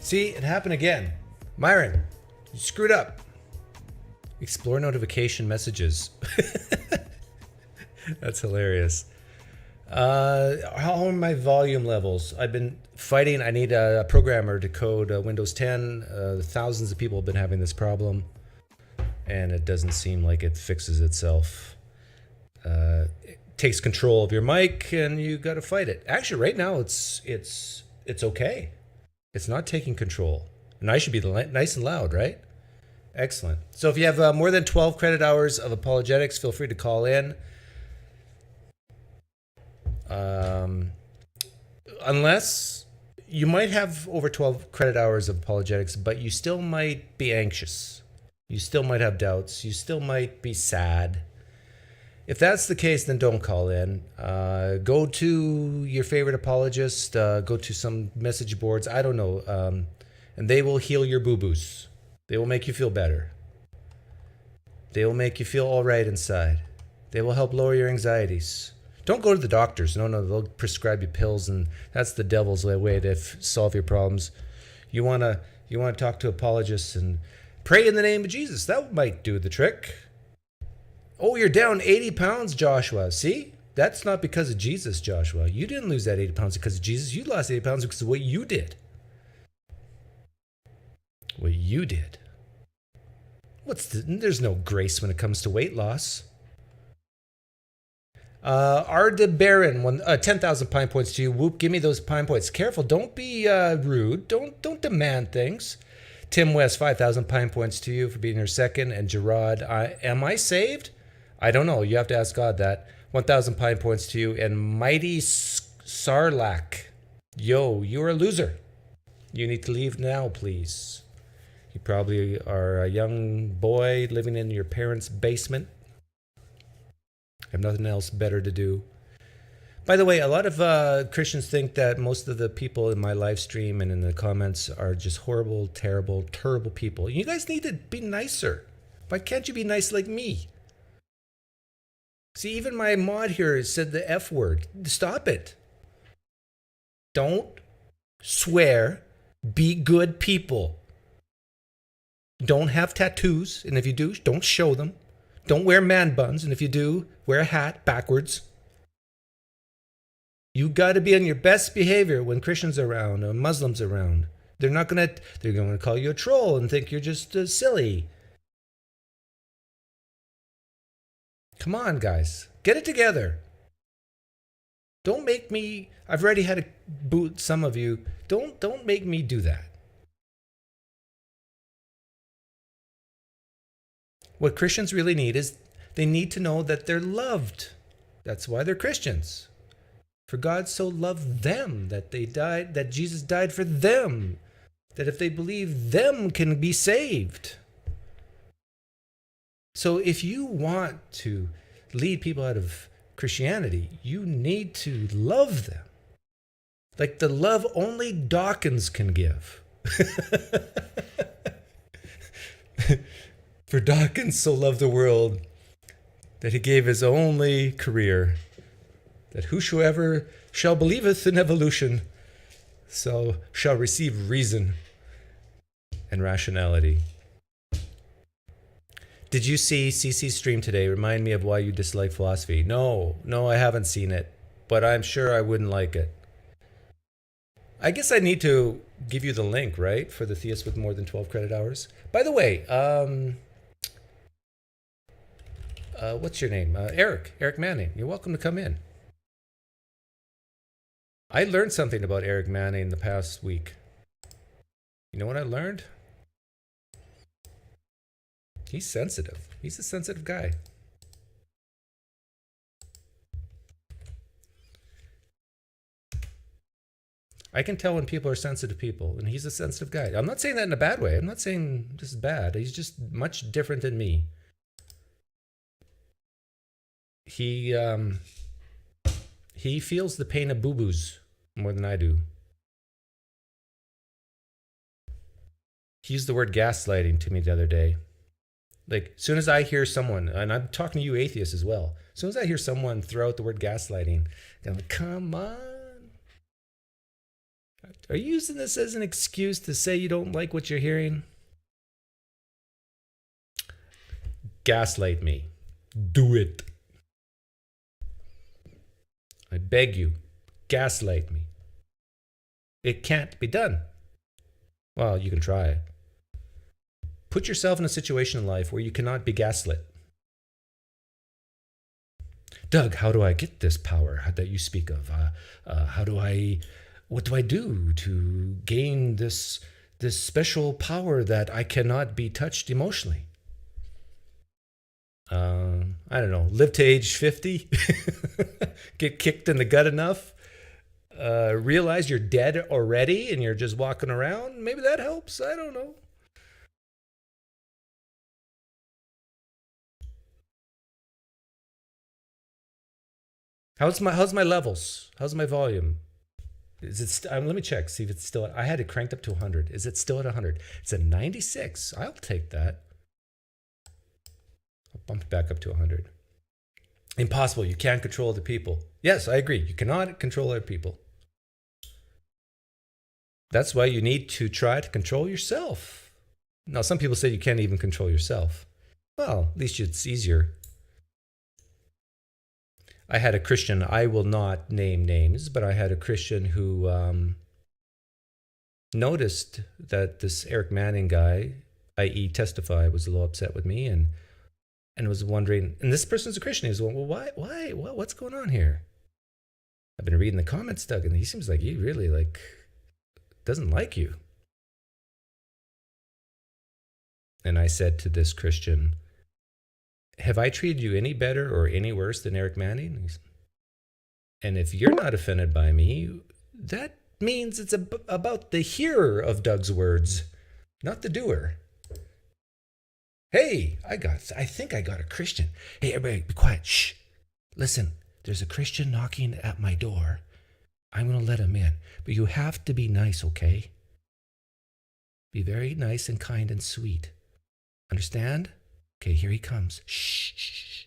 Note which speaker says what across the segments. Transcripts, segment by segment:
Speaker 1: See, it happened again. Myron, you screwed up. Explore notification messages. That's hilarious. How are my volume levels? I've been fighting. I need a programmer to code Windows 10. Thousands of people have been having this problem, and it doesn't seem like it fixes itself. It takes control of your mic, and you got to fight it. Actually, right now it's okay. It's not taking control, and I should be nice and loud, right? Excellent. So if you have more than 12 credit hours of apologetics, feel free to call in. Unless you might have over 12 credit hours of apologetics, but you still might be anxious. You still might have doubts. You still might be sad. If that's the case, then don't call in. Go to your favorite apologist. Go to some message boards. I don't know. And they will heal your boo-boos. They will make you feel better. They will make you feel all right inside. They will help lower your anxieties. Don't go to the doctors. No, they'll prescribe you pills, and that's the devil's way to solve your problems. You wanna talk to apologists and pray in the name of Jesus. That might do the trick. Oh, you're down 80 pounds, Joshua. See? That's not because of Jesus, Joshua. You didn't lose that 80 pounds because of Jesus. You lost 80 pounds because of what you did. What you did. There's no grace when it comes to weight loss. Ardebaran, 10,000 pine points to you. Whoop, give me those pine points. Careful, don't be rude. Don't demand things. Tim West, 5,000 pine points to you for being here second. And Gerard, am I saved? I don't know. You have to ask God that. 1,000 pine points to you. And Mighty Sarlacc, yo, you're a loser. You need to leave now, please. You probably are a young boy living in your parents' basement. Have nothing else better to do. By the way, a lot of Christians think that most of the people in my live stream and in the comments are just horrible, terrible, terrible people. You guys need to be nicer. Why can't you be nice like me? See, even my mod here said the F word. Stop it. Don't swear. Be good people. Don't have tattoos, and if you do, don't show them. Don't wear man buns, and if you do, wear a hat backwards. You got to be on your best behavior when Christians are around or Muslims are around. They're going to call you a troll and think you're just silly. Come on, guys. Get it together. Don't make me, I've already had to boot some of you. Don't make me do that. What Christians really need is they need to know that they're loved. That's why they're Christians. For God so loved them that that Jesus died for them, that if they believe, them can be saved. So if you want to lead people out of Christianity, you need to love them. Like the love only Dawkins can give. For Dawkins so loved the world that he gave his only career, that whosoever shall believeth in evolution so shall receive reason and rationality. Did you see CC's stream today? Remind me of why you dislike philosophy. No, I haven't seen it, but I'm sure I wouldn't like it. I guess I need to give you the link, right, for the Theist with more than 12 credit hours. By the way, what's your name? Erik Manning. You're welcome to come in. I learned something about Erik Manning the past week. You know what I learned? He's sensitive. He's a sensitive guy. I can tell when people are sensitive people, and he's a sensitive guy. I'm not saying that in a bad way. I'm not saying this is bad. He's just much different than me. He feels the pain of boo-boos more than I do. He used the word gaslighting to me the other day. Like, as soon as I hear someone, and I'm talking to you atheists as well, as soon as I hear someone throw out the word gaslighting, I'm like, come on. Are you using this as an excuse to say you don't like what you're hearing? Gaslight me. Do it. I beg you, gaslight me. It can't be done. Well, you can try. Put yourself in a situation in life where you cannot be gaslit. Doug, how do I get this power that you speak of? What do I do to gain this special power that I cannot be touched emotionally? I don't know, live to age 50, get kicked in the gut enough, realize you're dead already and you're just walking around. Maybe that helps. I don't know. How's my levels? How's my volume? Is it? Let me check. See if it's still. I had it cranked up to 100. Is it still at 100? It's at 96. I'll take that. I'll bump it back up to 100. Impossible. You can't control other people. Yes, I agree. You cannot control other people. That's why you need to try to control yourself. Now, some people say you can't even control yourself. Well, at least it's easier. I had a Christian, I will not name names, but I had a Christian who noticed that this Erik Manning guy, i.e. Testify, was a little upset with me and was wondering, and this person's a Christian, he was going, well, why, what's going on here? I've been reading the comments, Doug, and he seems like he really doesn't like you. And I said to this Christian, have I treated you any better or any worse than Erik Manning? And if you're not offended by me, that means it's about the hearer of Doug's words, not the doer. Hey, I think I got a Christian. Hey, everybody, be quiet. Shh. Listen, there's a Christian knocking at my door. I'm going to let him in. But you have to be nice, okay? Be very nice and kind and sweet. Understand? Okay, here he comes. Shh, shh, shh.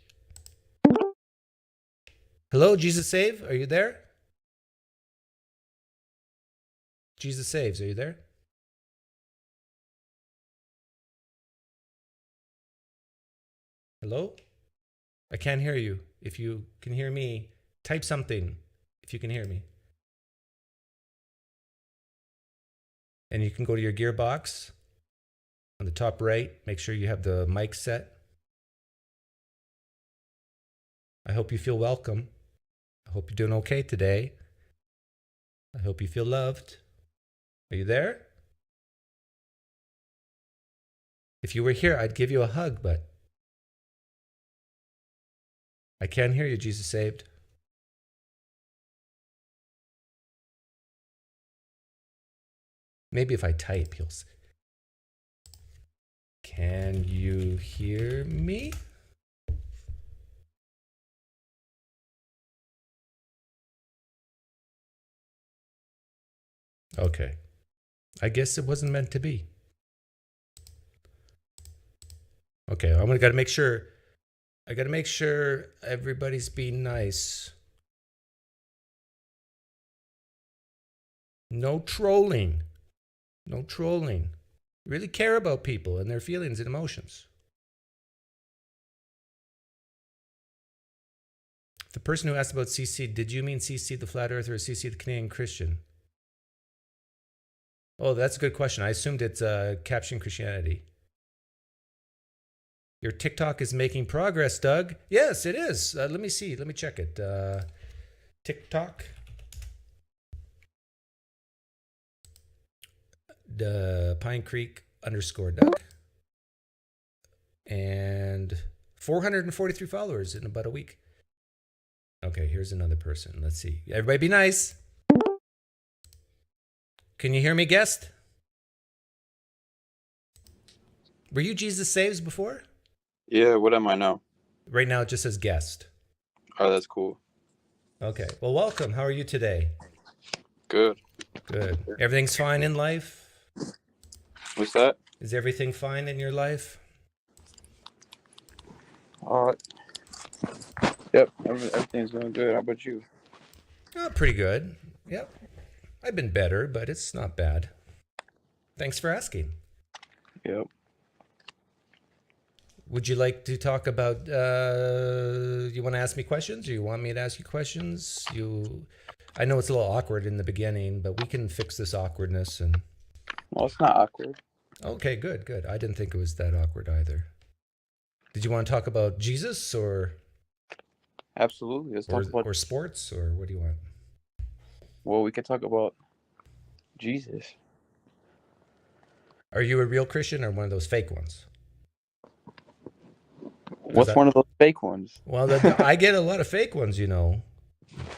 Speaker 1: Hello, Jesus Save. Are you there? Jesus Saves. Are you there? Hello? I can't hear you. If you can hear me, type something if you can hear me. And you can go to your gearbox on the top right. Make sure you have the mic set. I hope you feel welcome. I hope you're doing okay today. I hope you feel loved. Are you there? If you were here, I'd give you a hug, but I can't hear you, Jesus Saved. Maybe if I type, he'll say, can you hear me? Okay. I guess it wasn't meant to be. Okay, I gotta make sure. I gotta make sure everybody's being nice. No trolling. No trolling. Really care about people and their feelings and emotions. The person who asked about CC, did you mean CC the Flat Earther or CC the Canadian Christian? Oh, that's a good question. I assumed it's Caption Christianity. Your TikTok is making progress, Doug. Yes, it is. Let me see. Let me check it. TikTok. The PineCreek _ Doug. And 443 followers in about a week. Okay, here's another person. Let's see. Everybody be nice. Can you hear me, guest? Were you Jesus Saves before?
Speaker 2: Yeah, what am I now?
Speaker 1: Right now it just says guest.
Speaker 2: Oh, that's cool.
Speaker 1: Okay, well, welcome. How are you today?
Speaker 2: Good.
Speaker 1: Good. Everything's fine in life?
Speaker 2: What's that?
Speaker 1: Is everything fine in your life?
Speaker 2: Yep, everything's going good. How about you?
Speaker 1: Oh, pretty good. Yep. I've been better, but it's not bad. Thanks for asking.
Speaker 2: Yep.
Speaker 1: Would you like to talk about, you want to ask me questions, or you want me to ask you questions? I know it's a little awkward in the beginning, but we can fix this awkwardness. And
Speaker 2: Well, it's not awkward.
Speaker 1: okay, good. I didn't think it was that awkward either. Did you want to talk about Jesus or
Speaker 2: Absolutely. Let's talk about.
Speaker 1: or sports, or what do you want?
Speaker 2: Well, we could talk about Jesus.
Speaker 1: Are you a real Christian or one of those fake ones?
Speaker 2: What's one of those fake ones?
Speaker 1: Well, I get a lot of fake ones, you know.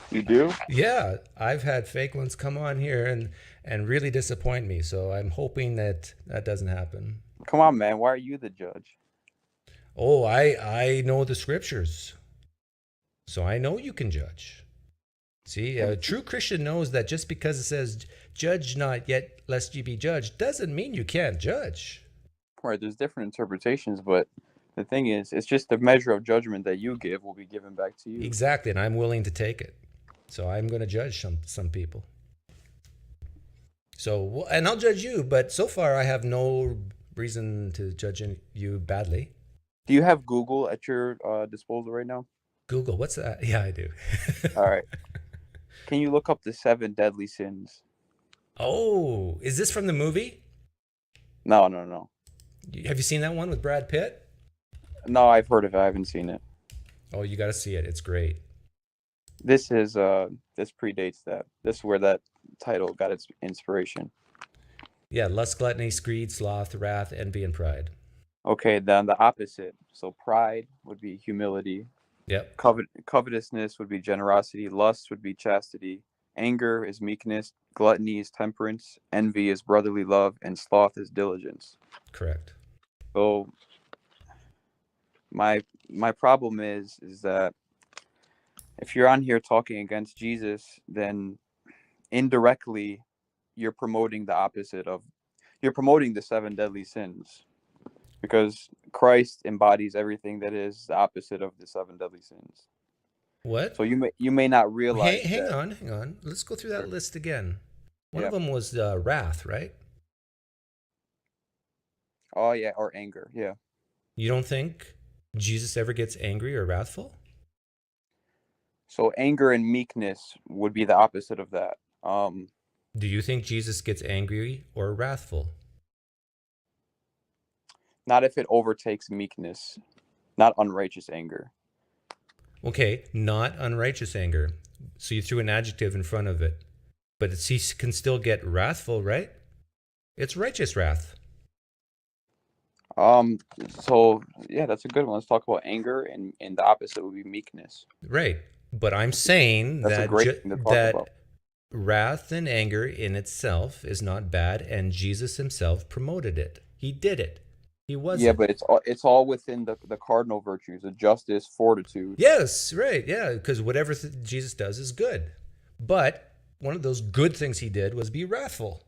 Speaker 2: You do?
Speaker 1: Yeah, I've had fake ones come on here and really disappoint me. So I'm hoping that doesn't happen.
Speaker 2: Come on, man. Why are you the judge?
Speaker 1: Oh, I know the scriptures, so I know you can judge. See, a true Christian knows that just because it says "judge not, yet lest ye be judged" doesn't mean you can't judge.
Speaker 2: Right. There's different interpretations, but the thing is, it's just the measure of judgment that you give will be given back to you.
Speaker 1: Exactly, and I'm willing to take it. So I'm going to judge some people. So, and I'll judge you, but so far I have no reason to judge you badly.
Speaker 2: Do you have Google at your disposal right now?
Speaker 1: Google, what's that? Yeah, I do.
Speaker 2: All right. Can you look up the 7 deadly sins?
Speaker 1: Oh, is this from the movie?
Speaker 2: No.
Speaker 1: Have you seen that one with Brad Pitt?
Speaker 2: No, I've heard of it. I haven't seen it.
Speaker 1: Oh, you got to see it. It's great.
Speaker 2: This predates that. This is where that title got its inspiration.
Speaker 1: Yeah, lust, gluttony, greed, sloth, wrath, envy, and pride.
Speaker 2: Okay, then the opposite. So pride would be humility.
Speaker 1: Yep.
Speaker 2: Covetousness would be generosity. Lust would be chastity. Anger is meekness. Gluttony is temperance. Envy is brotherly love. And sloth is diligence.
Speaker 1: Correct.
Speaker 2: So my problem is that if you're on here talking against Jesus, then indirectly you're promoting you're promoting the 7 deadly sins, because Christ embodies everything that is the opposite of the 7 deadly sins.
Speaker 1: What?
Speaker 2: So you may not realize.
Speaker 1: Hang on. Let's go through that list again. One of them was wrath, right?
Speaker 2: Oh yeah, or anger. Yeah.
Speaker 1: You don't think Jesus ever gets angry or wrathful?
Speaker 2: So anger and meekness would be the opposite of that.
Speaker 1: Do you think Jesus gets angry or wrathful?
Speaker 2: Not if it overtakes meekness, not unrighteous anger.
Speaker 1: Okay, not unrighteous anger. So you threw an adjective in front of it. But he can still get wrathful, right? It's righteous wrath.
Speaker 2: So yeah, that's a good one. Let's talk about anger, and the opposite would be meekness.
Speaker 1: Right. But I'm saying
Speaker 2: That's a great thing to talk about.
Speaker 1: Wrath and anger in itself is not bad, and Jesus himself promoted it. He did it. He wasn't.
Speaker 2: Yeah, but it's all within the cardinal virtues of justice, fortitude.
Speaker 1: Yes, right. Yeah, because whatever Jesus does is good. But one of those good things he did was be wrathful.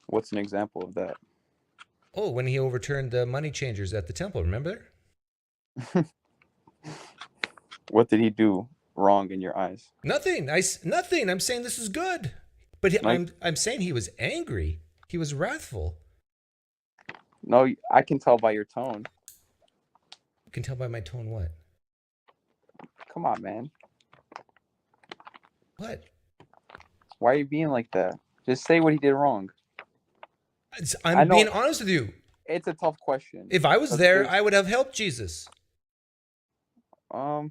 Speaker 2: What's an example of that?
Speaker 1: Oh, when he overturned the money changers at the temple, remember?
Speaker 2: What did he do wrong in your eyes?
Speaker 1: Nothing. Nothing. I'm saying this is good. But I'm saying he was angry. He was wrathful.
Speaker 2: No, I can tell by your tone.
Speaker 1: You can tell by my tone what?
Speaker 2: Come on, man.
Speaker 1: What?
Speaker 2: Why are you being like that? Just say what he did wrong.
Speaker 1: I'm being honest with you.
Speaker 2: It's a tough question.
Speaker 1: If I was there, I would have helped Jesus.
Speaker 2: Well,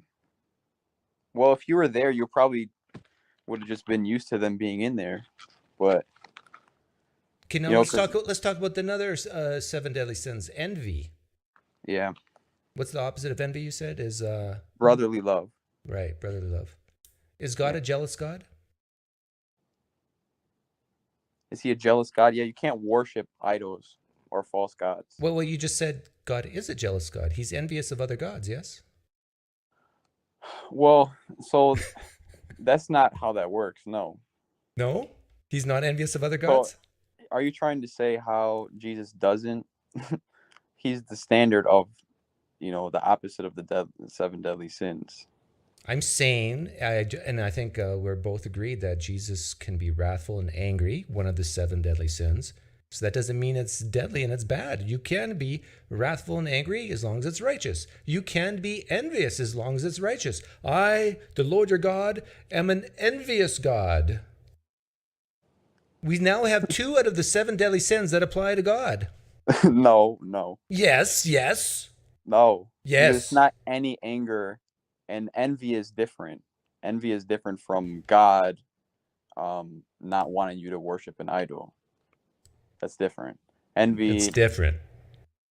Speaker 2: if you were there, you probably would have just been used to them being in there. But
Speaker 1: okay, now let's talk about another 7 deadly sins. Envy.
Speaker 2: Yeah.
Speaker 1: What's the opposite of envy? You said is
Speaker 2: brotherly love.
Speaker 1: Right, brotherly love. Is God a jealous God?
Speaker 2: Is he a jealous God? Yeah, you can't worship idols or false gods.
Speaker 1: Well, you just said God is a jealous God. He's envious of other gods, yes?
Speaker 2: Well, so that's not how that works. No.
Speaker 1: No? He's not envious of other gods?
Speaker 2: So, are you trying to say how Jesus doesn't? He's the standard of, the opposite of the 7 deadly sins.
Speaker 1: I'm saying, and I think we're both agreed that Jesus can be wrathful and angry, one of the 7 deadly sins. So that doesn't mean it's deadly and it's bad. You can be wrathful and angry as long as it's righteous. You can be envious as long as it's righteous. I, the Lord your God, am an envious God. We now have 2 out of the 7 deadly sins that apply to God.
Speaker 2: No.
Speaker 1: Yes.
Speaker 2: No.
Speaker 1: Yes.
Speaker 2: It's not any anger, and envy is different. Envy is different from God not wanting you to worship an idol. That's different. Envy.
Speaker 1: It's different.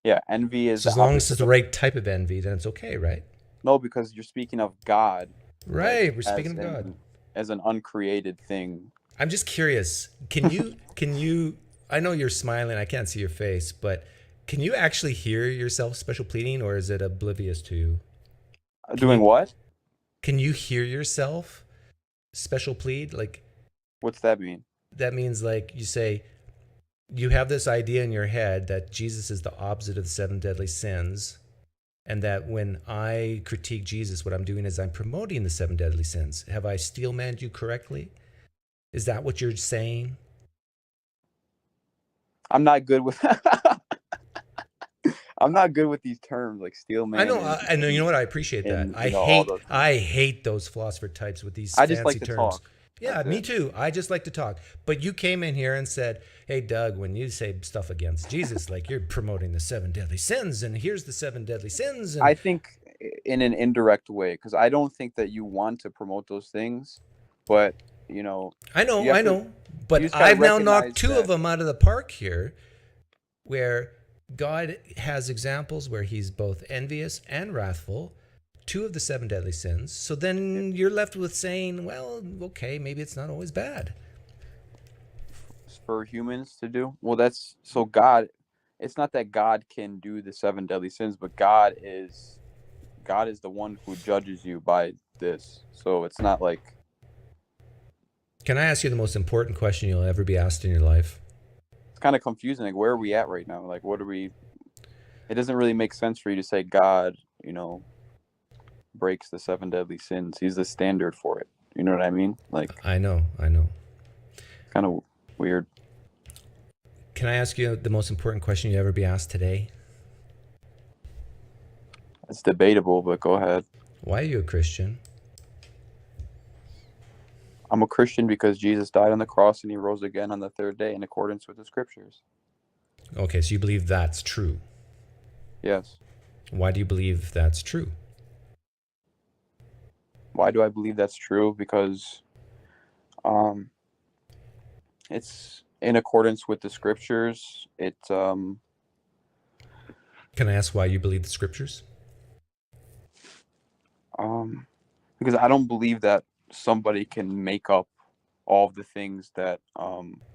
Speaker 2: Yeah, envy is
Speaker 1: So as long as it's the right type of envy, then it's okay, right?
Speaker 2: No, because you're speaking of God.
Speaker 1: Right, we're speaking of God.
Speaker 2: As an uncreated thing.
Speaker 1: I'm just curious. Can you I know you're smiling, I can't see your face, but can you actually hear yourself special pleading, or is it oblivious to you?
Speaker 2: Doing what?
Speaker 1: Can you hear yourself special plead? Like,
Speaker 2: what's that mean?
Speaker 1: That means, like, you say, you have this idea in your head that Jesus is the opposite of the 7 deadly sins, and that when I critique Jesus, what I'm doing is I'm promoting the 7 deadly sins. Have I steel-manned you correctly? Is that what you're saying?
Speaker 2: I'm not good with I'm not good with these terms like steel-man.
Speaker 1: I know. You know what? I appreciate that. I hate those philosopher types with these fancy terms. I just like to talk. Yeah, me too. I just like to talk. But you came in here and said, hey, Doug, when you say stuff against Jesus, like you're promoting the 7 deadly sins, and here's the 7 deadly sins. And
Speaker 2: I think in an indirect way, because I don't think that you want to promote those things, but, you know.
Speaker 1: I know. But I've now knocked 2 of them out of the park here, where God has examples where he's both envious and wrathful. 2 of the 7 deadly sins. So then you're left with saying, well, okay, maybe it's not always bad.
Speaker 2: For humans to do? Well, that's so God. It's not that God can do the 7 deadly sins, but God is the one who judges you by this. So it's not like.
Speaker 1: Can I ask you the most important question you'll ever be asked in your life?
Speaker 2: It's kind of confusing. Like, where are we at right now? Like, what are we? It doesn't really make sense for you to say God, breaks the 7 deadly sins. He's the standard for it. You know what I mean? Like,
Speaker 1: I know.
Speaker 2: Kind of weird.
Speaker 1: Can I ask you the most important question you'll ever be asked today?
Speaker 2: It's debatable, but go ahead.
Speaker 1: Why are you a Christian?
Speaker 2: I'm a Christian because Jesus died on the cross and he rose again on the 3rd day in accordance with the scriptures.
Speaker 1: Okay, so you believe that's true?
Speaker 2: Yes.
Speaker 1: Why do you believe that's true?
Speaker 2: Why do I believe that's true? Because it's in accordance with the scriptures.
Speaker 1: Can I ask why you believe the scriptures?
Speaker 2: Because I don't believe that somebody can make up all of the things that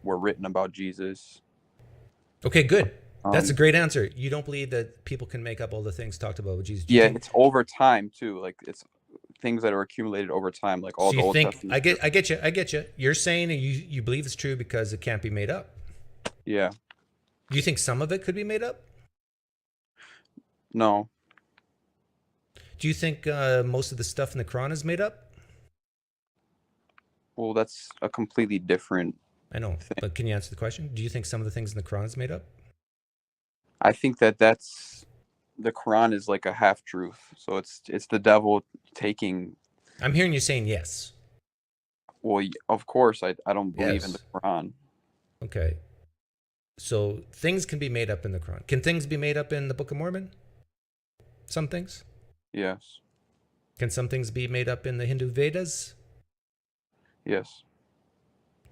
Speaker 2: were written about Jesus.
Speaker 1: Okay, good. That's a great answer. You don't believe that people can make up all the things talked about with Jesus?
Speaker 2: It's over time too. Like, it's things that are accumulated over time, like all the Old Testament.
Speaker 1: I get you. You're saying you believe it's true because it can't be made up.
Speaker 2: Yeah.
Speaker 1: Do you think some of it could be made up?
Speaker 2: No.
Speaker 1: Do you think most of the stuff in the Quran is made up?
Speaker 2: Well, that's a completely different.
Speaker 1: I know, but can you answer the question? Do you think some of the things in the Quran is made up?
Speaker 2: I think that's the Quran is like a half truth. So it's the devil taking.
Speaker 1: I'm hearing you saying yes.
Speaker 2: Well, of course, I don't believe in the Quran.
Speaker 1: Okay. So things can be made up in the Quran. Can things be made up in the Book of Mormon? Some things?
Speaker 2: Yes.
Speaker 1: Can some things be made up in the Hindu Vedas?
Speaker 2: Yes.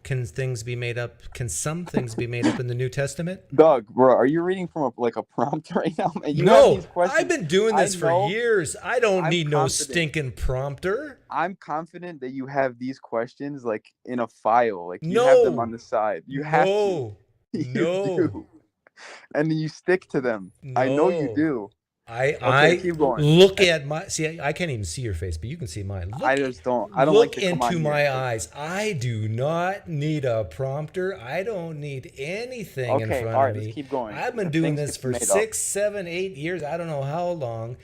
Speaker 1: Can some things be made up in the New Testament?
Speaker 2: Doug, bro, are you reading from a prompt right now? Man,
Speaker 1: no, I've been doing this for years. I don't need no stinking prompter.
Speaker 2: I'm confident that you have these questions like in a file. Like you have them on the side. You have to. You do. And you stick to them. I know you do.
Speaker 1: I keep going. Look at my I can't even see your face, but you can see mine.
Speaker 2: I don't
Speaker 1: look
Speaker 2: like to
Speaker 1: into my eyes. I do not need a prompter. I don't need anything in front of me.
Speaker 2: Let's keep going.
Speaker 1: I've been doing this for 6, 7, 8 years. I don't know how long.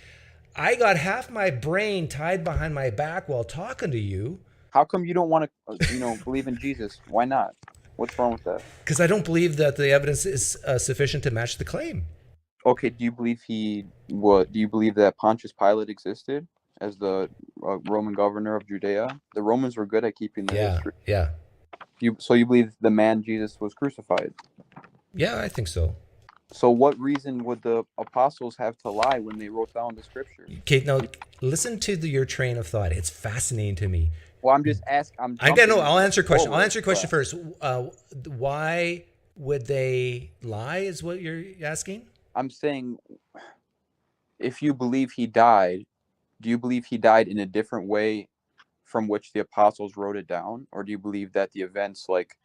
Speaker 1: I got half my brain tied behind my back while talking to you.
Speaker 2: How come you don't want to, believe in Jesus? Why not? What's wrong with that?
Speaker 1: Because I don't believe that the evidence is sufficient to match the claim.
Speaker 2: Okay, do you believe that Pontius Pilate existed as the Roman governor of Judea? The Romans were good at keeping their history.
Speaker 1: Yeah.
Speaker 2: So you believe the man Jesus was crucified?
Speaker 1: Yeah, I think so.
Speaker 2: So what reason would the apostles have to lie when they wrote down the scripture?
Speaker 1: Okay, now listen to your train of thought. It's fascinating to me.
Speaker 2: Well, I'm just asking.
Speaker 1: I'll answer your question. I'll answer your question first. Why would they lie? Is what you're asking?
Speaker 2: I'm saying, if you believe he died, do you believe he died in a different way from which the apostles wrote it down, or do you believe that the events, like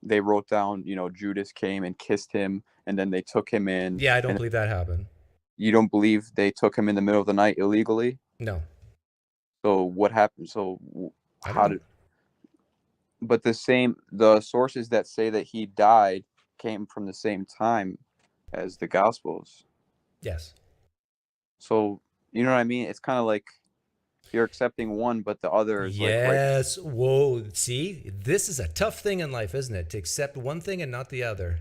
Speaker 2: they wrote down, Judas came and kissed him, and then they took him in?
Speaker 1: Yeah, I don't believe that happened.
Speaker 2: You don't believe they took him in the middle of the night illegally?
Speaker 1: No.
Speaker 2: So what happened? So how did? But the sources that say that he died came from the same time as the Gospels.
Speaker 1: Yes.
Speaker 2: So you know what I mean? It's kind of like you're accepting one, but the other is
Speaker 1: yes. Like, whoa. See, this is a tough thing in life, isn't it? To accept one thing and not the other.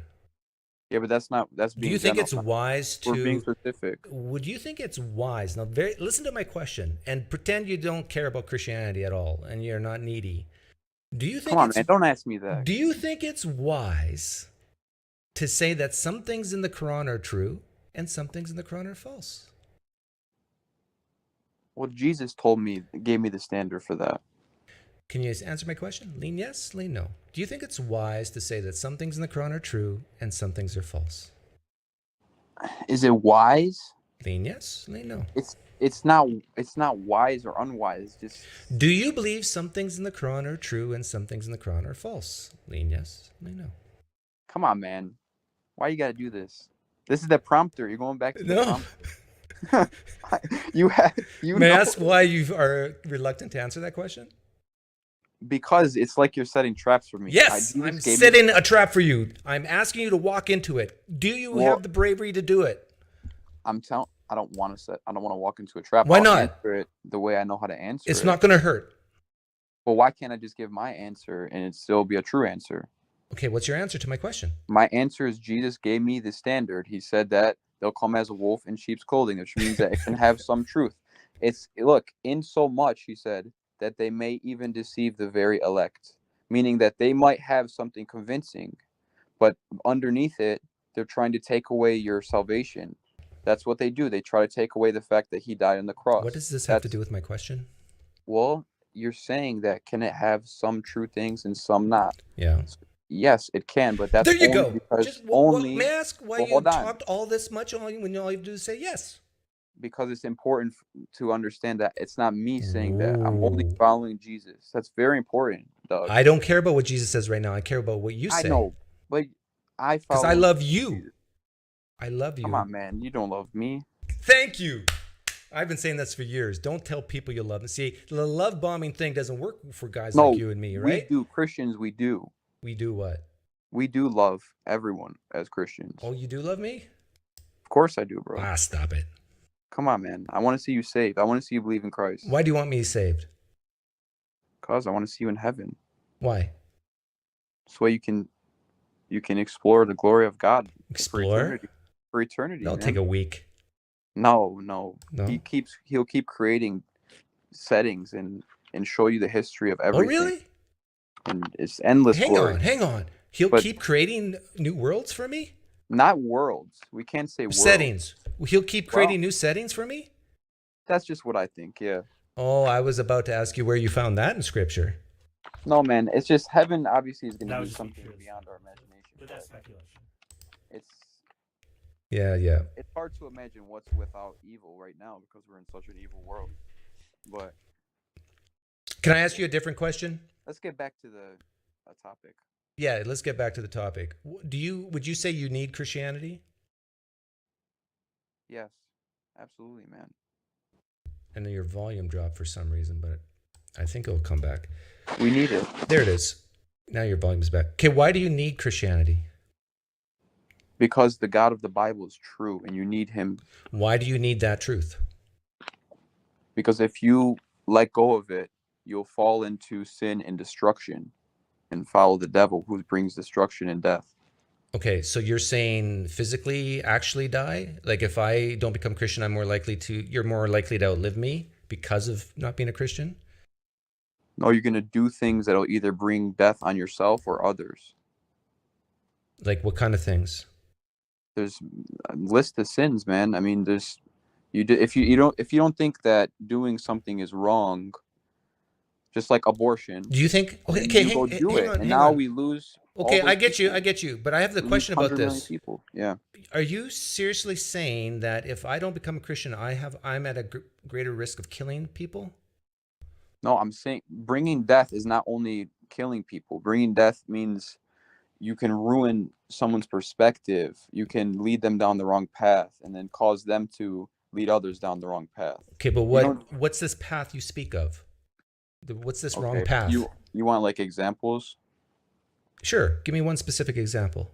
Speaker 2: Yeah, but that's being.
Speaker 1: Do you think it's wise to?
Speaker 2: We're being specific.
Speaker 1: Would you think it's wise? Now, listen to my question and pretend you don't care about Christianity at all and you're not needy. Do you think?
Speaker 2: Come on, man! Don't ask me that.
Speaker 1: Do you think it's wise to say that some things in the Quran are true and some things in the Quran are false?
Speaker 2: Well, Jesus gave me the standard for that.
Speaker 1: Can you answer my question? Lean yes, lean no. Do you think it's wise to say that some things in the Quran are true and some things are false?
Speaker 2: Is it wise?
Speaker 1: Lean yes, lean no.
Speaker 2: It's not wise or unwise. Just.
Speaker 1: Do you believe some things in the Quran are true and some things in the Quran are false? Lean yes, lean no.
Speaker 2: Come on, man. Why you gotta do this? This is the prompter. You're going back to the prompter.
Speaker 1: May I ask why you are reluctant to answer that question?
Speaker 2: Because it's like you're setting traps for me.
Speaker 1: Yes, I'm setting a trap for you. I'm asking you to walk into it. Do you have the bravery to do it?
Speaker 2: I don't want to walk into a trap.
Speaker 1: Why not?
Speaker 2: Answer it the way I know how to answer it.
Speaker 1: It's not going to hurt.
Speaker 2: Well, why can't I just give my answer and it still be a true answer?
Speaker 1: Okay, what's your answer to my question?
Speaker 2: My answer is Jesus gave me the standard. He said that they'll come as a wolf in sheep's clothing, which means that it can have some truth. In so much, he said, that they may even deceive the very elect, meaning that they might have something convincing, but underneath it, they're trying to take away your salvation. That's what they do. They try to take away the fact that he died on the cross.
Speaker 1: What does this have to do with my question?
Speaker 2: Well, you're saying that can it have some true things and some not?
Speaker 1: Yeah.
Speaker 2: Yes, it can, but that's
Speaker 1: there you go. May I ask why you talked all this much when all you do is say yes?
Speaker 2: Because it's important to understand that it's not me saying that. I'm only following Jesus. That's very important, Doug.
Speaker 1: I don't care about what Jesus says right now. I care about what you say.
Speaker 2: I know, but I follow.
Speaker 1: Because I love you. Jesus. I love you.
Speaker 2: Come on, man. You don't love me.
Speaker 1: Thank you. I've been saying this for years. Don't tell people you love them. See, the love bombing thing doesn't work for guys like you and me, right?
Speaker 2: We do. Christians, we do.
Speaker 1: We do what?
Speaker 2: We do love everyone as Christians.
Speaker 1: Oh, you do love me?
Speaker 2: Of course I do, bro.
Speaker 1: Ah, stop it.
Speaker 2: Come on, man. I want to see you saved. I want to see you believe in Christ.
Speaker 1: Why do you want me saved?
Speaker 2: Because I want to see you in heaven.
Speaker 1: Why?
Speaker 2: So you can explore the glory of God.
Speaker 1: Explore?
Speaker 2: For eternity.
Speaker 1: That'll take a week.
Speaker 2: No. He'll keep creating settings and show you the history of everything.
Speaker 1: Oh, really?
Speaker 2: And it's endless glory.
Speaker 1: Hang on. He'll keep creating new worlds for me?
Speaker 2: Not worlds. We can't say worlds.
Speaker 1: Settings. He'll keep creating new settings for me?
Speaker 2: That's just what I think, yeah.
Speaker 1: Oh, I was about to ask you where you found that in Scripture.
Speaker 2: No, man. It's just heaven obviously is going to be something beyond our imagination.
Speaker 3: But that's speculation.
Speaker 1: Yeah.
Speaker 2: It's hard to imagine what's without evil right now because we're in such an evil world. But
Speaker 1: can I ask you a different question?
Speaker 2: Let's get back to the topic.
Speaker 1: Yeah, let's get back to the topic. Would you say you need Christianity?
Speaker 2: Yes, absolutely, man.
Speaker 1: And then your volume dropped for some reason, but I think it'll come back.
Speaker 2: We need it.
Speaker 1: There it is. Now your volume is back. Okay, why do you need Christianity?
Speaker 2: Because the God of the Bible is true and you need him.
Speaker 1: Why do you need that truth?
Speaker 2: because if you let go of it, you'll fall into sin and destruction and follow the devil, who brings destruction and death.
Speaker 1: Okay, so you're saying physically actually die? Like if I don't become Christian, you're more likely to outlive me because of not being a Christian?
Speaker 2: No, you're going to do things that'll either bring death on yourself or others.
Speaker 1: Like what kind of things?
Speaker 2: There's a list of sins, man. I mean, if you don't think that doing something is wrong, just like abortion,
Speaker 1: Do you think, okay,
Speaker 2: then
Speaker 1: okay,
Speaker 2: you go do
Speaker 1: hang
Speaker 2: it,
Speaker 1: on,
Speaker 2: and
Speaker 1: hang
Speaker 2: now
Speaker 1: on.
Speaker 2: we lose all
Speaker 1: Okay,
Speaker 2: those
Speaker 1: I get you, but I have the
Speaker 2: We lose
Speaker 1: question about
Speaker 2: 100 million
Speaker 1: this.
Speaker 2: people. Yeah.
Speaker 1: Are you seriously saying that if I don't become a Christian, I'm at a greater risk of killing people?
Speaker 2: No, I'm saying bringing death is not only killing people. Bringing death means you can ruin someone's perspective. You can lead them down the wrong path and then cause them to lead others down the wrong path.
Speaker 1: Okay, but
Speaker 2: You don't.
Speaker 1: what's this path you speak of? What's this wrong
Speaker 2: Okay.
Speaker 1: path?
Speaker 2: You want like examples?
Speaker 1: Sure, give me one specific example.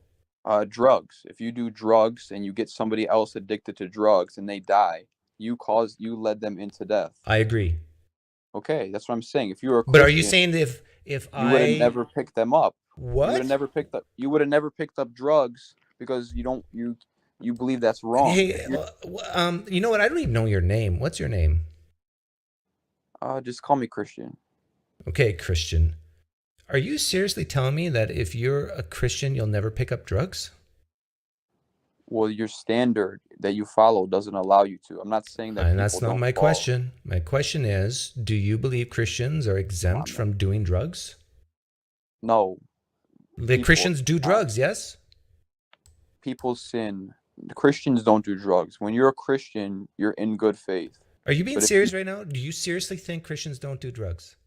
Speaker 2: Drugs. If you do drugs and you get somebody else addicted to drugs and they die, you led them into death.
Speaker 1: I agree.
Speaker 2: Okay, that's what I'm saying. If you were a
Speaker 1: But are you
Speaker 2: Christian,
Speaker 1: saying that if
Speaker 2: you would have
Speaker 1: I
Speaker 2: never picked them up.
Speaker 1: what?
Speaker 2: You would have never picked up drugs because you believe that's wrong.
Speaker 1: Hey, you know what? I don't even know your name. What's your name?
Speaker 2: Just call me Christian.
Speaker 1: Okay, Christian. Are you seriously telling me that if you're a Christian, you'll never pick up drugs?
Speaker 2: Well, your standard that you follow doesn't allow you to. I'm not saying that.
Speaker 1: And that's not
Speaker 2: don't
Speaker 1: my
Speaker 2: fall.
Speaker 1: question. My question is, do you believe Christians are exempt from doing drugs?
Speaker 2: No.
Speaker 1: The Christians do drugs, yes?
Speaker 2: People sin. The Christians don't do drugs. When you're a Christian, you're in good faith.
Speaker 1: Are you being
Speaker 2: But if
Speaker 1: serious right now? Do you seriously think Christians don't do drugs?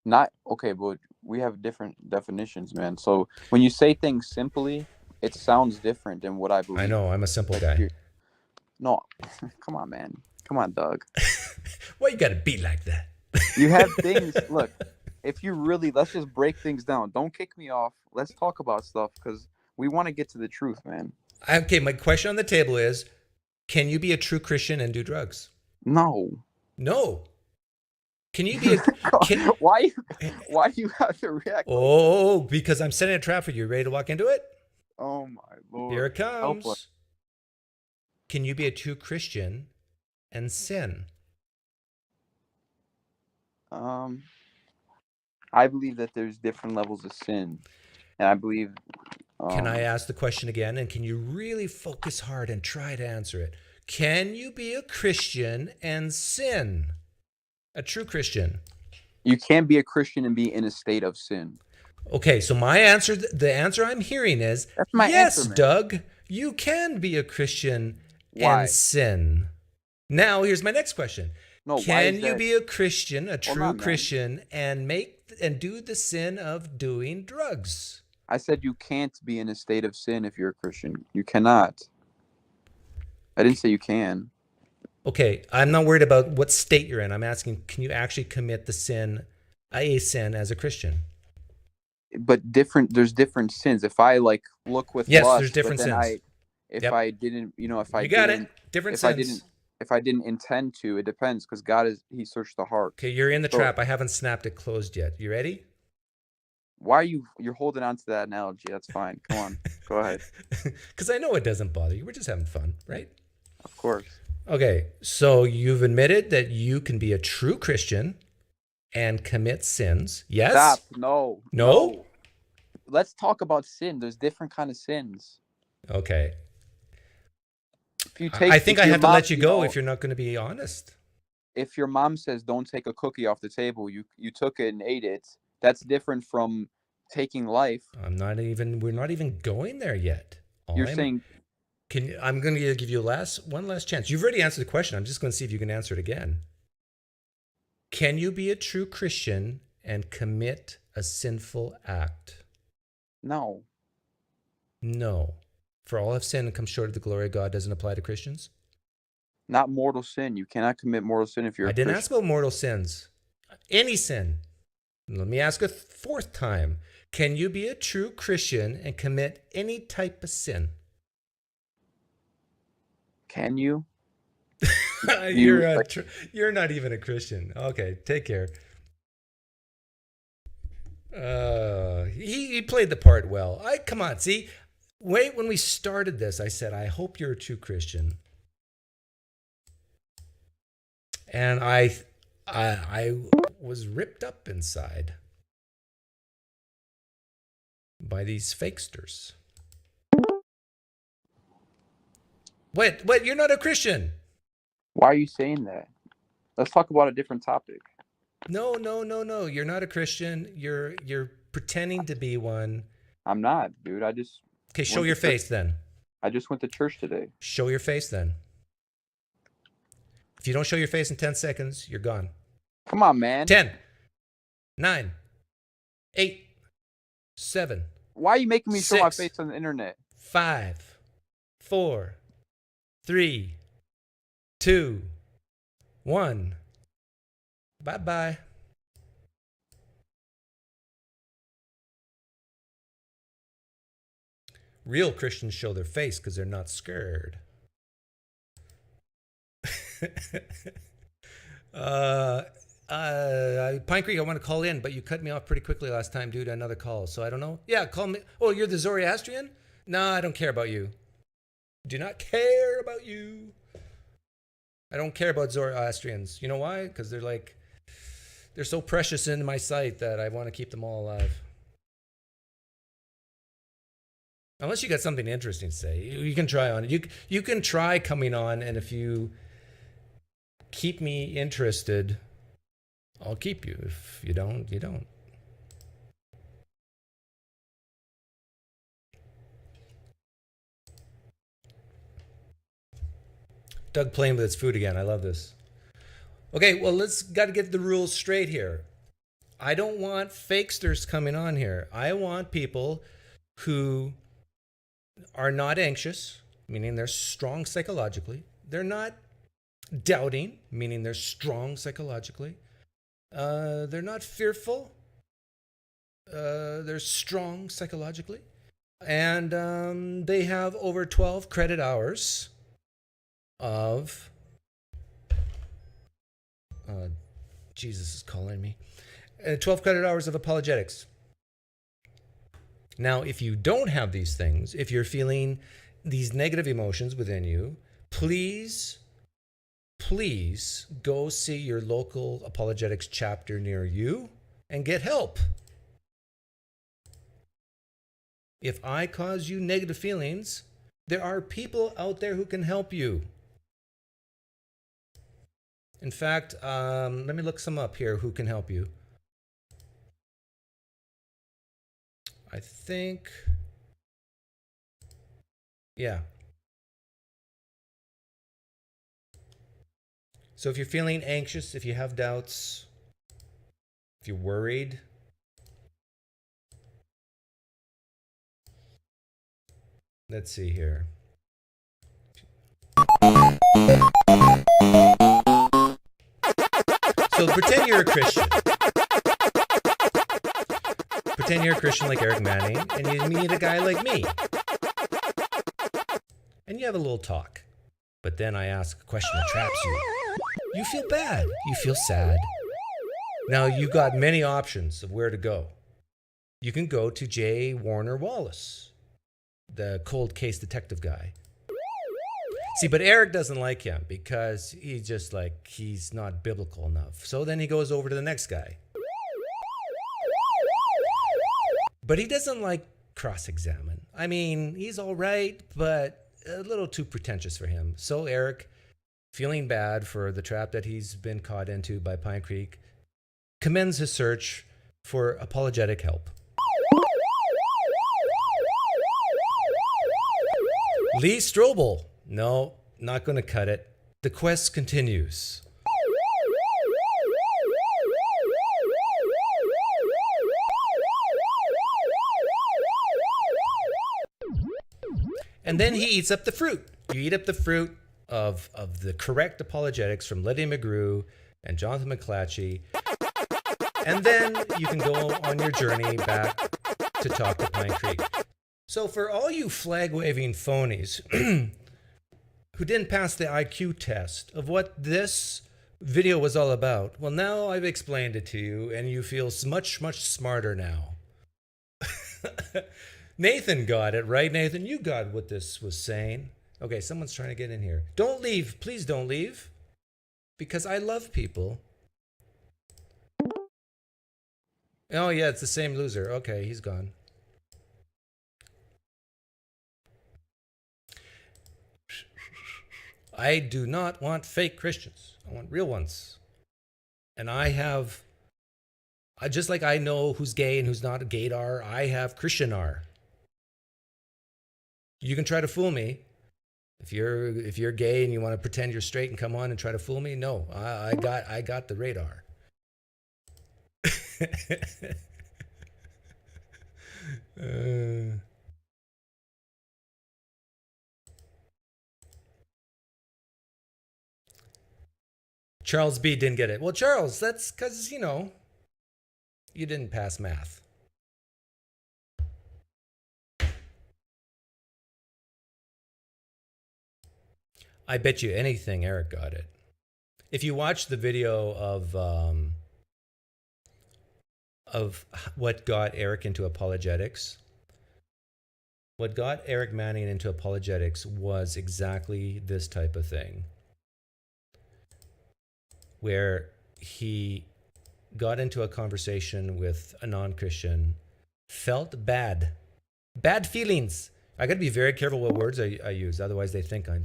Speaker 2: Not okay, but we have different definitions, man. So when you say things simply, it sounds different than what I believe.
Speaker 1: I know, I'm a simple
Speaker 2: Like
Speaker 1: guy.
Speaker 2: No, come on, man. Come on, Doug.
Speaker 1: Why you gotta be like that?
Speaker 2: You have things. Look, if you really, let's just break things down. Don't kick me off. Let's talk about stuff because we want to get to the truth, man.
Speaker 1: Okay, my question on the table is, can you be a true Christian and do drugs?
Speaker 2: No.
Speaker 1: No. Can you be a...
Speaker 2: Why do you have to react?
Speaker 1: Oh, because I'm setting a trap for you. Ready to walk into it?
Speaker 2: Oh, my Lord.
Speaker 1: Here it comes. Can you be a true Christian and sin?
Speaker 2: I believe that there's different levels of sin. And I believe...
Speaker 1: Can I ask the question again? And can you really focus hard and try to answer it? Can you be a Christian and sin? A true Christian.
Speaker 2: You can't be a Christian and be in a state of sin.
Speaker 1: Okay, so my answer, the answer I'm hearing is,
Speaker 2: that's my
Speaker 1: yes,
Speaker 2: answer, man.
Speaker 1: Doug, you can be a Christian
Speaker 2: Why?
Speaker 1: and sin. Now, here's my next question.
Speaker 2: No,
Speaker 1: can you be a Christian, a true Christian, and do the sin of doing drugs?
Speaker 2: I said you can't be in a state of sin if you're a Christian. You cannot. I didn't say you can.
Speaker 1: Okay, I'm not worried about what state you're in. I'm asking, can you actually commit a sin as a Christian?
Speaker 2: But there's different sins. If I look with lust,
Speaker 1: there's different sins.
Speaker 2: I didn't, if I
Speaker 1: you got
Speaker 2: didn't,
Speaker 1: it. Different
Speaker 2: if
Speaker 1: sins.
Speaker 2: If I didn't intend to, it depends because God he searched the heart.
Speaker 1: Okay, you're in the trap. I haven't snapped it closed yet. You ready?
Speaker 2: Why are you're holding on to that analogy? That's fine. Come on, go ahead.
Speaker 1: Because I know it doesn't bother you. We're just having fun, right?
Speaker 2: Of course.
Speaker 1: Okay, so you've admitted that you can be a true Christian and commit sins. Yes?
Speaker 2: Stop. No.
Speaker 1: No?
Speaker 2: Let's talk about sin. There's different kind of sins.
Speaker 1: Okay.
Speaker 2: I
Speaker 1: think I have to let you go if you're not going to be honest.
Speaker 2: If your mom says don't take a cookie off the table, you took it and ate it. That's different from taking life.
Speaker 1: We're not even going there yet.
Speaker 2: You're saying...
Speaker 1: I'm going to give you one last chance. You've already answered the question. I'm just going to see if you can answer it again. Can you be a true Christian and commit a sinful act?
Speaker 2: No.
Speaker 1: No. For all have sinned and come short of the glory of God doesn't apply to Christians?
Speaker 2: Not mortal sin. You cannot commit mortal sin if you're a Christian.
Speaker 1: I didn't ask about mortal sins. Any sin. Let me ask a fourth time. Can you be a true Christian and commit any type of sin?
Speaker 2: Can you?
Speaker 1: You're not even a Christian. Okay, take care. He played the part well. Come on, see, wait, when we started this, I said, I hope you're a true Christian, and I was ripped up inside by these fakesters. Wait, you're not a Christian.
Speaker 2: Why are you saying that? Let's talk about a different topic.
Speaker 1: No. You're not a Christian. You're pretending to be one.
Speaker 2: I'm not, dude.
Speaker 1: Okay, show your face then.
Speaker 2: I just went to church today.
Speaker 1: Show your face then. If you don't show your face in 10 seconds, you're gone.
Speaker 2: Come on, man.
Speaker 1: 10, 9, 8, 7.
Speaker 2: Why are you making me
Speaker 1: 6,
Speaker 2: show my face on the internet?
Speaker 1: 5, 4, 3, 2, 1. Bye-bye. Real Christians show their face because they're not scared. PineCreek, I want to call in, but you cut me off pretty quickly last time due to another call. So I don't know. Yeah, call me. Oh, you're the Zoroastrian? No, I don't care about you. Do not care about you. I don't care about Zoroastrians. You know why? Because they're so precious in my sight that I want to keep them all alive. Unless you got something interesting to say, you can try on it. You can try coming on, and if you keep me interested, I'll keep you. If you don't, you don't. Doug playing with his food again. I love this. Okay, well, got to get the rules straight here. I don't want fakesters coming on here. I want people who are not anxious, meaning they're strong psychologically. They're not doubting, meaning they're strong psychologically. They're not fearful. They're strong psychologically. And they have over 12 credit hours of... Jesus is calling me. 12 credit hours of apologetics. Now, if you don't have these things, if you're feeling these negative emotions within you, please go see your local apologetics chapter near you and get help. If I cause you negative feelings, there are people out there who can help you. In fact, let me look some up here who can help you. I think, yeah. So if you're feeling anxious, if you have doubts, if you're worried, let's see here. So pretend you're a Christian. Pretend you're a Christian like Erik M, and you meet a guy like me. And you have a little talk. But then I ask a question that traps you. You feel bad. You feel sad. Now, you've got many options of where to go. You can go to J. Warner Wallace, the cold case detective guy. See, but Erik doesn't like him because he's not biblical enough. So then he goes over to the next guy. But he doesn't like cross-examine. I mean, he's all right, but a little too pretentious for him. So Erik, feeling bad for the trap that he's been caught into by PineCreek, commends his search for apologetic help. Lee Strobel. No, not going to cut it. The quest continues. And then he eats up the fruit. You eat up the fruit of the correct apologetics from Letty McGrew and Jonathan McClatchy. And then you can go on your journey back to talk to PineCreek. So for all you flag-waving phonies who didn't pass the IQ test of what this video was all about. Well, now I've explained it to you, and you feel much, much smarter now. Nathan got it, right? Nathan, you got what this was saying. Okay, someone's trying to get in here. Don't leave. Please don't leave. Because I love people. Oh, yeah, it's the same loser. Okay, he's gone. I do not want fake Christians. I want real ones. And just like I know who's gay and who's not a gaydar, I have Christianar. You can try to fool me. If you're gay and you want to pretend you're straight and come on and try to fool me, no, I got the radar. Charles B didn't get it. Well, Charles, that's because, you didn't pass math. I bet you anything Eric got it. If you watch the video of what got Eric into apologetics, what got Eric Manning into apologetics was exactly this type of thing, where he got into a conversation with a non-Christian, felt bad feelings. I got to be very careful what words I use, otherwise they think I'm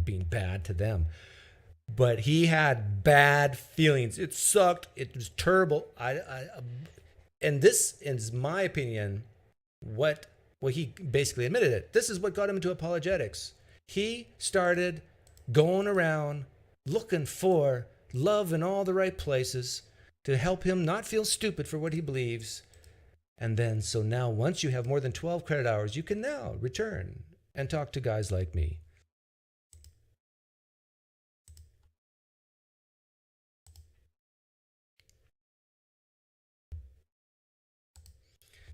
Speaker 1: being bad to them. But he had bad feelings. It sucked. It was terrible. And this is my opinion. Well, he basically admitted it. This is what got him into apologetics. He started going around looking for love in all the right places to help him not feel stupid for what he believes. And then, so now once you have more than 12 credit hours, you can now return and talk to guys like me.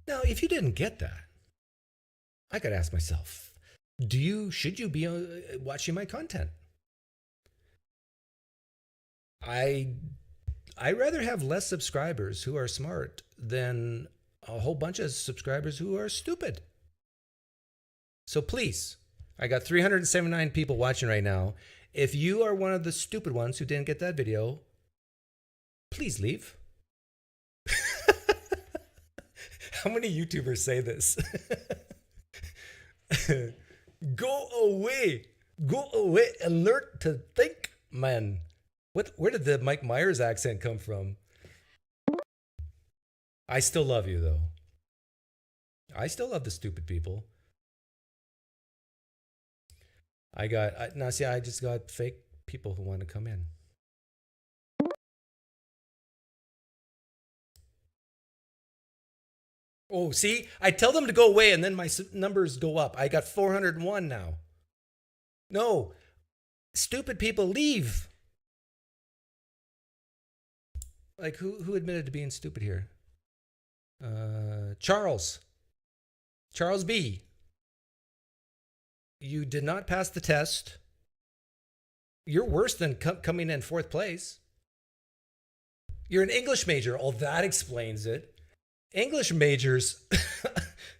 Speaker 1: Now, if you didn't get that, I got to ask myself, should you be watching my content? I rather have less subscribers who are smart than a whole bunch of subscribers who are stupid. So please, I got 379 people watching right now. If you are one of the stupid ones who didn't get that video, please leave. How many YouTubers say this? Go away and learn to think, man. Where did the Mike Myers accent come from? I still love you, though. I still love the stupid people. I just got fake people who want to come in. Oh, see? I tell them to go away and then my numbers go up. I got 401 now. No. Stupid people, leave. Like, who admitted to being stupid here? Charles B. You did not pass the test. You're worse than coming in fourth place. You're an English major. Oh, that explains it. English majors.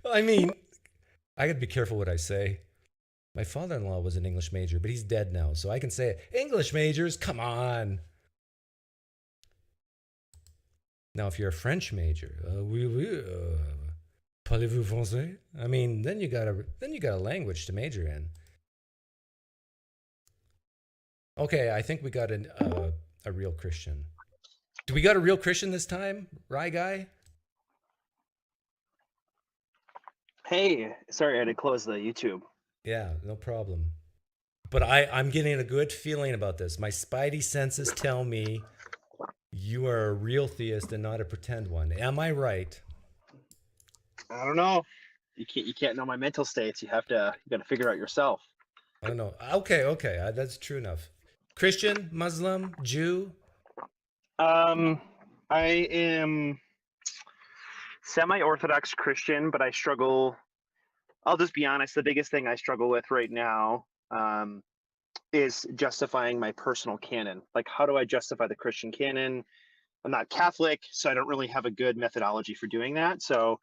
Speaker 1: I mean, I gotta be careful what I say. My father-in-law was an English major, but he's dead now, so I can say it. English majors, come on. Now, if you're a French major, parlez-vous français? I mean, then you got a language to major in. Okay, I think we got a real Christian. Do we got a real Christian this time, Ryguy?
Speaker 3: Hey, sorry, I had to close the YouTube.
Speaker 1: Yeah, no problem. But I'm getting a good feeling about this. My spidey senses tell me you are a real theist and not a pretend one. Am I right?
Speaker 3: I don't know. You can't know my mental states. You gotta figure out yourself.
Speaker 1: I don't know. Okay, that's true enough. Christian, Muslim, Jew?
Speaker 3: I am semi-Orthodox Christian, but I struggle. I'll just be honest. The biggest thing I struggle with right now is justifying my personal canon. Like, how do I justify the Christian canon? I'm not Catholic, so I don't really have a good methodology for doing that. So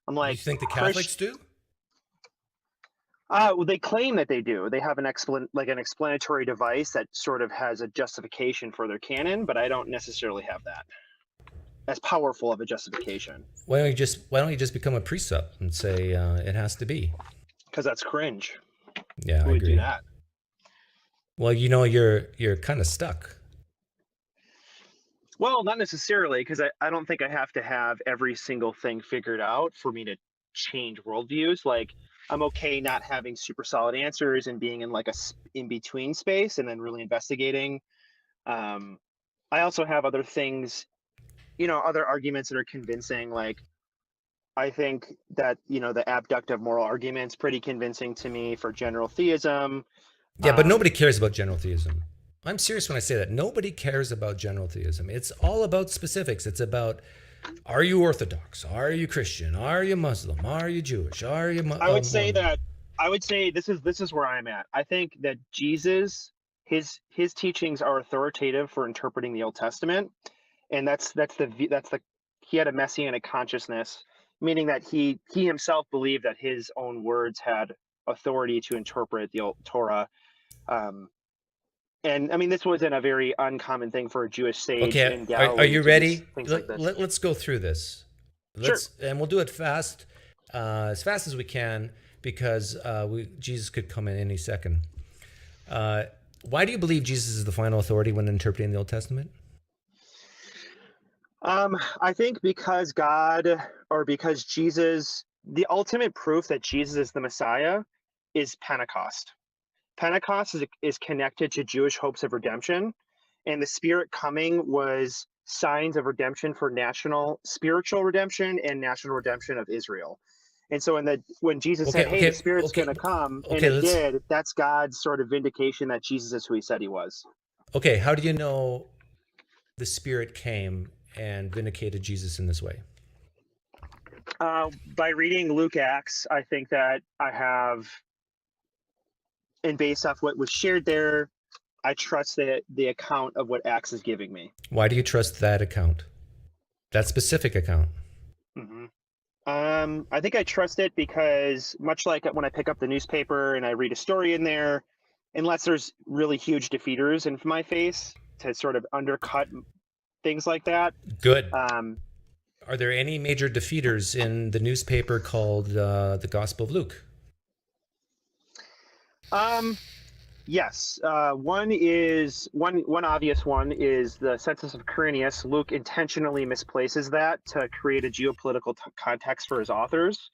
Speaker 3: I'm
Speaker 1: You
Speaker 3: like,
Speaker 1: think the Catholics do?
Speaker 3: well, they claim that they do. They have an explanatory device that sort of has a justification for their canon, but I don't necessarily have that as powerful of a justification.
Speaker 1: Why don't you just become a precept and say it has to be?
Speaker 3: Because that's cringe.
Speaker 1: Yeah,
Speaker 3: Who
Speaker 1: I
Speaker 3: would
Speaker 1: agree.
Speaker 3: do that?
Speaker 1: Well, you're kind of stuck.
Speaker 3: Well, not necessarily, because I don't think I have to have every single thing figured out for me to change worldviews. Like, I'm okay not having super solid answers and being in like a in between space and then really investigating. I also have other things, other arguments that are convincing. Like, I think that, the abductive moral argument's pretty convincing to me for general theism.
Speaker 1: Yeah, but nobody cares about general theism. I'm serious when I say that. Nobody cares about general theism. It's all about specifics. It's about, are you Orthodox? Are you Christian? Are you Muslim? Are you Jewish? Are you
Speaker 3: I would say
Speaker 1: Mormon?
Speaker 3: this is where I'm at. I think that Jesus, his teachings are authoritative for interpreting the Old Testament, and that's the he had a messianic consciousness, meaning that he himself believed that his own words had authority to interpret the Old Torah. And I mean, this wasn't a very uncommon thing for a Jewish sage
Speaker 1: Okay,
Speaker 3: in
Speaker 1: are
Speaker 3: Galilee
Speaker 1: you
Speaker 3: to do
Speaker 1: ready?
Speaker 3: things like this.
Speaker 1: Let's go through this.
Speaker 3: Sure.
Speaker 1: And we'll do it fast, as fast as we can, because Jesus could come in any second. Why do you believe Jesus is the final authority when interpreting the Old Testament?
Speaker 3: I think because because Jesus, the ultimate proof that Jesus is the Messiah is Pentecost. Pentecost is connected to Jewish hopes of redemption, and the Spirit coming was signs of redemption for national spiritual redemption and national redemption of Israel. And so when Jesus said, "Hey, the Spirit's going to come," and it did, that's God's sort of vindication that Jesus is who he said he was.
Speaker 1: Okay, how do you know the Spirit came and vindicated Jesus in this way?
Speaker 3: By reading Luke Acts, I think that I have, and based off what was shared there, I trust the account of what Acts is giving me.
Speaker 1: Why do you trust that account? That specific account?
Speaker 3: Mm-hmm. I think I trust it because, much like when I pick up the newspaper and I read a story in there, unless there's really huge defeaters in my face to sort of undercut things like that.
Speaker 1: Good. Are there any major defeaters in the newspaper called the Gospel of Luke?
Speaker 3: Yes. One obvious one is the census of Quirinius. Luke intentionally misplaces that to create a geopolitical context for his authors.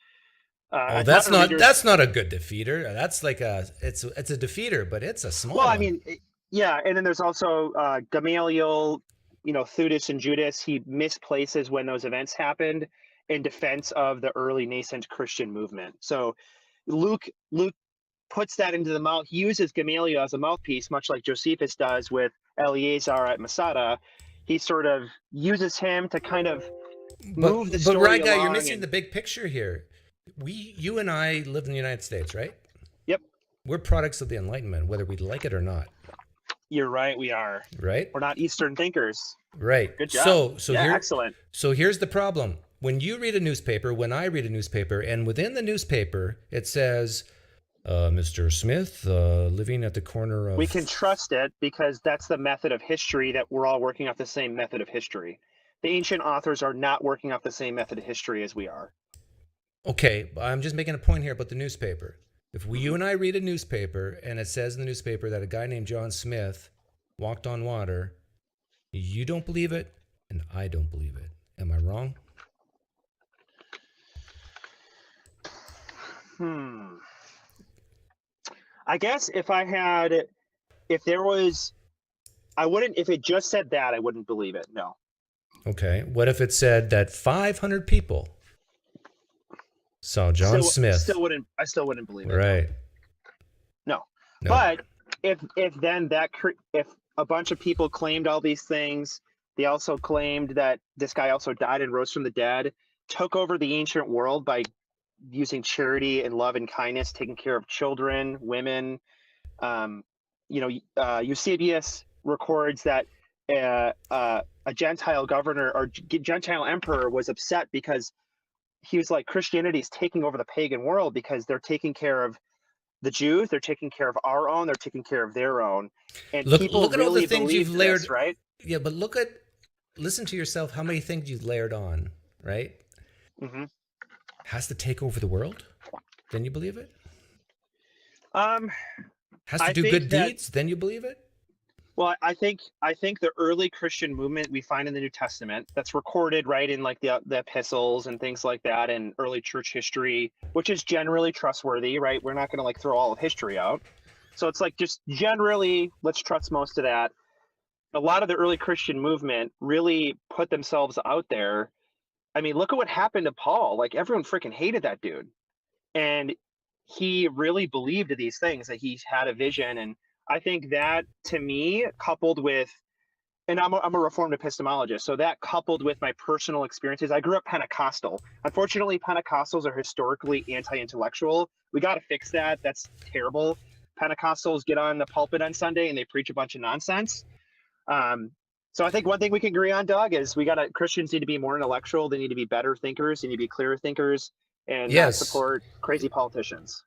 Speaker 1: That's not a good defeater. That's like it's a defeater, but it's a small one.
Speaker 3: I mean, yeah. And then there's also Gamaliel, Theudas and Judas. He misplaces when those events happened in defense of the early nascent Christian movement. So Luke puts that into the mouth. He uses Gamaliel as a mouthpiece, much like Josephus does with Eleazar at Masada. He sort of uses him to kind of move the story
Speaker 1: But Ryguy,
Speaker 3: along.
Speaker 1: you're missing the big picture here. You and I live in the United States, right?
Speaker 3: Yep.
Speaker 1: We're products of the Enlightenment, whether we like it or not.
Speaker 3: You're right. We are.
Speaker 1: Right.
Speaker 3: We're not Eastern thinkers.
Speaker 1: Right.
Speaker 3: Good job.
Speaker 1: Excellent. So here's the problem. When you read a newspaper, when I read a newspaper, and within the newspaper it says, Mr. Smith, living at the corner of...
Speaker 3: We can trust it because that's the method of history that we're all working off the same method of history. The ancient authors are not working off the same method of history as we are.
Speaker 1: Okay, I'm just making a point here about the newspaper. If you and I read a newspaper and it says in the newspaper that a guy named John Smith walked on water, you don't believe it and I don't believe it. Am I wrong?
Speaker 3: I guess if it just said that, I wouldn't believe it. No.
Speaker 1: Okay. What if it said that 500 people saw John Smith?
Speaker 3: I still wouldn't believe it.
Speaker 1: Right.
Speaker 3: No. But if a bunch of people claimed all these things, they also claimed that this guy also died and rose from the dead, took over the ancient world by using charity and love and kindness, taking care of children, women, Eusebius records that a Gentile governor or Gentile emperor was upset because he was like, Christianity is taking over the pagan world because they're taking care of the Jews, they're taking care of our own, they're taking care of their own, and people
Speaker 1: Look at all the
Speaker 3: really
Speaker 1: things you've
Speaker 3: believe
Speaker 1: layered,
Speaker 3: this, right?
Speaker 1: Yeah, but listen to yourself. How many things you've layered on, right?
Speaker 3: Mm-hmm.
Speaker 1: Has to take over the world, then you believe it. Has to
Speaker 3: I
Speaker 1: do
Speaker 3: think
Speaker 1: good
Speaker 3: that-
Speaker 1: deeds, then you believe it.
Speaker 3: Well, I think the early Christian movement we find in the New Testament that's recorded right in like the epistles and things like that, and early church history, which is generally trustworthy, right? We're not going to like throw all of history out, so it's like just generally let's trust most of that. A lot of the early Christian movement really put themselves out there. I mean, look at what happened to Paul. Like everyone freaking hated that dude, and he really believed these things, that he had a vision. And I think that, to me, coupled with, and I'm a Reformed epistemologist, so that coupled with my personal experiences, I grew up Pentecostal. Unfortunately, Pentecostals are historically anti-intellectual. We got to fix that. That's terrible. Pentecostals get on the pulpit on Sunday and they preach a bunch of nonsense. So I think one thing we can agree on, Doug, is Christians need to be more intellectual. They need to be better thinkers. They need to be clearer thinkers, and not support crazy politicians.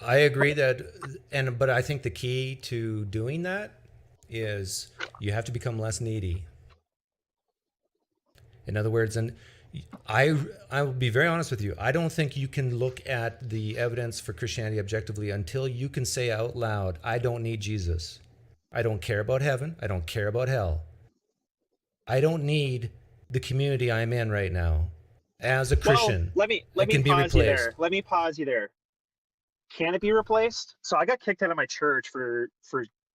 Speaker 1: I agree but I think the key to doing that is you have to become less needy. In other words, and I will be very honest with you, I don't think you can look at the evidence for Christianity objectively until you can say out loud, I don't need Jesus. I don't care about heaven. I don't care about hell. I don't need the community I'm in right now. As a Christian,
Speaker 3: well, let me pause you there. Let me pause you there. Can it be replaced? So I got kicked out of my church for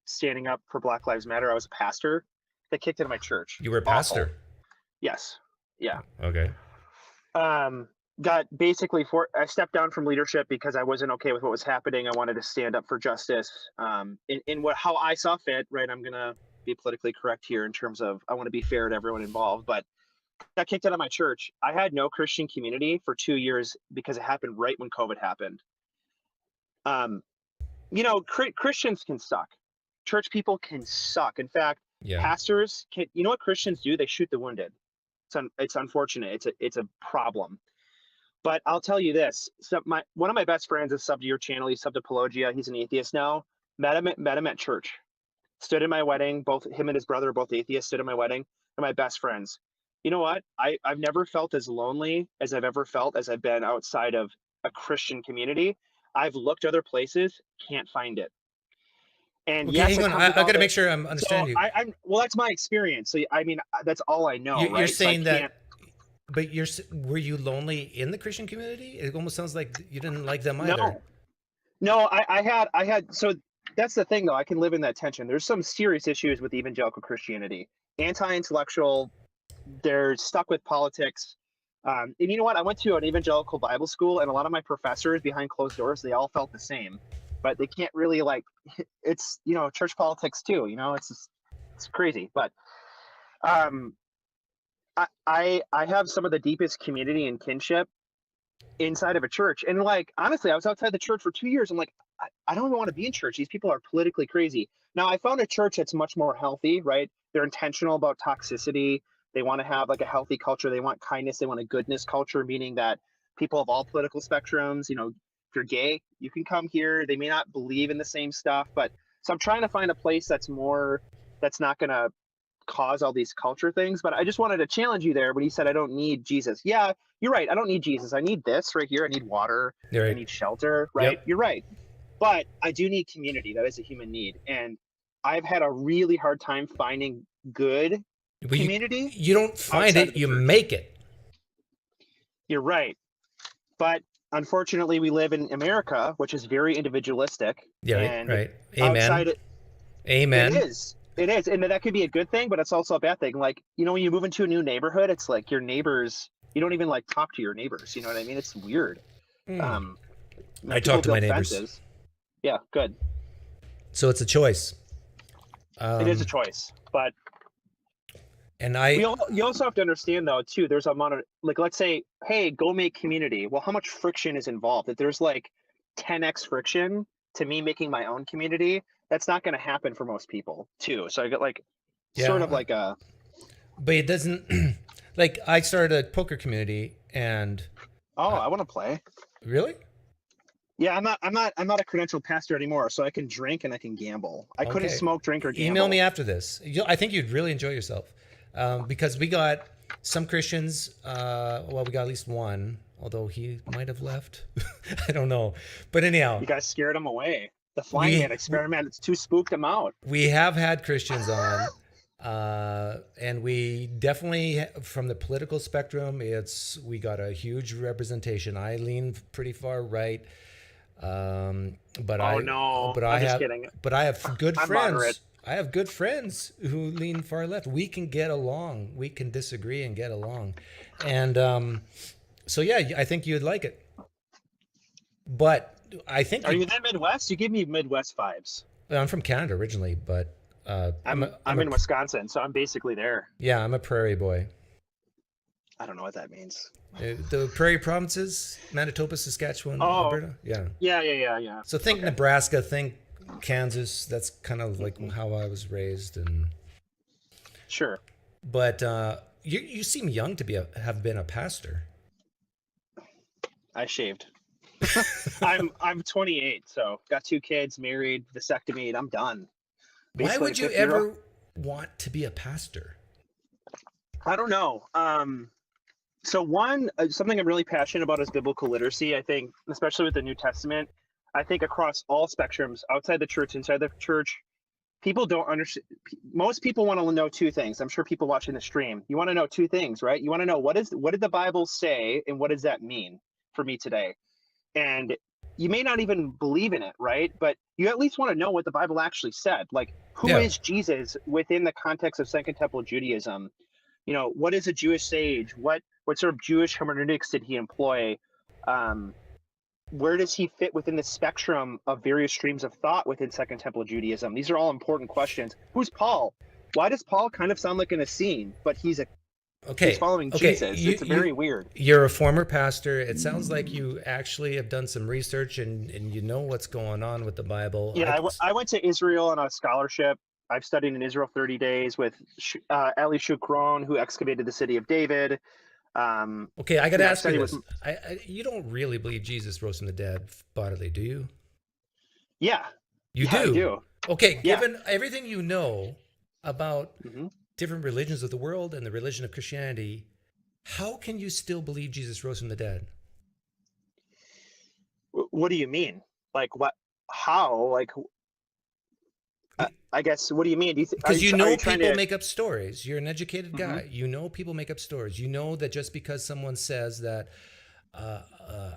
Speaker 3: standing up for Black Lives Matter. I was a pastor. They kicked out of my church.
Speaker 1: You were a pastor?
Speaker 3: Awful. Yes. Yeah.
Speaker 1: Okay.
Speaker 3: Got basically I stepped down from leadership because I wasn't okay with what was happening. I wanted to stand up for justice in how I saw fit, right? I'm going to be politically correct here in terms of I want to be fair to everyone involved, but got kicked out of my church. I had no Christian community for 2 years because it happened right when COVID happened. Christians can suck. Church people can suck. In fact, pastors can. You know what Christians do? They shoot the wounded. It's unfortunate. It's a problem. But I'll tell you this. So one of my best friends is subbed to your channel. He subbed to Apologia. He's an atheist now. Met him at church. Stood in my wedding. Both him and his brother are both atheists. Stood in my wedding. They're my best friends. You know what? I've never felt as lonely as I've ever felt as I've been outside of a Christian community. I've looked other places, can't find it. And
Speaker 1: okay, hang on. I got to make sure I'm understanding you.
Speaker 3: Well, that's my experience. So I mean, that's all I know.
Speaker 1: You're saying that, but were you lonely in the Christian community? It almost sounds like you didn't like them either.
Speaker 3: No, I had. So that's the thing, though. I can live in that tension. There's some serious issues with evangelical Christianity. Anti-intellectual. They're stuck with politics. And you know what? I went to an evangelical Bible school, and a lot of my professors behind closed doors, they all felt the same, but they can't really it's, church politics too, it's crazy. But I have some of the deepest community and kinship inside of a church. And honestly, I was outside the church for 2 years. I'm like, I don't even want to be in church. These people are politically crazy. Now I found a church that's much more healthy, right? They're intentional about toxicity. They want to have a healthy culture. They want kindness. They want a goodness culture, meaning that people of all political spectrums, if you're gay, you can come here. They may not believe in the same stuff, so I'm trying to find a place that's not going to cause all these culture things. But I just wanted to challenge you there when you said, I don't need Jesus. Yeah, you're right. I don't need Jesus. I need this right here. I need water.
Speaker 1: Right.
Speaker 3: I need shelter, right?
Speaker 1: Yep.
Speaker 3: You're right. But I do need community. That is a human need. And I've had a really hard time finding good community.
Speaker 1: You don't find it, you make it.
Speaker 3: You're right. But unfortunately, we live in America, which is very individualistic.
Speaker 1: Yeah,
Speaker 3: and
Speaker 1: right. Amen. Amen.
Speaker 3: It is. And that could be a good thing, but it's also a bad thing. When you move into a new neighborhood, it's like your neighbors, you don't even talk to your neighbors. You know what I mean? It's weird.
Speaker 1: I talk to my neighbors.
Speaker 3: Fences. Yeah, good.
Speaker 1: So it's a choice.
Speaker 3: It is a choice, but
Speaker 1: and
Speaker 3: you also have to understand, though, too, there's a amount of, let's say, hey, go make community. Well, how much friction is involved? If there's 10x friction to me making my own community, that's not going to happen for most people too. So I got like
Speaker 1: Yeah.
Speaker 3: sort of like a,
Speaker 1: But it doesn't like I started a poker community and
Speaker 3: I want to play.
Speaker 1: really?
Speaker 3: Yeah, I'm not a credentialed pastor anymore, so I can drink and I can gamble. I couldn't
Speaker 1: Okay.
Speaker 3: smoke, drink, or gamble.
Speaker 1: Email me after this. I think you'd really enjoy yourself because we got some Christians. Well, we got at least one, although he might have left. I don't know. But anyhow,
Speaker 3: You guys scared him away. The flying man experiment, it's too spooked him out.
Speaker 1: we have had Christians on. And we definitely, from the political spectrum, we got a huge representation. I lean pretty far right. But
Speaker 3: kidding.
Speaker 1: But I have good
Speaker 3: I'm
Speaker 1: friends.
Speaker 3: moderate.
Speaker 1: I have good friends who lean far left. We can get along. We can disagree and get along. And so yeah, I think you'd like it. But I think
Speaker 3: Are you that Midwest? You give me Midwest vibes.
Speaker 1: I'm from Canada originally, but
Speaker 3: I'm in Wisconsin, so I'm basically there.
Speaker 1: Yeah, I'm a prairie boy.
Speaker 3: I don't know what that means.
Speaker 1: The prairie provinces, Manitoba, Saskatchewan, Alberta. Yeah.
Speaker 3: Yeah.
Speaker 1: So think Nebraska, think Kansas. That's kind of like how I was raised, and
Speaker 3: Sure.
Speaker 1: but you seem young to have been a pastor.
Speaker 3: I shaved. I'm 28, so got 2 kids, married, vasectomy, I'm done.
Speaker 1: Why would you ever want to be a pastor?
Speaker 3: I don't know. So one, something I'm really passionate about is biblical literacy. I think, especially with the New Testament, I think across all spectrums, outside the church, inside the church, people don't understand. Most people want to know 2 things. I'm sure people watching the stream, you want to know 2 things, right? You want to know what did the Bible say, and what does that mean for me today? And you may not even believe in it, right? But you at least want to know what the Bible actually said. Like, who is Jesus within the context of Second Temple Judaism? You know, what is a Jewish sage? What sort of Jewish hermeneutics did he employ? Where does he fit within the spectrum of various streams of thought within Second Temple Judaism? These are all important questions. Who's Paul? Why does Paul kind of sound like an Essene, but he's following Jesus? It's very weird.
Speaker 1: You're a former pastor. It sounds like you actually have done some research and you know what's going on with the Bible.
Speaker 3: Yeah, I went to Israel on a scholarship. I've studied in Israel 30 days with Eli Shukron, who excavated the city of David.
Speaker 1: Okay, I got to ask you this. You don't really believe Jesus rose from the dead bodily, do you?
Speaker 3: Yeah.
Speaker 1: You do?
Speaker 3: I do.
Speaker 1: Okay, given everything you know about different religions of the world and the religion of Christianity, how can you still believe Jesus rose from the dead?
Speaker 3: What do you mean? Like what? How? Like, I guess. What do you mean?
Speaker 1: Because people make up stories. You're an educated guy. You know people make up stories. You know that just because someone says that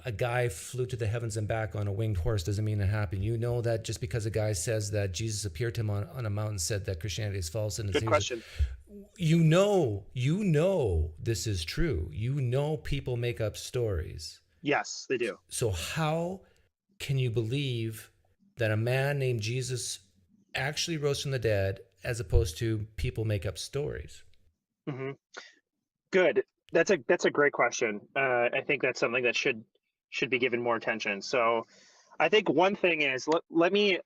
Speaker 1: a guy flew to the heavens and back on a winged horse doesn't mean it happened. You know that just because a guy says that Jesus appeared to him on a mountain, said that Christianity is false. And
Speaker 3: Good question.
Speaker 1: You know this is true. You know people make up stories.
Speaker 3: Yes, they do.
Speaker 1: So how can you believe that a man named Jesus actually rose from the dead as opposed to people make up stories?
Speaker 3: Good. That's a great question. I think that's something that should be given more attention. So I think one thing is, let me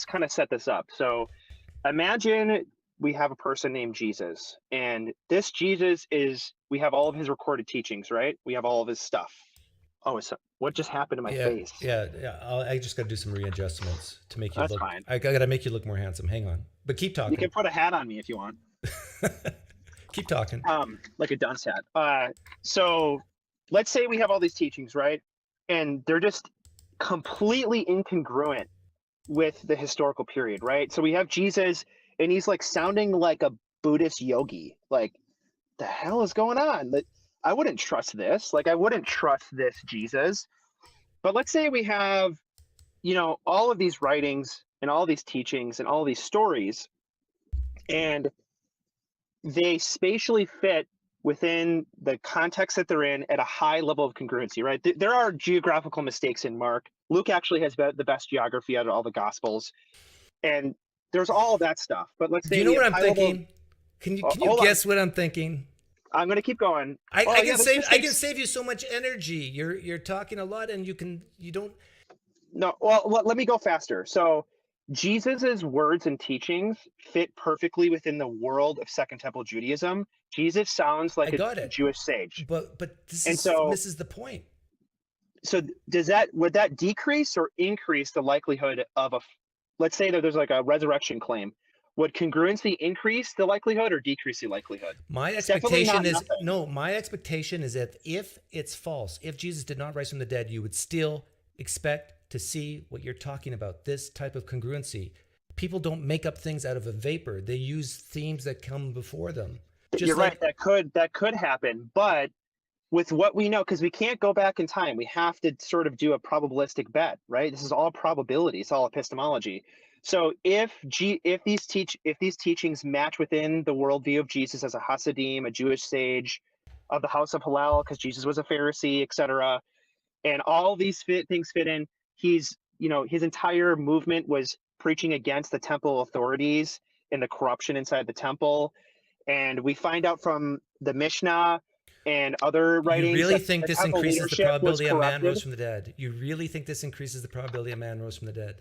Speaker 3: kind of set this up. So imagine we have a person named Jesus, and this Jesus we have all of his recorded teachings, right? We have all of his stuff. Oh, what just happened to my face?
Speaker 1: Yeah. I just got to do some readjustments to make you
Speaker 3: That's
Speaker 1: look.
Speaker 3: fine.
Speaker 1: I got to make you look more handsome. Hang on, but keep talking.
Speaker 3: You can put a hat on me if you want.
Speaker 1: Keep talking.
Speaker 3: Like a dunce hat. So let's say we have all these teachings, right? And they're just completely incongruent with the historical period, right? So we have Jesus, and he's like sounding like a Buddhist yogi. Like, the hell is going on? I wouldn't trust this. Like, I wouldn't trust this Jesus. But let's say we have, all of these writings and all these teachings and all these stories, and they spatially fit within the context that they're in at a high level of congruency, right? There are geographical mistakes in Mark. Luke actually has the best geography out of all the Gospels. And there's all of that stuff. But let's say—
Speaker 1: Do you know what I'm thinking? Can you guess what I'm thinking?
Speaker 3: I'm going to keep going.
Speaker 1: I can save you so much energy. You're talking a lot, and you don't.
Speaker 3: No, well, let me go faster. So Jesus's words and teachings fit perfectly within the world of Second Temple Judaism. Jesus sounds
Speaker 1: I
Speaker 3: like a
Speaker 1: got it.
Speaker 3: Jewish sage.
Speaker 1: But this
Speaker 3: And
Speaker 1: is
Speaker 3: so
Speaker 1: misses the point.
Speaker 3: so would that decrease or increase the likelihood of let's say that there's like a resurrection claim? Would congruency increase the likelihood or decrease the likelihood?
Speaker 1: My
Speaker 3: It's definitely
Speaker 1: expectation
Speaker 3: not
Speaker 1: is
Speaker 3: nothing.
Speaker 1: no. My expectation is that if it's false, if Jesus did not rise from the dead, you would still expect to see what you're talking about. This type of congruency. People don't make up things out of a vapor. They use themes that come before them.
Speaker 3: You're right. That could happen, but with what we know, because we can't go back in time, we have to sort of do a probabilistic bet, right? This is all probability. It's all epistemology. So if these teachings match within the worldview of Jesus as a Hasidim, a Jewish sage of the house of Hillel, because Jesus was a Pharisee, etc., and all these things fit in, his entire movement was preaching against the temple authorities and the corruption inside the temple. And we find out from the Mishnah and other writings.
Speaker 1: You really
Speaker 3: that
Speaker 1: think
Speaker 3: the
Speaker 1: this
Speaker 3: temple
Speaker 1: increases the
Speaker 3: leadership was
Speaker 1: probability a man
Speaker 3: corrupted.
Speaker 1: rose from the dead? You really think this increases the probability a man rose from the dead?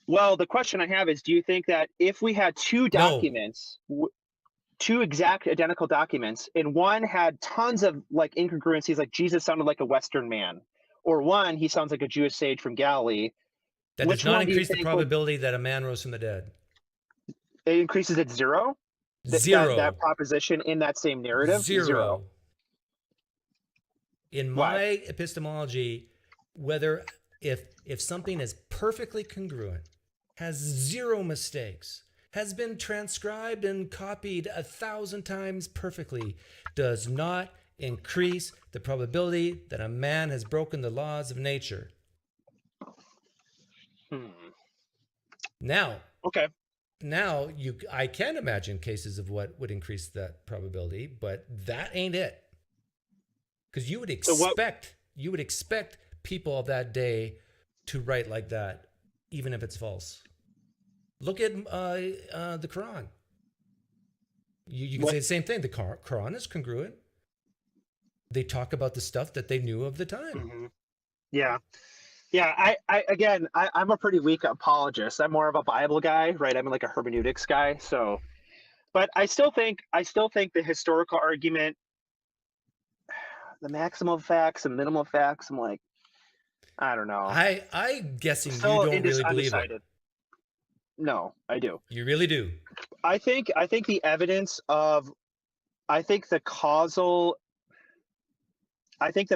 Speaker 3: Well, the question I have is, do you think that if we had two documents, two exact identical documents, and one had tons of like incongruencies, like Jesus sounded like a Western man, or one, he sounds like a Jewish sage from Galilee,
Speaker 1: That
Speaker 3: which
Speaker 1: does not
Speaker 3: one do you
Speaker 1: increase the
Speaker 3: think
Speaker 1: probability that a man rose from the dead.
Speaker 3: it increases at zero?
Speaker 1: Zero.
Speaker 3: That proposition in that same narrative?
Speaker 1: Zero. In
Speaker 3: Why?
Speaker 1: my epistemology, whether if something is perfectly congruent, has zero mistakes, has been transcribed and copied 1,000 times perfectly, does not increase the probability that a man has broken the laws of nature. Now,
Speaker 3: Okay.
Speaker 1: Now I can imagine cases of what would increase that probability, but that ain't it. Because you would expect people of that day to write like that, even if it's false. Look at the Quran. You can say the same thing. The Quran is congruent. They talk about the stuff that they knew of the time.
Speaker 3: Mm-hmm. Yeah. I'm a pretty weak apologist. I'm more of a Bible guy, right? I'm like a hermeneutics guy. So, but I still think the historical argument, the maximum facts and minimal facts, I'm like, I don't know.
Speaker 1: I'm guessing you
Speaker 3: Still
Speaker 1: don't really believe
Speaker 3: undecided.
Speaker 1: it.
Speaker 3: No, I do.
Speaker 1: You really do.
Speaker 3: I think the evidence of, I think the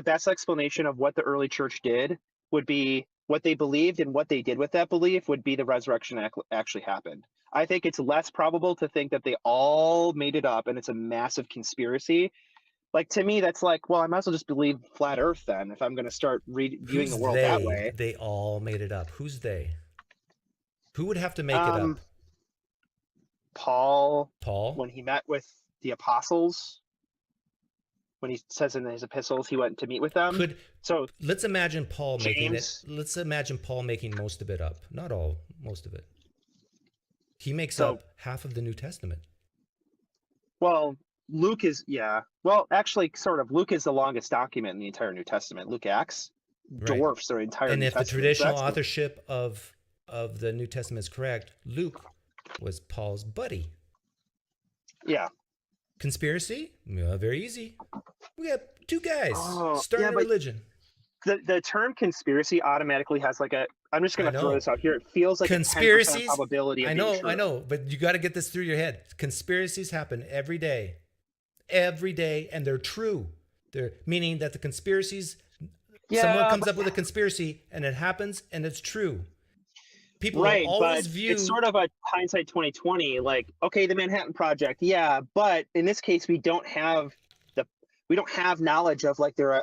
Speaker 3: best explanation of what the early church did would be what they believed, and what they did with that belief would be the resurrection actually happened. I think it's less probable to think that they all made it up and it's a massive conspiracy. Like, to me, that's like, well, I might as well just believe flat earth then if I'm going to start viewing the world that way.
Speaker 1: They all made it up. Who's they? Who would have to make it up?
Speaker 3: Paul,
Speaker 1: Paul?
Speaker 3: when he met with the apostles, when he says in his epistles he went to meet with them.
Speaker 1: Let's imagine Paul making it.
Speaker 3: James.
Speaker 1: Let's imagine Paul making most of it up. Not all, most of it. He makes up half of the New Testament.
Speaker 3: Well, Luke is, yeah. Well, actually, sort of. Luke is the longest document in the entire New Testament. Luke Acts dwarfs the entire New Testament.
Speaker 1: And if the traditional authorship of the New Testament is correct, Luke was Paul's buddy.
Speaker 3: Yeah.
Speaker 1: Conspiracy? Very easy. We got two guys starting a religion.
Speaker 3: The term conspiracy automatically has like I'm just going to throw this out here. It feels like
Speaker 1: conspiracies,
Speaker 3: a 10% probability of being true.
Speaker 1: I know, but you got to get this through your head. Conspiracies happen every day, and they're true. They're meaning that the conspiracies, someone comes up with a conspiracy and it happens and it's true. People always view
Speaker 3: it's sort of a hindsight 2020. Like, okay, the Manhattan Project, yeah, but in this case, we don't have knowledge of like a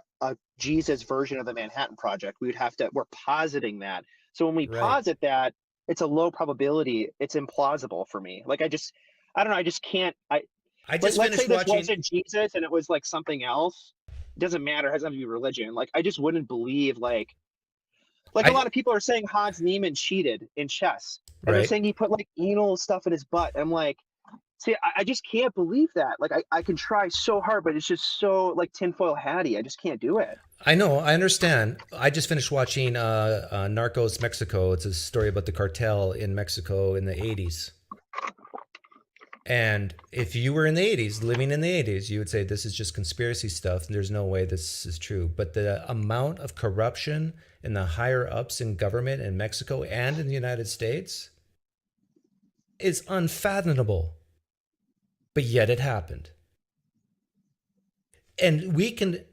Speaker 3: Jesus version of the Manhattan Project. We're positing that. So when we posit that, it's a low probability. It's implausible for me. Like, I don't know. I just can't. Let's say this wasn't Jesus and it was like something else. It doesn't matter. It has nothing to do with religion. Like, I just wouldn't believe a lot of people are saying Hans Niemann cheated in chess. And they're saying he put like anal stuff in his butt. I'm like, See, I just can't believe that. Like, I can try so hard, but it's just so like tinfoil hatty. I just can't do it.
Speaker 1: I know, I understand. I just finished watching Narcos Mexico. It's a story about the cartel in Mexico in the 80s. And if you were in the 80s, living in the 80s, you would say this is just conspiracy stuff. There's no way this is true. But the amount of corruption in the higher ups in government in Mexico and in the United States is unfathomable. But yet it happened. And we can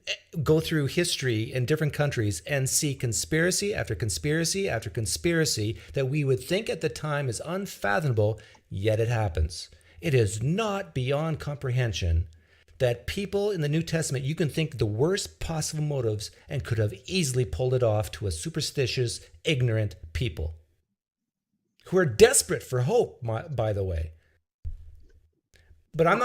Speaker 1: go through history in different countries and see conspiracy after conspiracy after conspiracy that we would think at the time is unfathomable, yet it happens. It is not beyond comprehension that people in the New Testament, you can think the worst possible motives and could have easily pulled it off to a superstitious, ignorant people who are desperate for hope, by the way. But I'm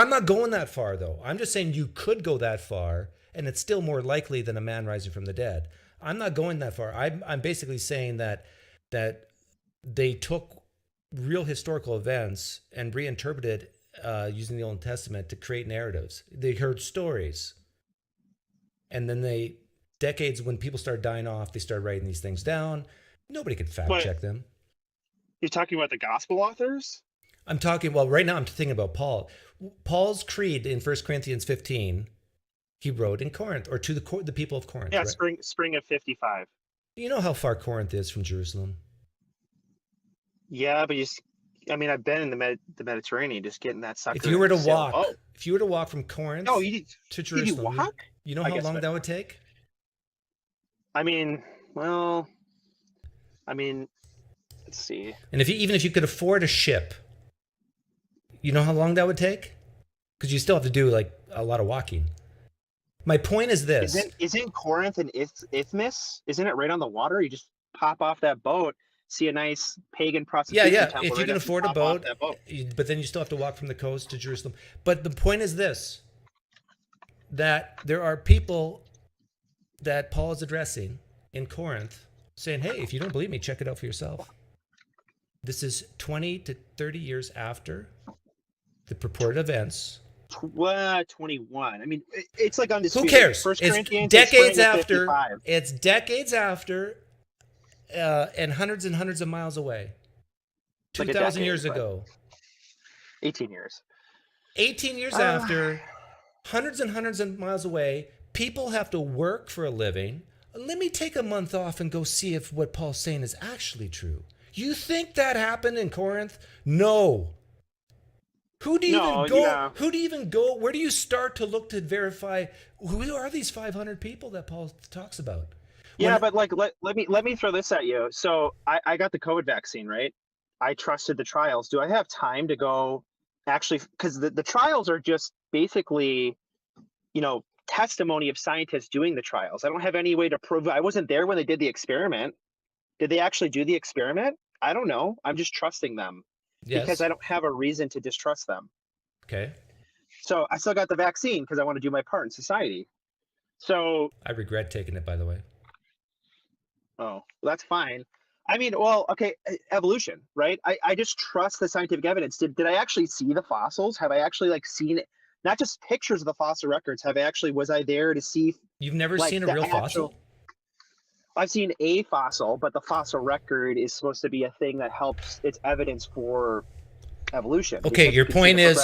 Speaker 1: not going that far though. I'm just saying you could go that far and it's still more likely than a man rising from the dead. I'm not going that far. I'm basically saying that they took real historical events and reinterpreted using the Old Testament to create narratives. They heard stories. And then decades when people started dying off, they started writing these things down. Nobody could fact check them.
Speaker 3: You're talking about the gospel authors?
Speaker 1: I'm talking, well, right now I'm thinking about Paul. Paul's creed in 1 Corinthians 15, he wrote in Corinth, or to the people of Corinth.
Speaker 3: Yeah,
Speaker 1: right?
Speaker 3: spring of 55.
Speaker 1: You know how far Corinth is from Jerusalem?
Speaker 3: Yeah, but I've been in the Mediterranean, just getting that sucker.
Speaker 1: If you were to walk from Corinth to Jerusalem,
Speaker 3: you walk?
Speaker 1: You know how long that would take?
Speaker 3: Let's see.
Speaker 1: And even if you could afford a ship, you know how long that would take? Because you still have to do like a lot of walking. My point is this.
Speaker 3: Isn't Corinth an isthmus? Isn't it right on the water? You just pop off that boat, see a nice pagan prostitution temple.
Speaker 1: If you can afford a boat, but then you still have to walk from the coast to Jerusalem. But the point is this, that there are people that Paul is addressing in Corinth saying, hey, if you don't believe me, check it out for yourself. This is 20 to 30 years after the purported events.
Speaker 3: 21. I mean, it's like undisputed.
Speaker 1: Who cares?
Speaker 3: First
Speaker 1: It's
Speaker 3: Corinthians
Speaker 1: decades after.
Speaker 3: 55.
Speaker 1: It's decades after, and hundreds of miles away. 2,000 years ago.
Speaker 3: 18 years.
Speaker 1: 18 years after, hundreds of miles away. People have to work for a living. Let me take a month off and go see if what Paul's saying is actually true. You think that happened in Corinth? No. Who do you even go? Yeah. Who do you even go? Where do you start to look to verify who are these 500 people that Paul talks about?
Speaker 3: But like let me throw this at you. So I got the COVID vaccine, right? I trusted the trials. Do I have time to go actually, because the trials are just basically, testimony of scientists doing the trials. I don't have any way to prove I wasn't there when they did the experiment. Did they actually do the experiment? I don't know. I'm just trusting them because I don't have a reason to distrust them.
Speaker 1: Okay.
Speaker 3: So I still got the vaccine because I want to do my part in society. So
Speaker 1: I regret taking it, by the way.
Speaker 3: Oh, well, that's fine. I mean, well, okay, evolution, right? I just trust the scientific evidence. Did I actually see the fossils? Have I actually seen it? Not just pictures of the fossil records. Was I there to see?
Speaker 1: You've never seen a real fossil?
Speaker 3: I've seen a fossil, but the fossil record is supposed to be a thing that helps. It's evidence for evolution.
Speaker 1: Okay, your point is,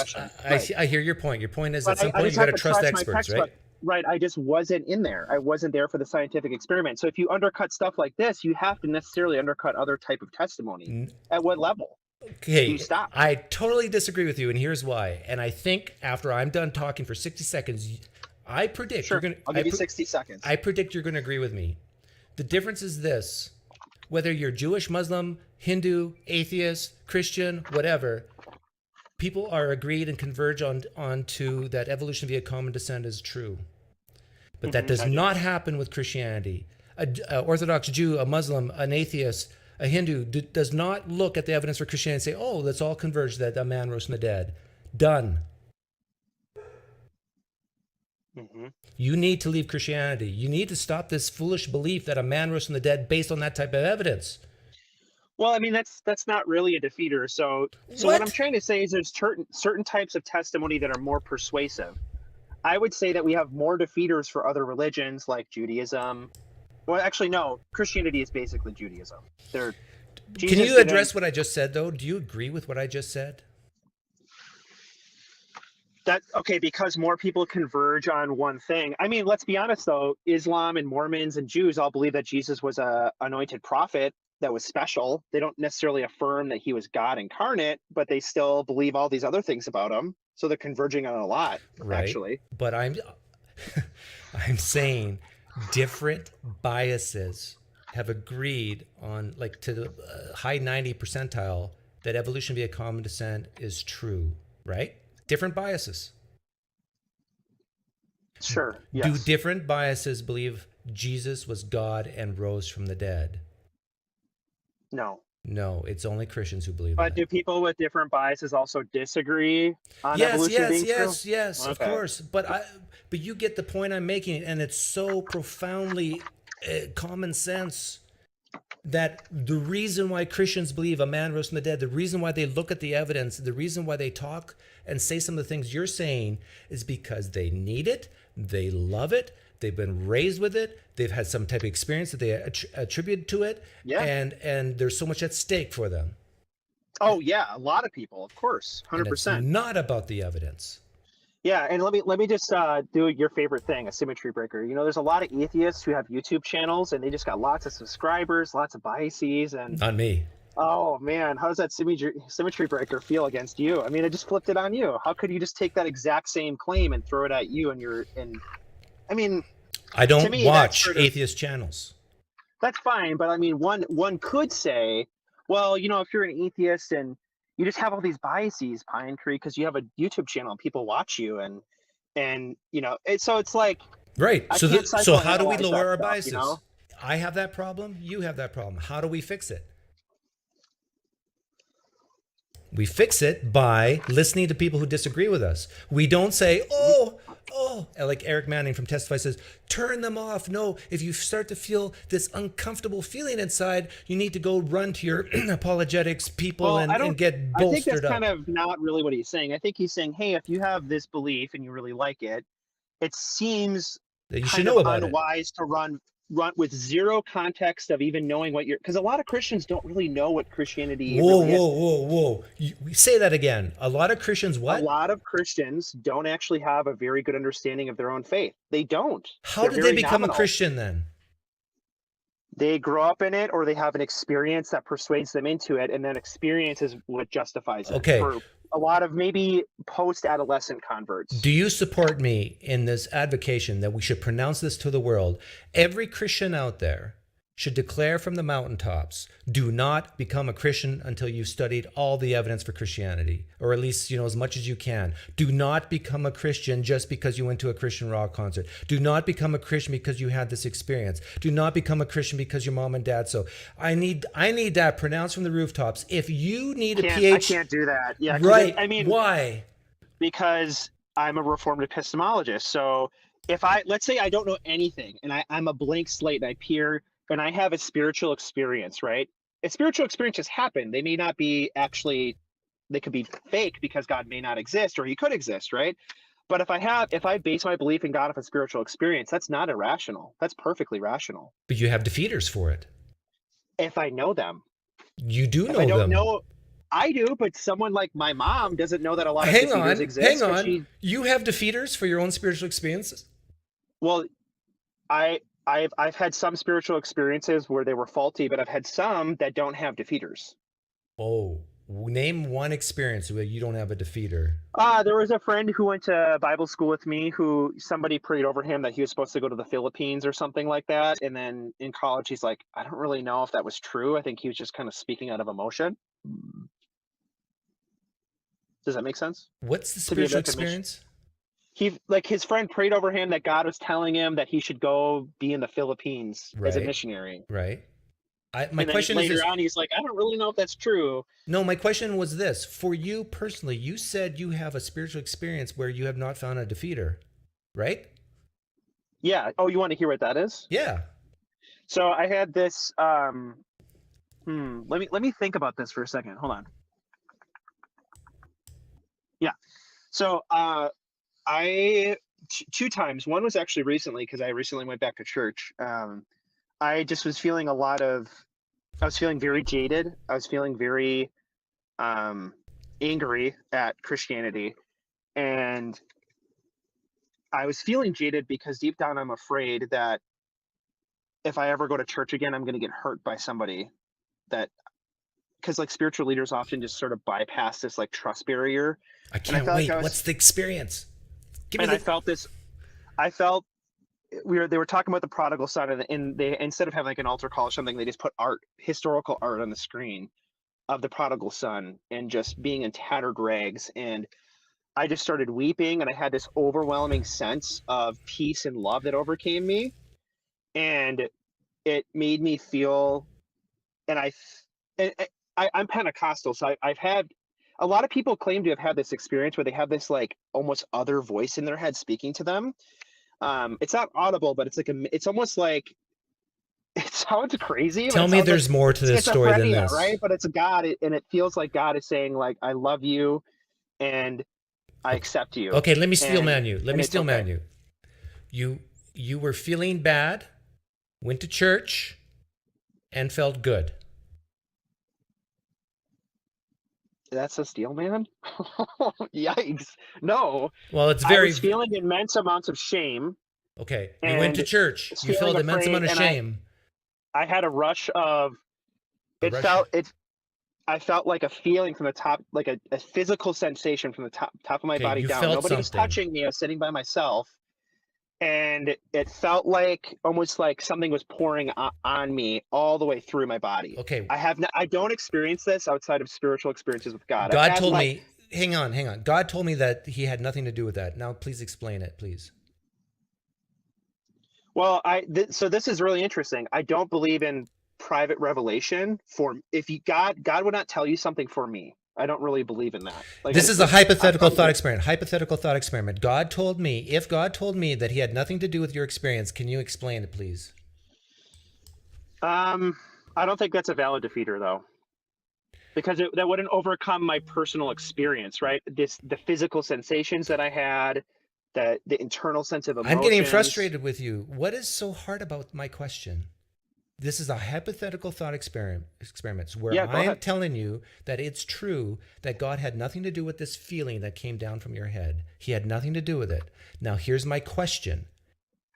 Speaker 1: I hear your point. Your point is at some point you got to trust experts, right?
Speaker 3: Right, I just wasn't in there. I wasn't there for the scientific experiment. So if you undercut stuff like this, you have to necessarily undercut other type of testimony. At what level?
Speaker 1: Okay,
Speaker 3: you stop?
Speaker 1: I totally disagree with you, and here's why. And I think after I'm done talking for 60 seconds, I predict you're going to...
Speaker 3: I'll give you 60 seconds.
Speaker 1: I predict you're going to agree with me. The difference is this. Whether you're Jewish, Muslim, Hindu, atheist, Christian, whatever, people are agreed and converge onto that evolution via common descent is true. But that does not happen with Christianity. An Orthodox Jew, a Muslim, an atheist, a Hindu does not look at the evidence for Christianity and say, oh, let's all converge that a man rose from the dead. Done. You need to leave Christianity. You need to stop this foolish belief that a man rose from the dead based on that type of evidence.
Speaker 3: Well, I mean, that's not really a defeater. So what I'm
Speaker 1: What?
Speaker 3: trying to say is there's certain types of testimony that are more persuasive. I would say that we have more defeaters for other religions like Judaism. Well, actually, no. Christianity is basically Judaism. They're
Speaker 1: Can
Speaker 3: Jesus
Speaker 1: you
Speaker 3: didn't.
Speaker 1: address what I just said, though? Do you agree with what I just said?
Speaker 3: That okay, because more people converge on one thing. I mean, let's be honest though, Islam and Mormons and Jews all believe that Jesus was a anointed prophet that was special. They don't necessarily affirm that he was God incarnate, but they still believe all these other things about him. So they're converging on a lot,
Speaker 1: Right.
Speaker 3: actually.
Speaker 1: But I'm saying different biases have agreed on, like, to the high 90 percentile that evolution via common descent is true, right? Different biases.
Speaker 3: Sure.
Speaker 1: Do
Speaker 3: Yes.
Speaker 1: different biases believe Jesus was God and rose from the dead?
Speaker 3: No.
Speaker 1: No, it's only Christians who believe
Speaker 3: But
Speaker 1: that.
Speaker 3: do people with different biases also disagree on
Speaker 1: Yes,
Speaker 3: evolution
Speaker 1: yes,
Speaker 3: being
Speaker 1: yes,
Speaker 3: true?
Speaker 1: yes, of
Speaker 3: Okay.
Speaker 1: course. But you get the point I'm making, and it's so profoundly common sense that the reason why Christians believe a man rose from the dead, the reason why they look at the evidence, the reason why they talk and say some of the things you're saying is because they need it, they love it, they've been raised with it, they've had some type of experience that they attribute to it,
Speaker 3: Yeah.
Speaker 1: and there's so much at stake for them.
Speaker 3: Oh yeah, a lot of people, of course,
Speaker 1: And it's
Speaker 3: 100%.
Speaker 1: not about the evidence.
Speaker 3: Yeah, and let me just do your favorite thing, a symmetry breaker. You know, there's a lot of atheists who have YouTube channels, and they just got lots of subscribers, lots of biases, and
Speaker 1: Not me.
Speaker 3: oh man, how does that symmetry breaker feel against you? I mean, I just flipped it on you. How could you just take that exact same claim and throw it at you and I mean,
Speaker 1: I
Speaker 3: to
Speaker 1: don't
Speaker 3: me, that's
Speaker 1: watch
Speaker 3: sort of,
Speaker 1: atheist channels.
Speaker 3: that's fine, but I mean, one could say, well, you know, if you're an atheist and you just have all these biases, PineCreek, because you have a YouTube channel and people watch you, and you know, so it's like
Speaker 1: Right.
Speaker 3: I
Speaker 1: So
Speaker 3: can't
Speaker 1: so how do we
Speaker 3: psychoanalyze
Speaker 1: lower
Speaker 3: that
Speaker 1: our
Speaker 3: stuff,
Speaker 1: biases?
Speaker 3: you know?
Speaker 1: I have that problem. You have that problem. How do we fix it? We fix it by listening to people who disagree with us. We don't say, oh, like Erik M from Testify says, turn them off. No, if you start to feel this uncomfortable feeling inside, you need to go run to your apologetics people
Speaker 3: Well,
Speaker 1: and get
Speaker 3: I think that's
Speaker 1: bolstered up.
Speaker 3: kind of not really what he's saying. I think he's saying, hey, if you have this belief and you really like it, it seems
Speaker 1: That you should
Speaker 3: kind
Speaker 1: know
Speaker 3: of
Speaker 1: about it.
Speaker 3: unwise to run with zero context of even knowing what you're, because a lot of Christians don't really know what Christianity
Speaker 1: Whoa,
Speaker 3: really is.
Speaker 1: whoa. Say that again. A lot of Christians
Speaker 3: A
Speaker 1: what?
Speaker 3: lot of Christians don't actually have a very good understanding of their own faith. They don't.
Speaker 1: How
Speaker 3: They're
Speaker 1: did they
Speaker 3: very
Speaker 1: become
Speaker 3: nominal.
Speaker 1: a Christian then?
Speaker 3: They grow up in it, or they have an experience that persuades them into it, and that experience is what justifies it.
Speaker 1: Okay.
Speaker 3: For a lot of maybe post-adolescent converts.
Speaker 1: Do you support me in this advocation that we should pronounce this to the world? Every Christian out there should declare from the mountaintops, do not become a Christian until you've studied all the evidence for Christianity, or at least, as much as you can. Do not become a Christian just because you went to a Christian rock concert. Do not become a Christian because you had this experience. Do not become a Christian because your mom and dad so. I need that pronounced from the rooftops. If you need a
Speaker 3: I can't do that. Yeah,
Speaker 1: right?
Speaker 3: I mean,
Speaker 1: why?
Speaker 3: Because I'm a Reformed epistemologist. So let's say I don't know anything, and I'm a blank slate, and I peer, and I have a spiritual experience, right? A spiritual experiences happen. They may not be actually, they could be fake because God may not exist, or he could exist, right? But if I base my belief in God off a spiritual experience, that's not irrational. That's perfectly rational.
Speaker 1: But you have defeaters for it.
Speaker 3: If I know them.
Speaker 1: You do
Speaker 3: If
Speaker 1: know
Speaker 3: I don't
Speaker 1: them.
Speaker 3: know, I do, but someone like my mom doesn't know that a lot of
Speaker 1: Hang
Speaker 3: defeaters
Speaker 1: on,
Speaker 3: exist.
Speaker 1: hang
Speaker 3: but
Speaker 1: on. You have defeaters for your own spiritual experiences?
Speaker 3: Well, I've had some spiritual experiences where they were faulty, but I've had some that don't have defeaters.
Speaker 1: Oh, name one experience where you don't have a defeater.
Speaker 3: There was a friend who went to Bible school with me who somebody prayed over him that he was supposed to go to the Philippines or something like that. And then in college, he's like, I don't really know if that was true. I think he was just kind of speaking out of emotion. Does that make sense?
Speaker 1: What's the
Speaker 3: To be
Speaker 1: spiritual
Speaker 3: like a mission.
Speaker 1: experience?
Speaker 3: His friend prayed over him that God was telling him that he should go be in the Philippines as a
Speaker 1: Right.
Speaker 3: missionary.
Speaker 1: Right. My
Speaker 3: And then
Speaker 1: question is
Speaker 3: later
Speaker 1: this.
Speaker 3: on, he's like, I don't really know if that's true.
Speaker 1: No, my question was this. For you personally, you said you have a spiritual experience where you have not found a defeater, right?
Speaker 3: Yeah. Oh, you want to hear what that is?
Speaker 1: Yeah.
Speaker 3: So I had this Let me think about this for a second. Hold on. Yeah. So two times. One was actually recently because I recently went back to church. I just was feeling I was feeling very jaded. I was feeling very angry at Christianity, and I was feeling jaded because deep down I'm afraid that if I ever go to church again, I'm going to get hurt by somebody that, because like spiritual leaders often just sort of bypass this like trust barrier.
Speaker 1: I can't wait. What's the experience?
Speaker 3: I felt they were talking about the prodigal son, and they, instead of having like an altar call or something, they just put historical art on the screen of the prodigal son and just being in tattered rags. And I just started weeping, and I had this overwhelming sense of peace and love that overcame me. And it made me feel, and I'm Pentecostal, so I've had, a lot of people claim to have had this experience where they have this like almost other voice in their head speaking to them. It's not audible, but it's almost like, it sounds crazy.
Speaker 1: Tell me there's more to this story than this.
Speaker 3: Right? But it's a God, and it feels like God is saying like, I love you and I accept you.
Speaker 1: Okay, let me steel man you. You were feeling bad, went to church, and felt good.
Speaker 3: That's a steel man? Yikes. No.
Speaker 1: Well, it's
Speaker 3: I was feeling immense amounts of shame.
Speaker 1: Okay. You went to church. You felt immense amount of shame.
Speaker 3: I had a rush of, I felt like a feeling from the top, like a physical sensation from the top of my body down. Nobody was touching me. I was sitting by myself. And it felt like almost like something was pouring on me all the way through my body.
Speaker 1: Okay.
Speaker 3: I don't experience this outside of spiritual experiences with God.
Speaker 1: God told me, hang on. God told me that he had nothing to do with that. Now, please explain it, please.
Speaker 3: Well, so this is really interesting. I don't believe in private revelation God would not tell you something for me. I don't really believe in that. Like,
Speaker 1: this is a hypothetical thought experiment. Hypothetical thought experiment. If God told me that he had nothing to do with your experience, can you explain it, please?
Speaker 3: I don't think that's a valid defeater, though, because that wouldn't overcome my personal experience, right? The physical sensations that I had, the internal sense of emotion.
Speaker 1: I'm getting frustrated with you. What is so hard about my question? This is a hypothetical thought experiments where I'm telling you that it's true that God had nothing to do with this feeling that came down from your head. He had nothing to do with it. Now, here's my question.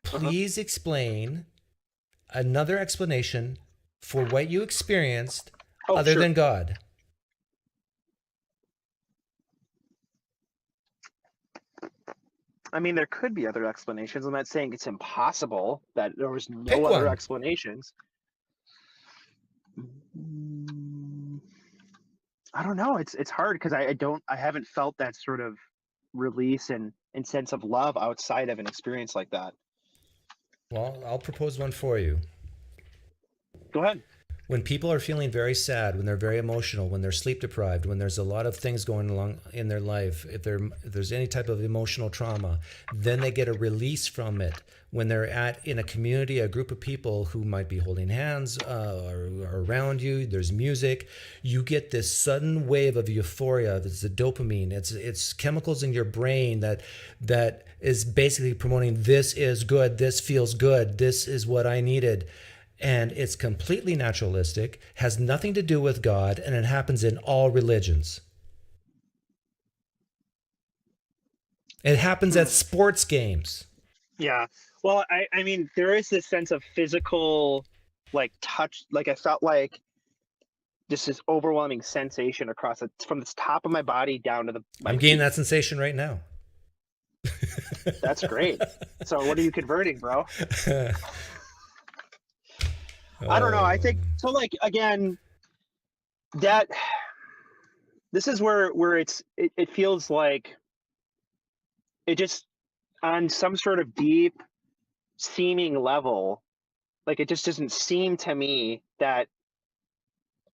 Speaker 1: Please explain another explanation for what you experienced other than God.
Speaker 3: I mean, there could be other explanations. I'm not saying it's impossible that there was no other explanations. I don't know. It's hard because I haven't felt that sort of release and sense of love outside of an experience like that.
Speaker 1: Well, I'll propose one for you.
Speaker 3: Go ahead.
Speaker 1: When people are feeling very sad, when they're very emotional, when they're sleep deprived, when there's a lot of things going along in their life, if there's any type of emotional trauma, then they get a release from it. When they're in a community, a group of people who might be holding hands or around you, there's music, you get this sudden wave of euphoria. It's the dopamine. It's chemicals in your brain that is basically promoting, this is good, this feels good, this is what I needed. And it's completely naturalistic, has nothing to do with God, and it happens in all religions. It happens at sports games.
Speaker 3: Yeah. Well, I mean, there is this sense of physical, like, touch. Like, I felt like just this overwhelming sensation across it from the top of my body down to
Speaker 1: I'm getting that sensation right now.
Speaker 3: That's great. So what are you converting, bro? I don't know. I think so. Like, again, this is where it feels like it just, on some sort of deep seeming level, like it just doesn't seem to me that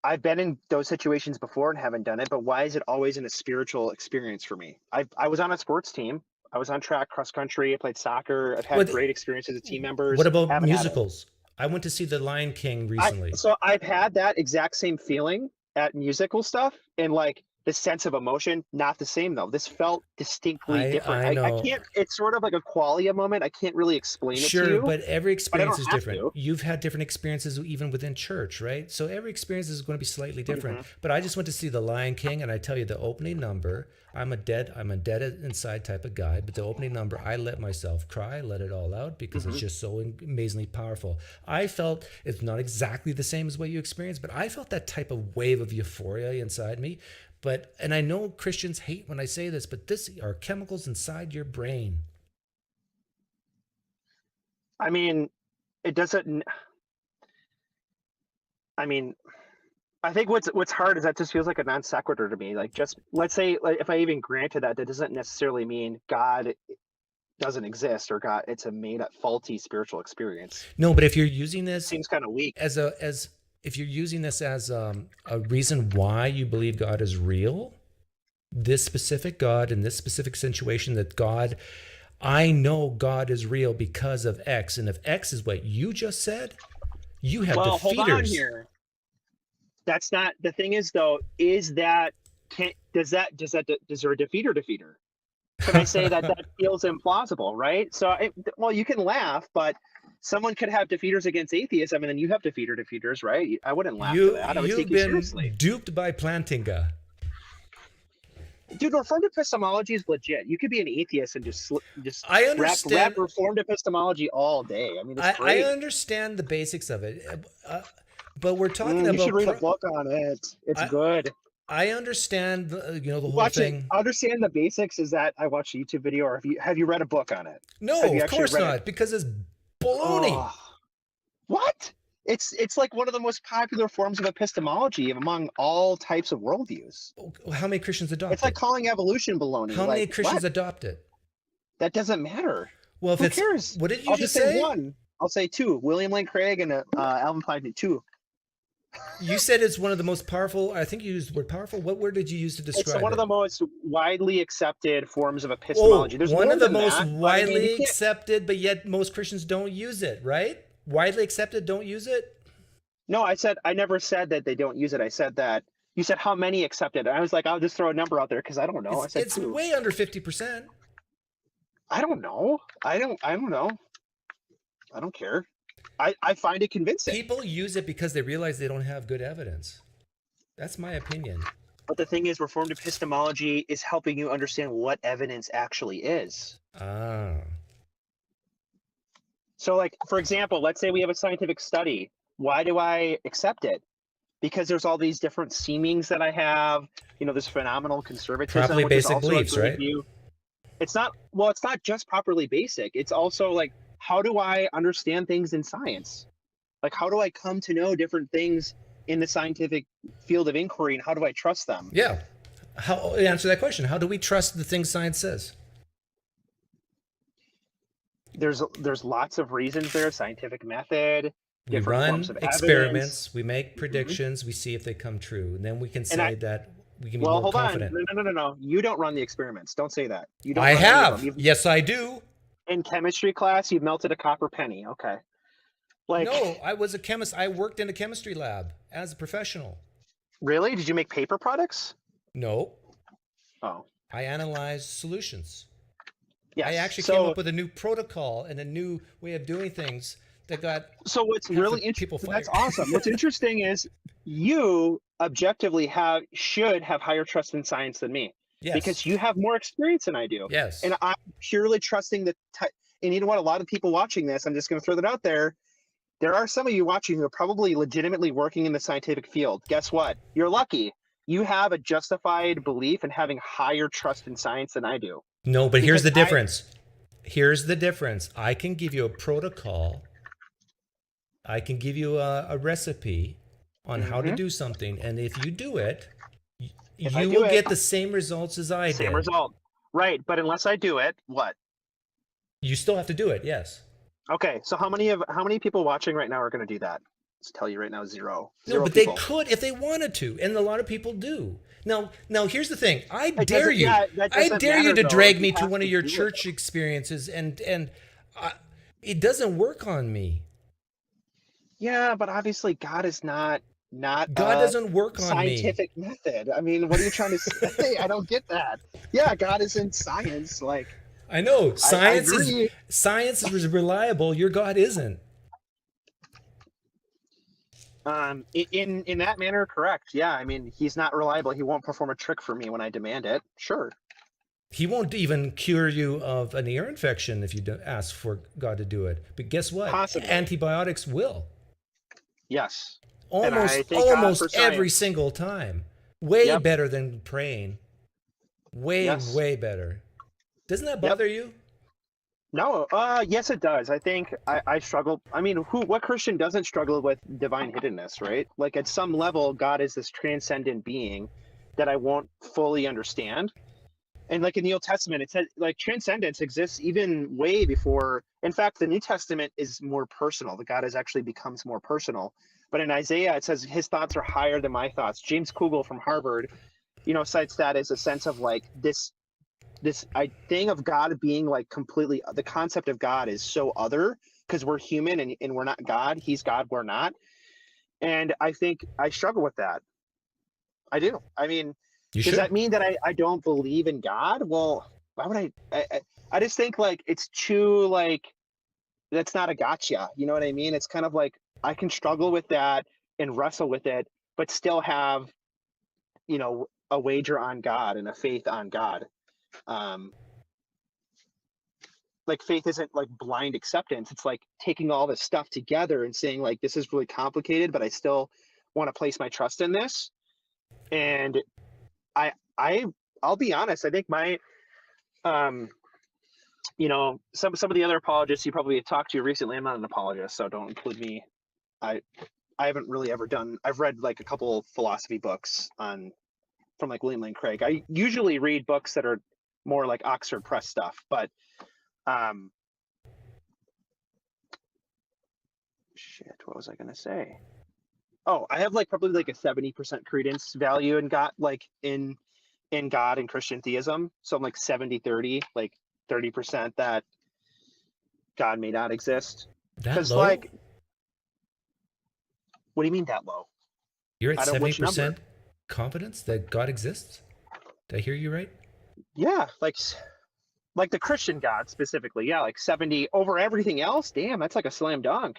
Speaker 3: I've been in those situations before and haven't done it. But why is it always in a spiritual experience for me? I was on a sports team. I was on track, cross country. I played soccer. I've had great experiences as team members.
Speaker 1: What about musicals? I went to see The Lion King recently.
Speaker 3: So I've had that exact same feeling at musical stuff, and like the sense of emotion, not the same though. This felt distinctly different.
Speaker 1: I
Speaker 3: I
Speaker 1: know.
Speaker 3: can't. It's sort of like a qualia moment. I can't really explain it to
Speaker 1: Sure,
Speaker 3: you.
Speaker 1: but every experience
Speaker 3: don't
Speaker 1: is
Speaker 3: have
Speaker 1: different.
Speaker 3: to.
Speaker 1: You've had different experiences even within church, right? So every experience is going to be slightly different. But I just went to see The Lion King, and I tell you, the opening number, I'm a dead inside type of guy, but the opening number, I let myself cry, let it all out, because it's just so amazingly powerful. I felt, it's not exactly the same as what you experienced, but I felt that type of wave of euphoria inside me. But, and I know Christians hate when I say this, but this are chemicals inside your brain.
Speaker 3: I mean, it doesn't. I mean, I think what's hard is that just feels like a non sequitur to me. Like, just let's say, like, if I even granted that, that doesn't necessarily mean God doesn't exist or God, it's a made up faulty spiritual experience.
Speaker 1: No, but if you're using this,
Speaker 3: Seems kind of weak.
Speaker 1: if you're using this as a reason why you believe God is real, this specific God in this specific situation, that God, I know God is real because of X, and if X is what you just said, you have
Speaker 3: Well,
Speaker 1: defeaters.
Speaker 3: hold on here. That's not the thing. Is though, is that does there a defeater? Can I say that feels implausible, right? So, well, you can laugh, but someone could have defeaters against atheism, and then you have defeaters, right? I wouldn't laugh at that. I would take you seriously.
Speaker 1: You've been duped by Plantinga.
Speaker 3: Dude, Reformed epistemology is legit. You could be an atheist and just
Speaker 1: I understand.
Speaker 3: rap Reformed epistemology all day. I mean, it's great.
Speaker 1: I understand the basics of it, but we're talking about.
Speaker 3: You should read a book on it. It's good.
Speaker 1: I understand, the whole
Speaker 3: Watching,
Speaker 1: thing.
Speaker 3: understand the basics is that I watched a YouTube video, or have you read a book on it?
Speaker 1: No, of course not, because it's baloney.
Speaker 3: Oh, what? It's like one of the most popular forms of epistemology among all types of worldviews.
Speaker 1: How many Christians adopt it?
Speaker 3: It's like calling evolution baloney.
Speaker 1: How many Christians adopt it?
Speaker 3: That doesn't matter.
Speaker 1: Well, if
Speaker 3: Who cares?
Speaker 1: What did you
Speaker 3: I'll
Speaker 1: just
Speaker 3: say
Speaker 1: say?
Speaker 3: one. I'll say two. William Lane Craig and Alvin Pike, two.
Speaker 1: You said it's one of the most powerful. I think you used the word powerful. What word did you use to describe it?
Speaker 3: It's one of the most widely accepted forms of epistemology. There's
Speaker 1: one of the
Speaker 3: more
Speaker 1: most
Speaker 3: than that,
Speaker 1: widely accepted, but yet most Christians don't use it, right? Widely accepted, don't use it?
Speaker 3: No, I never said that they don't use it. I said that you said how many accepted. I was like, I'll just throw a number out there because I don't know.
Speaker 1: It's way under 50%.
Speaker 3: I don't know. I don't know. I don't care. I find it convincing.
Speaker 1: People use it because they realize they don't have good evidence. That's my opinion.
Speaker 3: But the thing is, Reformed epistemology is helping you understand what evidence actually is.
Speaker 1: Ah.
Speaker 3: So, like, for example, let's say we have a scientific study. Why do I accept it? Because there's all these different seemings that I have. This phenomenal conservatism.
Speaker 1: Properly
Speaker 3: which is
Speaker 1: basic
Speaker 3: also
Speaker 1: beliefs, right?
Speaker 3: It's not just properly basic. It's also like, how do I understand things in science? Like, how do I come to know different things in the scientific field of inquiry, and how do I trust them?
Speaker 1: Yeah. Answer that question. How do we trust the things science says?
Speaker 3: There's lots of reasons there. Scientific method.
Speaker 1: We run experiments. We make predictions. We see if they come true, and then we can say that we can be more confident.
Speaker 3: No. You don't run the experiments. Don't say that. You don't.
Speaker 1: I have. Yes, I do.
Speaker 3: In chemistry class, you melted a copper penny. Okay.
Speaker 1: No, I was a chemist. I worked in a chemistry lab as a professional.
Speaker 3: Really? Did you make paper products?
Speaker 1: No.
Speaker 3: Oh.
Speaker 1: I analyzed solutions.
Speaker 3: Yes.
Speaker 1: I actually came up with a new protocol and a new way of doing things that got.
Speaker 3: So what's really interesting? That's awesome. What's interesting is you objectively should have higher trust in science than me.
Speaker 1: Yes.
Speaker 3: Because you have more experience than I do.
Speaker 1: Yes.
Speaker 3: And I'm purely trusting and you know what? A lot of people watching this, I'm just going to throw that out there. There are some of you watching who are probably legitimately working in the scientific field. Guess what? You're lucky. You have a justified belief in having higher trust in science than I do.
Speaker 1: No, but here's the difference. Here's the difference. I can give you a protocol. I can give you a recipe on how to do something. And if you do it, you will get the same results as I did.
Speaker 3: Same result. Right. But unless I do it, what?
Speaker 1: You still have to do it. Yes.
Speaker 3: Okay. So how many people watching right now are going to do that? Let's tell you right now, zero.
Speaker 1: No, but
Speaker 3: people.
Speaker 1: they could if they wanted to. And a lot of people do. Now here's the thing. I dare you to drag me to one of your church experiences. And it doesn't work on me.
Speaker 3: Yeah, but obviously God is not
Speaker 1: God
Speaker 3: a
Speaker 1: doesn't work on me.
Speaker 3: scientific method. I mean, what are you trying to say? I don't get that. Yeah, God is in science. Like,
Speaker 1: I know
Speaker 3: I agree.
Speaker 1: science is reliable. Your God isn't.
Speaker 3: In that manner, correct. Yeah, I mean, he's not reliable. He won't perform a trick for me when I demand it. Sure.
Speaker 1: He won't even cure you of an ear infection if you ask for God to do it. But guess what?
Speaker 3: Possibly.
Speaker 1: Antibiotics will.
Speaker 3: Yes. And I
Speaker 1: Almost
Speaker 3: thank God for
Speaker 1: every
Speaker 3: science.
Speaker 1: single time. Way
Speaker 3: Yep.
Speaker 1: better than praying.
Speaker 3: Yes.
Speaker 1: Way better. Doesn't that
Speaker 3: Yep.
Speaker 1: bother you?
Speaker 3: No, yes, it does. I think I struggle. I mean, what Christian doesn't struggle with divine hiddenness, right? Like at some level, God is this transcendent being that I won't fully understand. And like in the Old Testament, it said like transcendence exists even way before. In fact, the New Testament is more personal. The God is actually becomes more personal. But in Isaiah, it says his thoughts are higher than my thoughts. James Kugel from Harvard, cites that as a sense of like this thing of God being like completely, the concept of God is so other because we're human and we're not God. He's God, we're not. And I think I struggle with that. I do. I mean,
Speaker 1: You
Speaker 3: does
Speaker 1: should.
Speaker 3: that mean that I don't believe in God? Well, why would I just think like it's too like, that's not a gotcha. You know what I mean? It's kind of like I can struggle with that and wrestle with it, but still have, a wager on God and a faith on God. Like faith isn't like blind acceptance. It's like taking all this stuff together and saying like, this is really complicated, but I still want to place my trust in this. And I, I'll be honest. I think my, some of the other apologists you probably talked to recently, I'm not an apologist, so don't include me. I haven't really ever I've read like a couple philosophy books from like William Lane Craig. I usually read books that are more like Oxford Press stuff, but what was I going to say? Oh, I have like probably like a 70% credence value in God, like in God and Christian theism. So I'm like 70-30, like 30% that God may not exist.
Speaker 1: That
Speaker 3: Because
Speaker 1: low?
Speaker 3: like, what do you mean that low?
Speaker 1: You're at
Speaker 3: I don't, which number?
Speaker 1: 70% confidence that God exists? Did I hear you right?
Speaker 3: Yeah, like the Christian God specifically. Yeah, like 70 over everything else. Damn, that's like a slam dunk.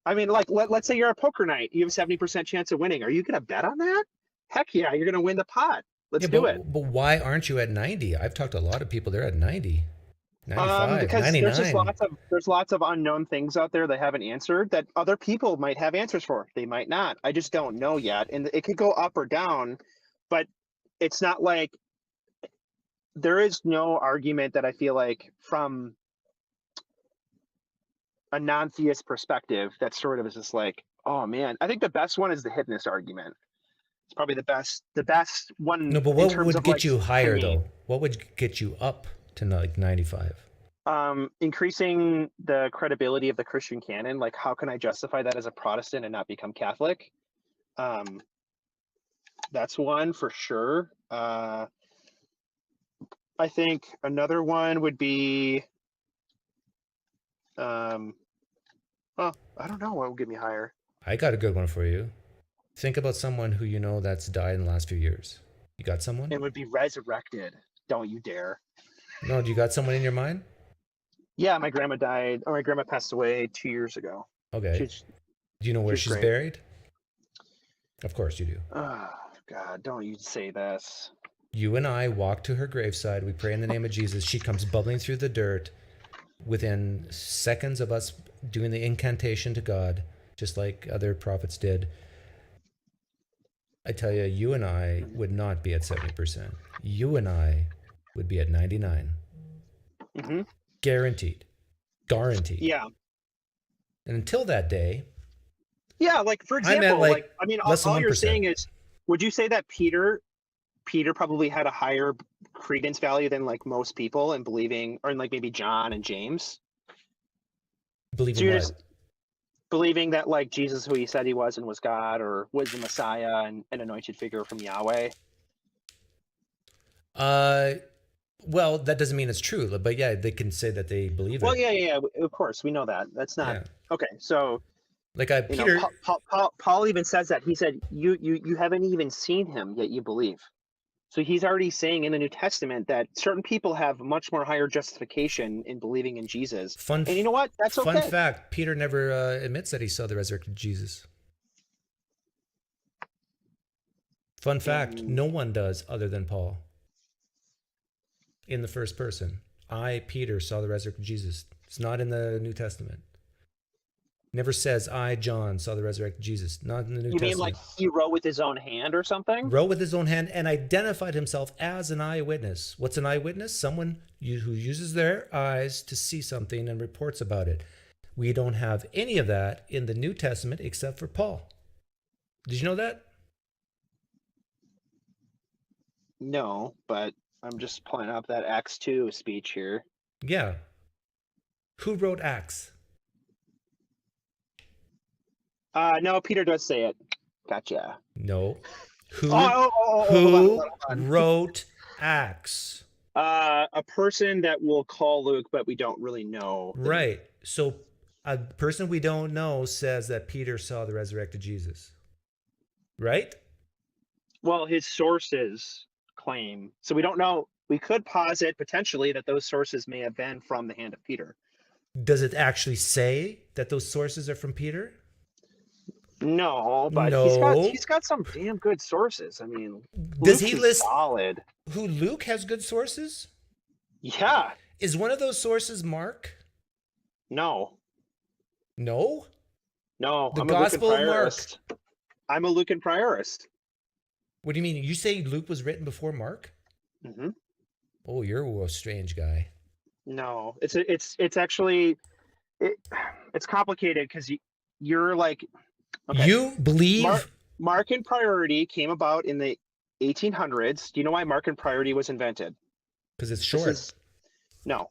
Speaker 3: I mean, like let's say you're a poker night, you have a 70% chance of winning. Are you gonna bet on that? Heck yeah, you're gonna win the pot. Let's
Speaker 1: Yeah,
Speaker 3: do it.
Speaker 1: but why aren't you at 90? I've talked to a lot of people, they're at 90, 95,
Speaker 3: Because there's just
Speaker 1: 99.
Speaker 3: lots of unknown things out there they haven't answered that other people might have answers for. They might not. I just don't know yet. And it could go up or down, but it's not like there is no argument that I feel like from a non-theist perspective that sort of is just like, oh man. I think the best one is the hiddenness argument. It's probably the best one
Speaker 1: No, but
Speaker 3: in
Speaker 1: what
Speaker 3: terms
Speaker 1: would
Speaker 3: of
Speaker 1: get
Speaker 3: like
Speaker 1: you
Speaker 3: to
Speaker 1: higher
Speaker 3: me.
Speaker 1: though? What would get you up to like 95?
Speaker 3: Increasing the credibility of the Christian canon. Like, how can I justify that as a Protestant and not become Catholic? That's one for sure. I think another one would be, well, I don't know what would get me higher.
Speaker 1: I got a good one for you. Think about someone who you know that's died in the last few years. You got someone?
Speaker 3: It would be resurrected. Don't you dare.
Speaker 1: No, do you got someone in your mind?
Speaker 3: Yeah, my grandma died, or my grandma passed away 2 years ago.
Speaker 1: Okay. Do you know where
Speaker 3: she's
Speaker 1: she's
Speaker 3: great.
Speaker 1: buried? Of course you do.
Speaker 3: Oh, God, don't you say this.
Speaker 1: You and I walk to her graveside. We pray in the name of Jesus. She comes bubbling through the dirt within seconds of us doing the incantation to God, just like other prophets did. I tell you, you and I would not be at 70%. You and I would be at 99.
Speaker 3: Mm-hmm.
Speaker 1: Guaranteed. Guaranteed.
Speaker 3: Yeah.
Speaker 1: And until that day,
Speaker 3: yeah, like for
Speaker 1: I'm
Speaker 3: example,
Speaker 1: at
Speaker 3: like I mean,
Speaker 1: less than
Speaker 3: all you're
Speaker 1: 1%.
Speaker 3: saying is, would you say that Peter probably had a higher credence value than like most people in believing, or in like maybe John and James?
Speaker 1: Believe
Speaker 3: So
Speaker 1: in
Speaker 3: you're
Speaker 1: what?
Speaker 3: just believing that like Jesus, who he said he was and was God, or was the Messiah and an anointed figure from Yahweh?
Speaker 1: Well, that doesn't mean it's true, but yeah, they can say that they believe
Speaker 3: Well,
Speaker 1: it.
Speaker 3: yeah, of course, we know that. That's not.
Speaker 1: Yeah.
Speaker 3: Okay, so
Speaker 1: Like
Speaker 3: you know,
Speaker 1: Peter,
Speaker 3: Paul even says that. He said, "You haven't even seen him yet, you believe." So he's already saying in the New Testament that certain people have much more higher justification in believing in Jesus. And you know what? That's
Speaker 1: fun
Speaker 3: okay.
Speaker 1: fact, Peter never admits that he saw the resurrected Jesus. Fun fact,
Speaker 3: And
Speaker 1: no one does other than Paul. In the first person. I, Peter, saw the resurrected Jesus. It's not in the New Testament. Never says, I, John, saw the resurrected Jesus. Not in the New
Speaker 3: you mean like
Speaker 1: Testament.
Speaker 3: he wrote with his own hand or something?
Speaker 1: Wrote with his own hand and identified himself as an eyewitness. What's an eyewitness? Someone who uses their eyes to see something and reports about it. We don't have any of that in the New Testament except for Paul. Did you know that?
Speaker 3: No, but I'm just pulling up that Acts 2 speech here.
Speaker 1: Yeah. Who wrote Acts?
Speaker 3: No, Peter does say it. Gotcha.
Speaker 1: No. Who
Speaker 3: Hold on.
Speaker 1: wrote Acts?
Speaker 3: A person that we'll call Luke, but we don't really know.
Speaker 1: Right. So a person we don't know says that Peter saw the resurrected Jesus. Right?
Speaker 3: Well, his sources claim. So we don't know. We could posit potentially that those sources may have been from the hand of Peter.
Speaker 1: Does it actually say that those sources are from Peter?
Speaker 3: No, but
Speaker 1: No.
Speaker 3: he's got some damn good sources. I mean,
Speaker 1: Does
Speaker 3: Luke
Speaker 1: he
Speaker 3: is
Speaker 1: list
Speaker 3: solid?
Speaker 1: who Luke has good sources?
Speaker 3: Yeah.
Speaker 1: Is one of those sources Mark?
Speaker 3: No.
Speaker 1: No.
Speaker 3: No.
Speaker 1: The
Speaker 3: I'm
Speaker 1: Gospel
Speaker 3: a
Speaker 1: of
Speaker 3: Lucan
Speaker 1: Mark.
Speaker 3: priorist. I'm a Lucan priorist.
Speaker 1: What do you mean? You say Luke was written before Mark?
Speaker 3: Mm-hmm.
Speaker 1: Oh, you're a strange guy.
Speaker 3: No, it's actually it's complicated because you're like, okay.
Speaker 1: You believe
Speaker 3: Mark and priority came about in the 1800s. Do you know why Mark and priority was invented?
Speaker 1: because it's short.
Speaker 3: No.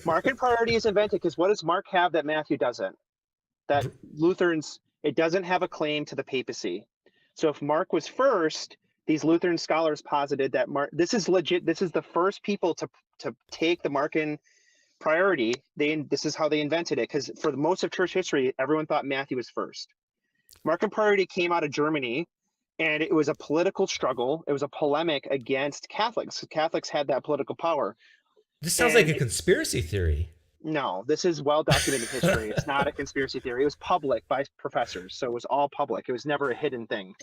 Speaker 3: Mark and priority is invented because what does Mark have that Matthew doesn't? That Lutherans, it doesn't have a claim to the papacy. So if Mark was first, these Lutheran scholars posited that Mark, this is legit, this is the first people to take the Markan priority. This is how they invented it, because for most of church history, everyone thought Matthew was first. Markan priority came out of Germany, and it was a political struggle. It was a polemic against Catholics. Catholics had that political power.
Speaker 1: This sounds like a conspiracy theory.
Speaker 3: No, this is well-documented history. It's not a conspiracy theory. It was public by professors, so it was all public. It was never a hidden thing.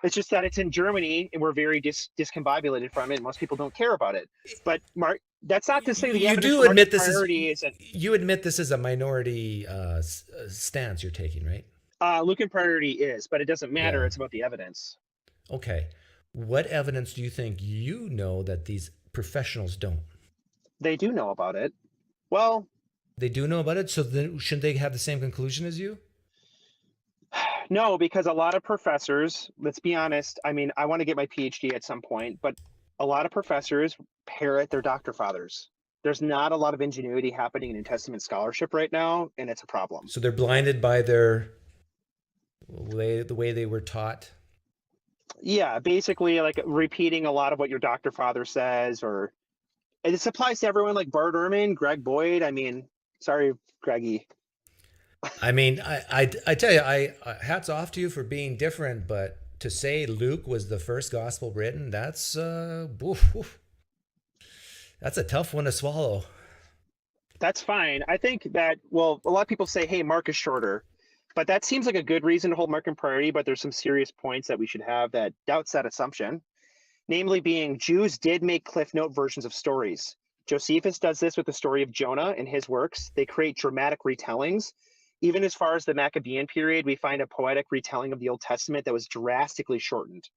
Speaker 3: It's just that it's in Germany, and we're very discombobulated from it. And most people don't care about it. But Mark, that's not to say the
Speaker 1: You
Speaker 3: evidence
Speaker 1: do
Speaker 3: for
Speaker 1: admit
Speaker 3: Markan
Speaker 1: this
Speaker 3: priority
Speaker 1: is.
Speaker 3: isn't.
Speaker 1: You admit this is a minority stance you're taking, right?
Speaker 3: Lucan priority is, but it doesn't matter.
Speaker 1: Yeah.
Speaker 3: It's about the evidence.
Speaker 1: Okay. What evidence do you think you know that these professionals don't?
Speaker 3: They do know about it. Well,
Speaker 1: they do know about it, so then shouldn't they have the same conclusion as you?
Speaker 3: No, because a lot of professors, let's be honest, I mean, I want to get my PhD at some point, but a lot of professors parrot their doctor fathers. There's not a lot of ingenuity happening in New Testament scholarship right now, and it's a problem.
Speaker 1: So they're blinded by the way they were taught?
Speaker 3: Yeah, basically like repeating a lot of what your doctor father says, or this applies to everyone like Bart Ehrman, Greg Boyd. I mean, sorry, Greggy.
Speaker 1: I mean, I tell you, I hats off to you for being different, but to say Luke was the first gospel written, that's a tough one to swallow.
Speaker 3: That's fine. I think that, well, a lot of people say, hey, Mark is shorter, but that seems like a good reason to hold Mark in priority, but there's some serious points that we should have that doubts that assumption. Namely being, Jews did make Cliff Note versions of stories. Josephus does this with the story of Jonah in his works. They create dramatic retellings. Even as far as the Maccabean period, we find a poetic retelling of the Old Testament that was drastically shortened.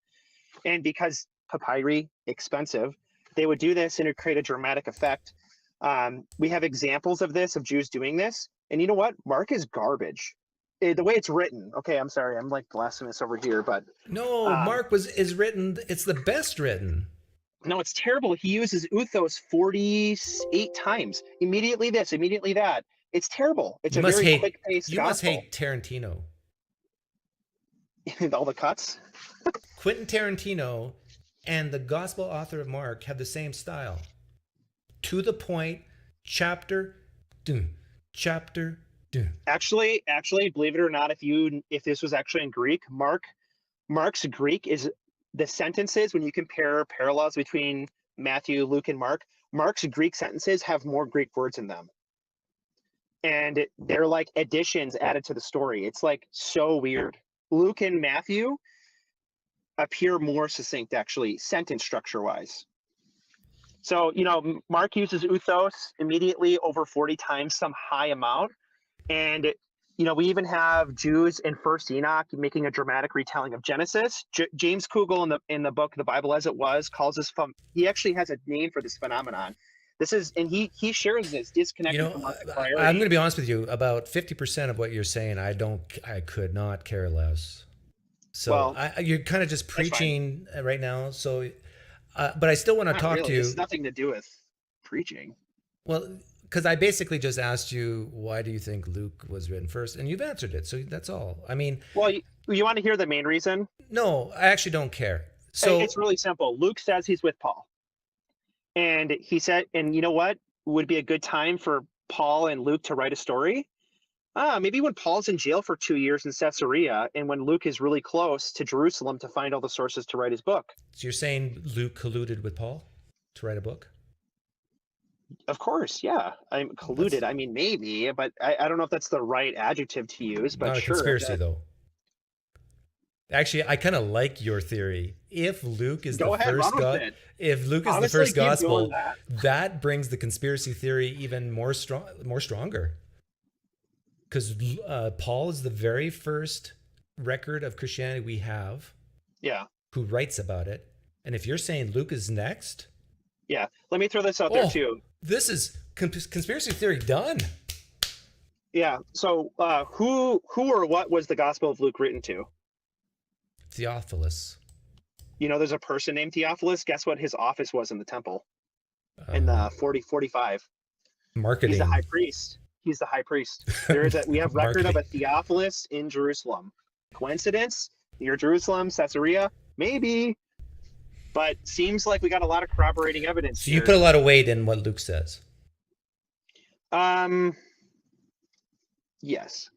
Speaker 3: And because papyri, expensive, they would do this and it would create a dramatic effect. We have examples of this, of Jews doing this. And you know what? Mark is garbage. The way it's written. Okay, I'm sorry. I'm like blasphemous over here, but
Speaker 1: no, Mark is written. It's the best written.
Speaker 3: No, it's terrible. He uses uthos 48 times. Immediately this, immediately that. It's terrible. It's a very quick-paced gospel.
Speaker 1: You must hate Tarantino.
Speaker 3: All the cuts?
Speaker 1: Quentin Tarantino and the gospel author of Mark have the same style. To the point, chapter,
Speaker 3: Actually, believe it or not, if this was actually in Greek, Mark's Greek is the sentences when you compare parallels between Matthew, Luke, and Mark's Greek sentences have more Greek words in them. And they're like additions added to the story. It's like so weird. Luke and Matthew appear more succinct, actually, sentence structure wise. So, Mark uses uthos immediately over 40 times, some high amount. And, we even have Jews in First Enoch making a dramatic retelling of Genesis. James Kugel in the book, The Bible as It Was, calls this, he actually has a name for this phenomenon. And he shares this disconnected from Mark's priority.
Speaker 1: I'm going to be honest with you. About 50% of what you're saying, I could not care less. So you're kind of just preaching right now. So, but I still want to talk to you.
Speaker 3: It's nothing to do with preaching.
Speaker 1: Well, because I basically just asked you, why do you think Luke was written first? And you've answered it. So that's all. I mean,
Speaker 3: well, you want to hear the main reason?
Speaker 1: No, I actually don't care. So
Speaker 3: it's really simple. Luke says he's with Paul. And he said, and you know what would be a good time for Paul and Luke to write a story? Maybe when Paul's in jail for 2 years in Caesarea, and when Luke is really close to Jerusalem to find all the sources to write his book.
Speaker 1: So you're saying Luke colluded with Paul to write a book?
Speaker 3: Of course, yeah. I'm colluded. I mean, maybe, but I don't know if that's the right adjective to use. But
Speaker 1: not a conspiracy, though. Actually, I kind of like your theory. If Luke is the first God, if Luke is the first gospel, that brings the conspiracy theory even more stronger. Because Paul is the very first record of Christianity we have.
Speaker 3: Yeah.
Speaker 1: Who writes about it? And if you're saying Luke is next,
Speaker 3: yeah. Let me throw this out there too.
Speaker 1: This is conspiracy theory done.
Speaker 3: Yeah. So who or what was the Gospel of Luke written to?
Speaker 1: Theophilus.
Speaker 3: There's a person named Theophilus. Guess what his office was in the temple in the 40-45?
Speaker 1: Marketing.
Speaker 3: He's the high priest. We have record of a Theophilus in Jerusalem. Coincidence? Near Jerusalem, Caesarea? Maybe. But seems like we got a lot of corroborating evidence.
Speaker 1: So you put a lot of weight in what Luke says.
Speaker 3: Yes.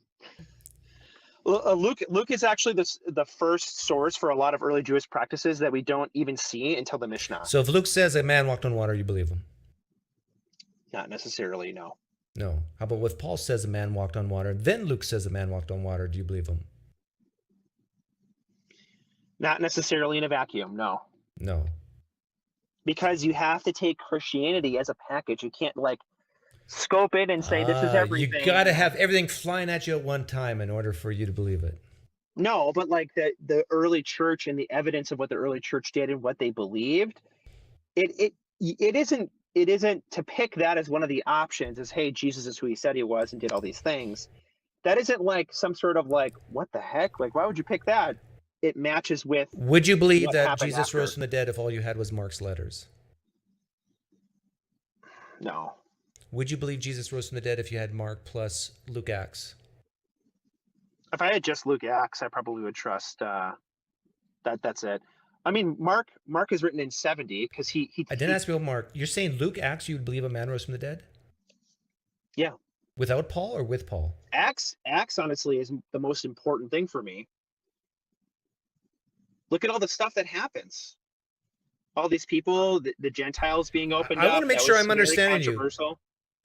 Speaker 3: Luke is actually the first source for a lot of early Jewish practices that we don't even see until the Mishnah.
Speaker 1: So if Luke says a man walked on water, you believe him?
Speaker 3: Not necessarily, no.
Speaker 1: No. How about if Paul says a man walked on water, then Luke says a man walked on water, do you believe him?
Speaker 3: Not necessarily in a vacuum, no.
Speaker 1: No.
Speaker 3: Because you have to take Christianity as a package. You can't scope it and say this is everything.
Speaker 1: You got to have everything flying at you at one time in order for you to believe it.
Speaker 3: No, but the early church and the evidence of what the early church did and what they believed, it isn't to pick that as one of the options as, hey, Jesus is who he said he was and did all these things. That isn't some sort of what the heck? Why would you pick that? It matches with.
Speaker 1: Would you believe that Jesus rose from the dead if all you had was Mark's letters?
Speaker 3: No.
Speaker 1: Would you believe Jesus rose from the dead if you had Mark plus Luke Acts?
Speaker 3: If I had just Luke Acts, I probably would trust that's it. I mean, Mark is written in 70 because he.
Speaker 1: I didn't ask you about Mark. You're saying Luke Acts, you would believe a man rose from the dead?
Speaker 3: Yeah.
Speaker 1: Without Paul or with Paul?
Speaker 3: Acts honestly is the most important thing for me. Look at all the stuff that happens. All these people, the Gentiles being opened up.
Speaker 1: I want to make sure I'm understanding you.
Speaker 3: Controversial.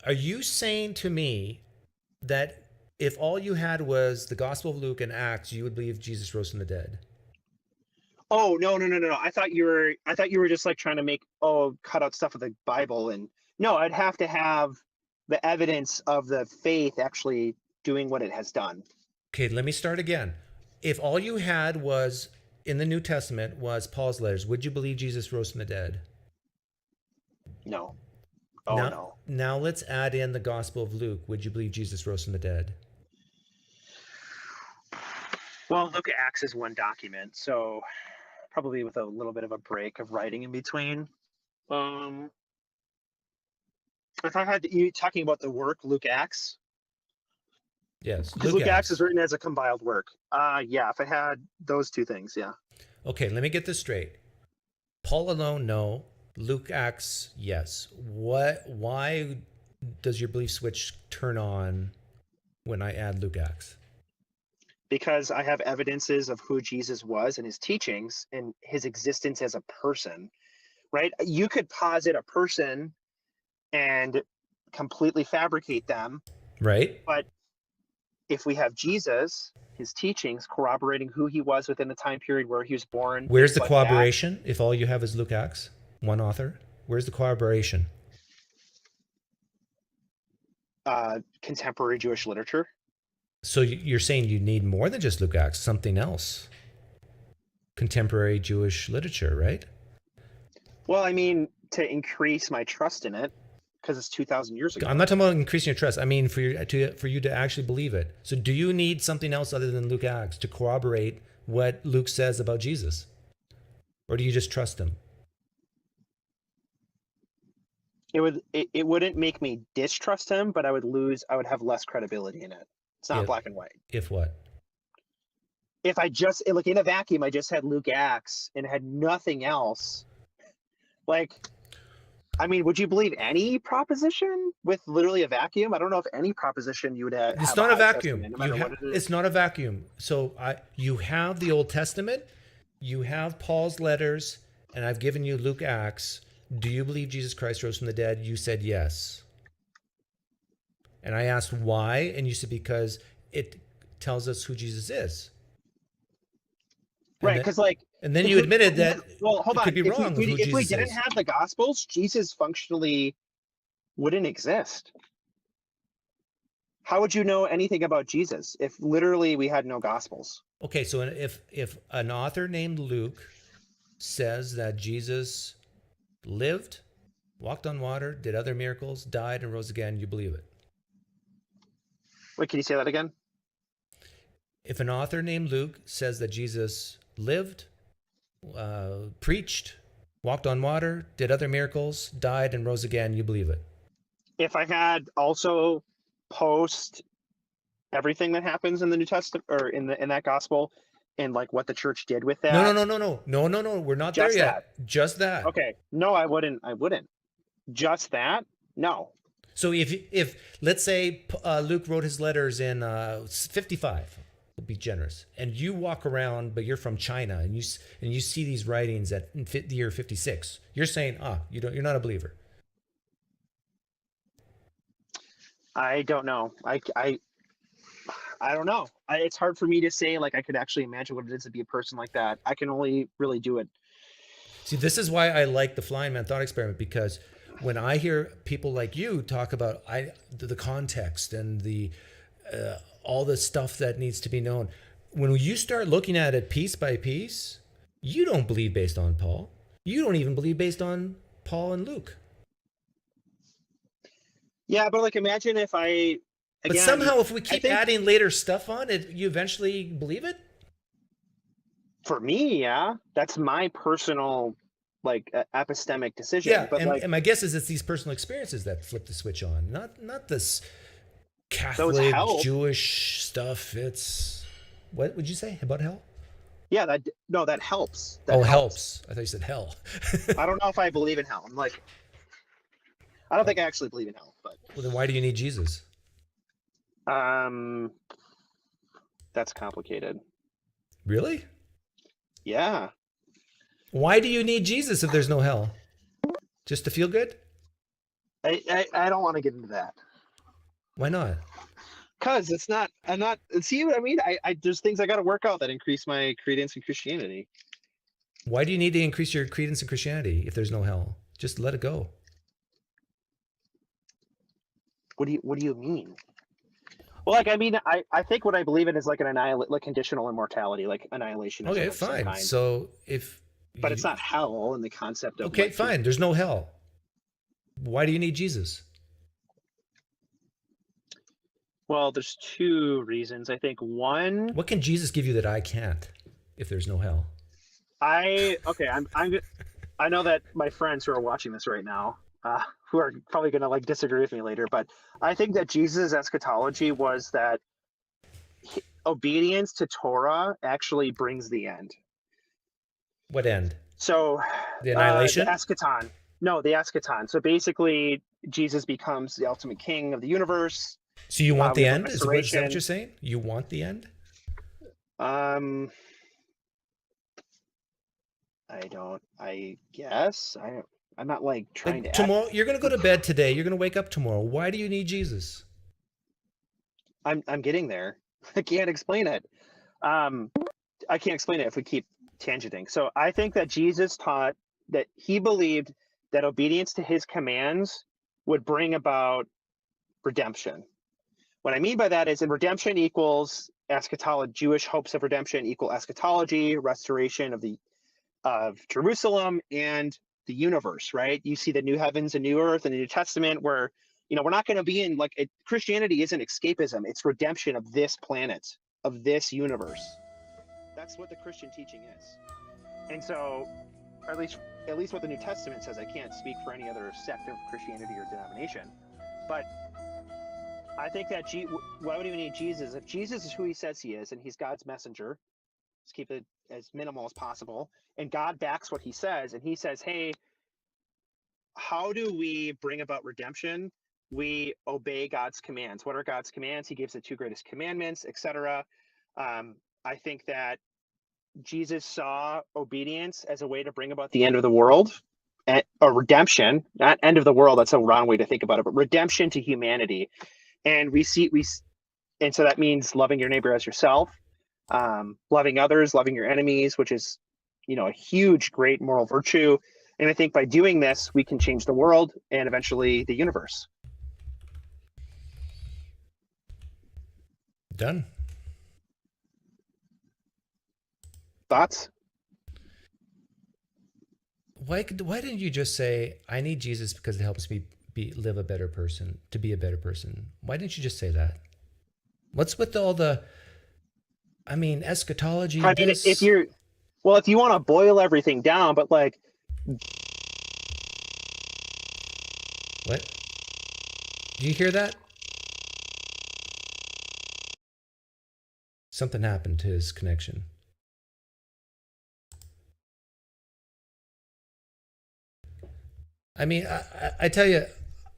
Speaker 1: Are you saying to me that if all you had was the Gospel of Luke and Acts, you would believe Jesus rose from the dead?
Speaker 3: Oh, no. I thought you were just trying to cut out stuff of the Bible. And no, I'd have to have the evidence of the faith actually doing what it has done.
Speaker 1: Okay, let me start again. If all you had was in the New Testament was Paul's letters, would you believe Jesus rose from the dead?
Speaker 3: No.
Speaker 1: No. Now let's add in the Gospel of Luke. Would you believe Jesus rose from the dead?
Speaker 3: Well, Luke Acts is one document, so probably with a little bit of a break of writing in between. If I had you talking about the work Luke Acts.
Speaker 1: Yes.
Speaker 3: Because Luke Acts is written as a compiled work. Yeah, if I had those two things, yeah.
Speaker 1: Okay, let me get this straight. Paul alone, no. Luke Acts, yes. Why does your belief switch turn on when I add Luke Acts?
Speaker 3: Because I have evidences of who Jesus was and his teachings and his existence as a person, right? You could posit a person and completely fabricate them,
Speaker 1: Right?
Speaker 3: but if we have Jesus, his teachings corroborating who he was within the time period where he was born.
Speaker 1: Where's the
Speaker 3: things like that,
Speaker 1: corroboration if all you have is Luke Acts? One author? Where's the corroboration?
Speaker 3: contemporary Jewish literature.
Speaker 1: So you're saying you need more than just Luke Acts, something else. Contemporary Jewish literature, right?
Speaker 3: Well, I mean, to increase my trust in it, because it's 2,000 years ago.
Speaker 1: I'm not talking about increasing your trust. I mean for you to actually believe it. So do you need something else other than Luke Acts to corroborate what Luke says about Jesus? Or do you just trust him?
Speaker 3: It wouldn't make me distrust him, but I would have less credibility in it. It's not black and white.
Speaker 1: If what?
Speaker 3: If I just, like in a vacuum, I just had Luke Acts and had nothing else, like, I mean, would you believe any proposition with literally a vacuum? I don't know if any proposition you would have.
Speaker 1: It's not a vacuum.
Speaker 3: No matter what it is.
Speaker 1: It's not a vacuum. So you have the Old Testament, you have Paul's letters, and I've given you Luke Acts. Do you believe Jesus Christ rose from the dead? You said yes. And I asked why, and you said because it tells us who Jesus is.
Speaker 3: Right, because like,
Speaker 1: and then you admitted that
Speaker 3: well, hold
Speaker 1: it
Speaker 3: on.
Speaker 1: could be wrong with who
Speaker 3: If we
Speaker 1: Jesus
Speaker 3: didn't
Speaker 1: is.
Speaker 3: have the Gospels, Jesus functionally wouldn't exist. How would you know anything about Jesus if literally we had no Gospels?
Speaker 1: Okay, so if an author named Luke says that Jesus lived, walked on water, did other miracles, died, and rose again, you believe it?
Speaker 3: Wait, can you say that again?
Speaker 1: If an author named Luke says that Jesus lived, preached, walked on water, did other miracles, died, and rose again, you believe it?
Speaker 3: If I had also post everything that happens in the New Testament or in that gospel and like what the church did with that.
Speaker 1: No. We're not there yet. Just that.
Speaker 3: Okay. No, I wouldn't. Just that? No.
Speaker 1: So if let's say Luke wrote his letters in 55, we'll be generous, and you walk around, but you're from China, and you see these writings at the year 56, you're saying, you're not a believer.
Speaker 3: I don't know. I don't know. It's hard for me to say, like, I could actually imagine what it is to be a person like that. I can only really do it.
Speaker 1: See, this is why I like the Flying Man Thought Experiment, because when I hear people like you talk about the context and the all the stuff that needs to be known, when you start looking at it piece by piece, you don't believe based on Paul. You don't even believe based on Paul and Luke.
Speaker 3: Yeah, but like, imagine if I.
Speaker 1: But somehow, if we keep adding later stuff on it, you eventually believe it?
Speaker 3: For me, yeah. That's my personal, like, epistemic decision.
Speaker 1: Yeah,
Speaker 3: but
Speaker 1: and my guess is it's these personal experiences that flip the switch on, not this Catholic, Jewish stuff. It's... What would you say about hell?
Speaker 3: Yeah, that helps.
Speaker 1: Helps. I thought you said hell.
Speaker 3: I don't know if I believe in hell. I'm like... I don't think I actually believe in hell, but...
Speaker 1: Well, then why do you need Jesus?
Speaker 3: That's complicated.
Speaker 1: Really?
Speaker 3: Yeah.
Speaker 1: Why do you need Jesus if there's no hell? Just to feel good?
Speaker 3: I don't want to get into that.
Speaker 1: Why not?
Speaker 3: Because I'm not, see what I mean? There's things I got to work out that increase my credence in Christianity.
Speaker 1: Why do you need to increase your credence in Christianity if there's no hell? Just let it go.
Speaker 3: What do you mean? Well, like, I mean, I think what I believe in is like like conditional immortality, like annihilation.
Speaker 1: Okay, fine. So
Speaker 3: but it's not hell in the concept of.
Speaker 1: Okay, fine. There's no hell. Why do you need Jesus?
Speaker 3: Well, there's two reasons. I think one.
Speaker 1: What can Jesus give you that I can't? If there's no hell.
Speaker 3: I know that my friends who are watching this right now, who are probably going to like disagree with me later, but I think that Jesus' eschatology was that obedience to Torah actually brings the end.
Speaker 1: What end?
Speaker 3: So
Speaker 1: the annihilation?
Speaker 3: The eschaton. No, the eschaton. So basically, Jesus becomes the ultimate king of the universe.
Speaker 1: So you want
Speaker 3: We
Speaker 1: the
Speaker 3: have
Speaker 1: end? Is that what
Speaker 3: restoration.
Speaker 1: you're saying? You want the end?
Speaker 3: I don't. I guess I'm not like trying
Speaker 1: Like
Speaker 3: to act.
Speaker 1: tomorrow, you're going to go to bed today. You're going to wake up tomorrow. Why do you need Jesus?
Speaker 3: I'm getting there. I can't explain it. I can't explain it if we keep tangenting. So I think that Jesus taught that he believed that obedience to his commands would bring about redemption. What I mean by that is, in redemption equals eschatology, Jewish hopes of redemption equal eschatology, restoration of Jerusalem and the universe, right? You see the new heavens and new earth in the New Testament where, we're not going to be in Christianity isn't escapism, it's redemption of this planet, of this universe. That's what the Christian teaching is. And so, or at least what the New Testament says. I can't speak for any other sect of Christianity or denomination, but I think that why would we need Jesus? If Jesus is who he says he is and he's God's messenger, let's keep it as minimal as possible, and God backs what he says, and he says, hey, how do we bring about redemption? We obey God's commands. What are God's commands? He gives the 2 greatest commandments, etc. I think that Jesus saw obedience as a way to bring about the end of the world, or redemption, not end of the world. That's a wrong way to think about it, but redemption to humanity. And and so that means loving your neighbor as yourself, loving others, loving your enemies, which is, a huge, great moral virtue. And I think by doing this, we can change the world and eventually the universe.
Speaker 1: Done.
Speaker 3: Thoughts?
Speaker 1: Why didn't you just say, I need Jesus because it helps me live a better person, to be a better person? Why didn't you just say that? What's with all the, eschatology?
Speaker 3: I mean, if you want to boil everything down, but like,
Speaker 1: what? Do you hear that? Something happened to his connection. I tell you,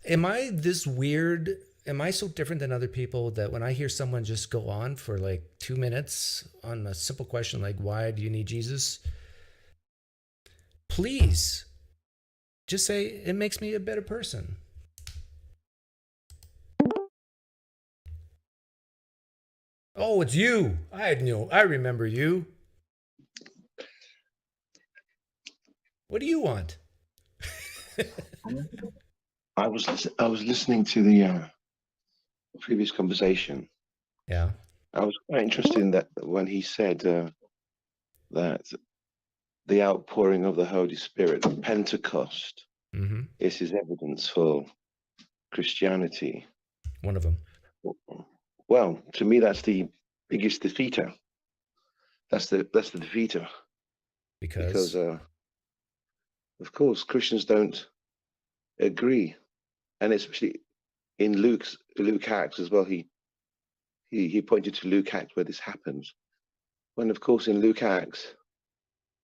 Speaker 1: am I this weird? Am I so different than other people that when I hear someone just go on for like 2 minutes on a simple question like, why do you need Jesus? Please just say, it makes me a better person. Oh, it's you. I remember you. What do you want?
Speaker 4: I was listening to the previous conversation.
Speaker 1: Yeah.
Speaker 4: I was quite interested in that when he said that the outpouring of the Holy Spirit, Pentecost, is his evidence for Christianity.
Speaker 1: One of them.
Speaker 4: Well, to me, that's the biggest defeater. That's the defeater. Because of course, Christians don't agree, and especially in Luke Acts as well. He pointed to Luke Acts where this happens. When of course in Luke Acts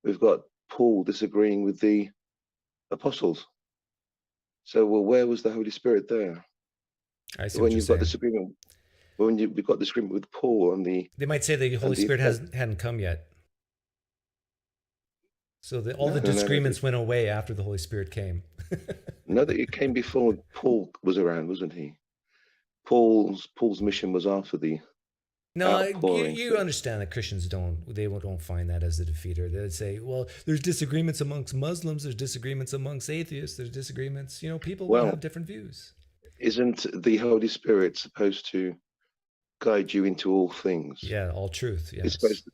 Speaker 4: we've got Paul disagreeing with the apostles. So, well, where was the Holy Spirit there?
Speaker 1: I see
Speaker 4: when
Speaker 1: what you're
Speaker 4: you've got
Speaker 1: saying.
Speaker 4: disagreement, we've got disagreement with Paul and the.
Speaker 1: They might say the Holy Spirit hadn't come yet. So all the disagreements went away after the Holy Spirit came.
Speaker 4: No, that it came before Paul was around, wasn't he? Paul's mission was after the.
Speaker 1: No, you understand that Christians don't find that as the defeater. They'd say, well, there's disagreements amongst Muslims, there's disagreements amongst atheists, there's disagreements. People will have different views.
Speaker 4: Isn't the Holy Spirit supposed to guide you into all things?
Speaker 1: Yeah, all truth. Yes.
Speaker 4: It's supposed to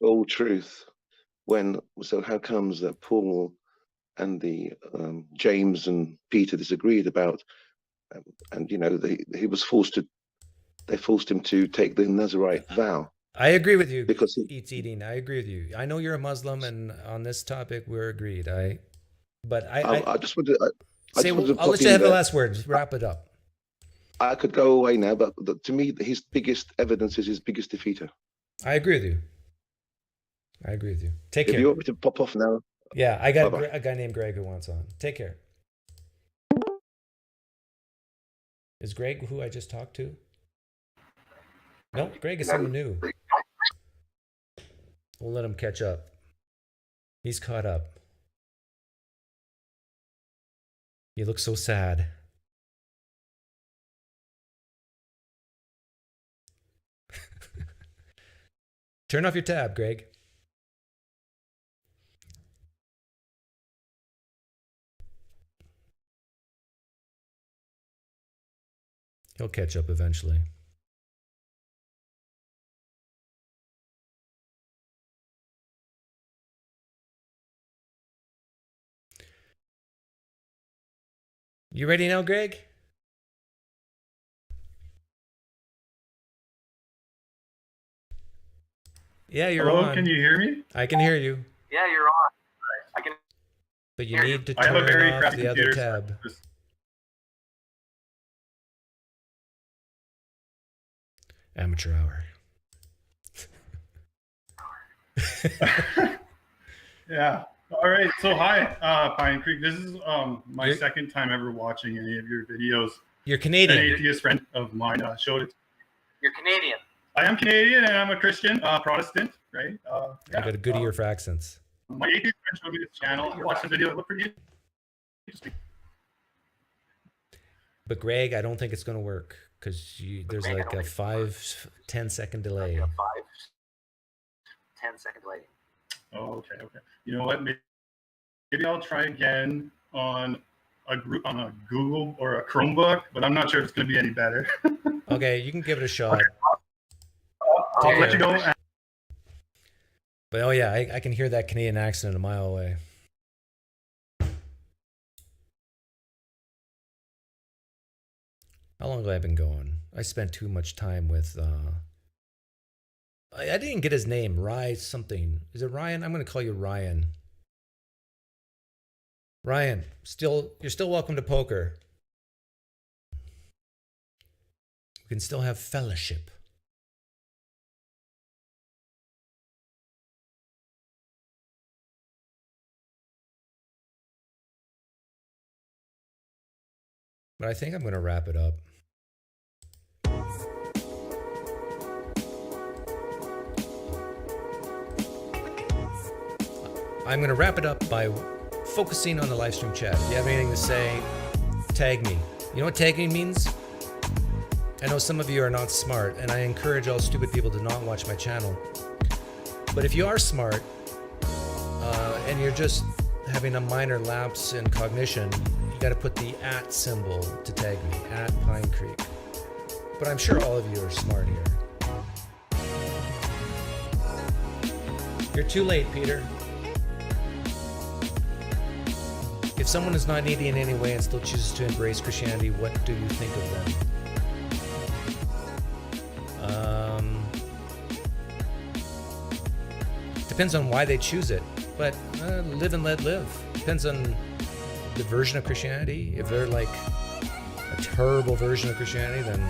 Speaker 4: all truth. So how comes that Paul and the James and Peter disagreed about, and he was forced to. They forced him to take the Nazarite vow.
Speaker 1: I agree with you.
Speaker 4: Because
Speaker 1: eats eating. I agree with you. I know you're a Muslim, and on this topic we're agreed. I just wanted. I'll let you have the last word. Wrap it up.
Speaker 4: I could go away now, but to me, his biggest evidence is his biggest defeater.
Speaker 1: I agree with you. Take care.
Speaker 4: If you want me to pop off now.
Speaker 1: Yeah, I got a guy named Greg who wants on. Take care. Is Greg who I just talked to? Nope, Greg is someone new. We'll let him catch up. He's caught up. You look so sad. Turn off your tab, Greg. He'll catch up eventually. You ready now, Greg? Yeah, you're
Speaker 5: Hello,
Speaker 1: on.
Speaker 5: can you hear me?
Speaker 1: I can hear you.
Speaker 6: Yeah, you're on. I can.
Speaker 1: But you need to
Speaker 5: I have a
Speaker 1: turn
Speaker 5: very
Speaker 1: off
Speaker 5: crappy
Speaker 1: the other
Speaker 5: computer.
Speaker 1: tab. Amateur hour.
Speaker 5: Yeah. All right. So hi, PineCreek. This is my second time ever watching any of your videos.
Speaker 1: You're
Speaker 5: An
Speaker 1: Canadian.
Speaker 5: atheist friend of mine showed it.
Speaker 6: You're Canadian.
Speaker 5: I am Canadian and I'm a Christian, Protestant, right?
Speaker 1: I got a good ear for accents.
Speaker 5: My atheist friend showed me this channel. I watched the video. It looked pretty interesting.
Speaker 1: But Greg, I don't think it's going to work because there's like a 5-10 second delay.
Speaker 6: Like a 5-10 second delay.
Speaker 5: Oh, okay. You know what? Maybe I'll try again on a Google or a Chromebook, but I'm not sure if it's going to be any better.
Speaker 1: Okay, you can give it a shot.
Speaker 5: Okay. I'll let you go.
Speaker 1: But oh yeah, I can hear that Canadian accent a mile away. How long have I been going? I spent too much time with I didn't get his name. Rye something. Is it Ryan? I'm going to call you Ryan. Ryan, you're still welcome to poker. We can still have fellowship. But I think I'm going to wrap it up. I'm going to wrap it up by focusing on the live stream chat. If you have anything to say, tag me. You know what tagging means? I know some of you are not smart, and I encourage all stupid people to not watch my channel. But if you are smart, and you're just having a minor lapse in cognition, you got to put the @ symbol to tag me, @PineCreek. But I'm sure all of you are smart here. You're too late, Peter. If someone is not needy in any way and still chooses to embrace Christianity, what do you think of them? Depends on why they choose it, but live and let live. Depends on the version of Christianity. If they're like a terrible version of Christianity, then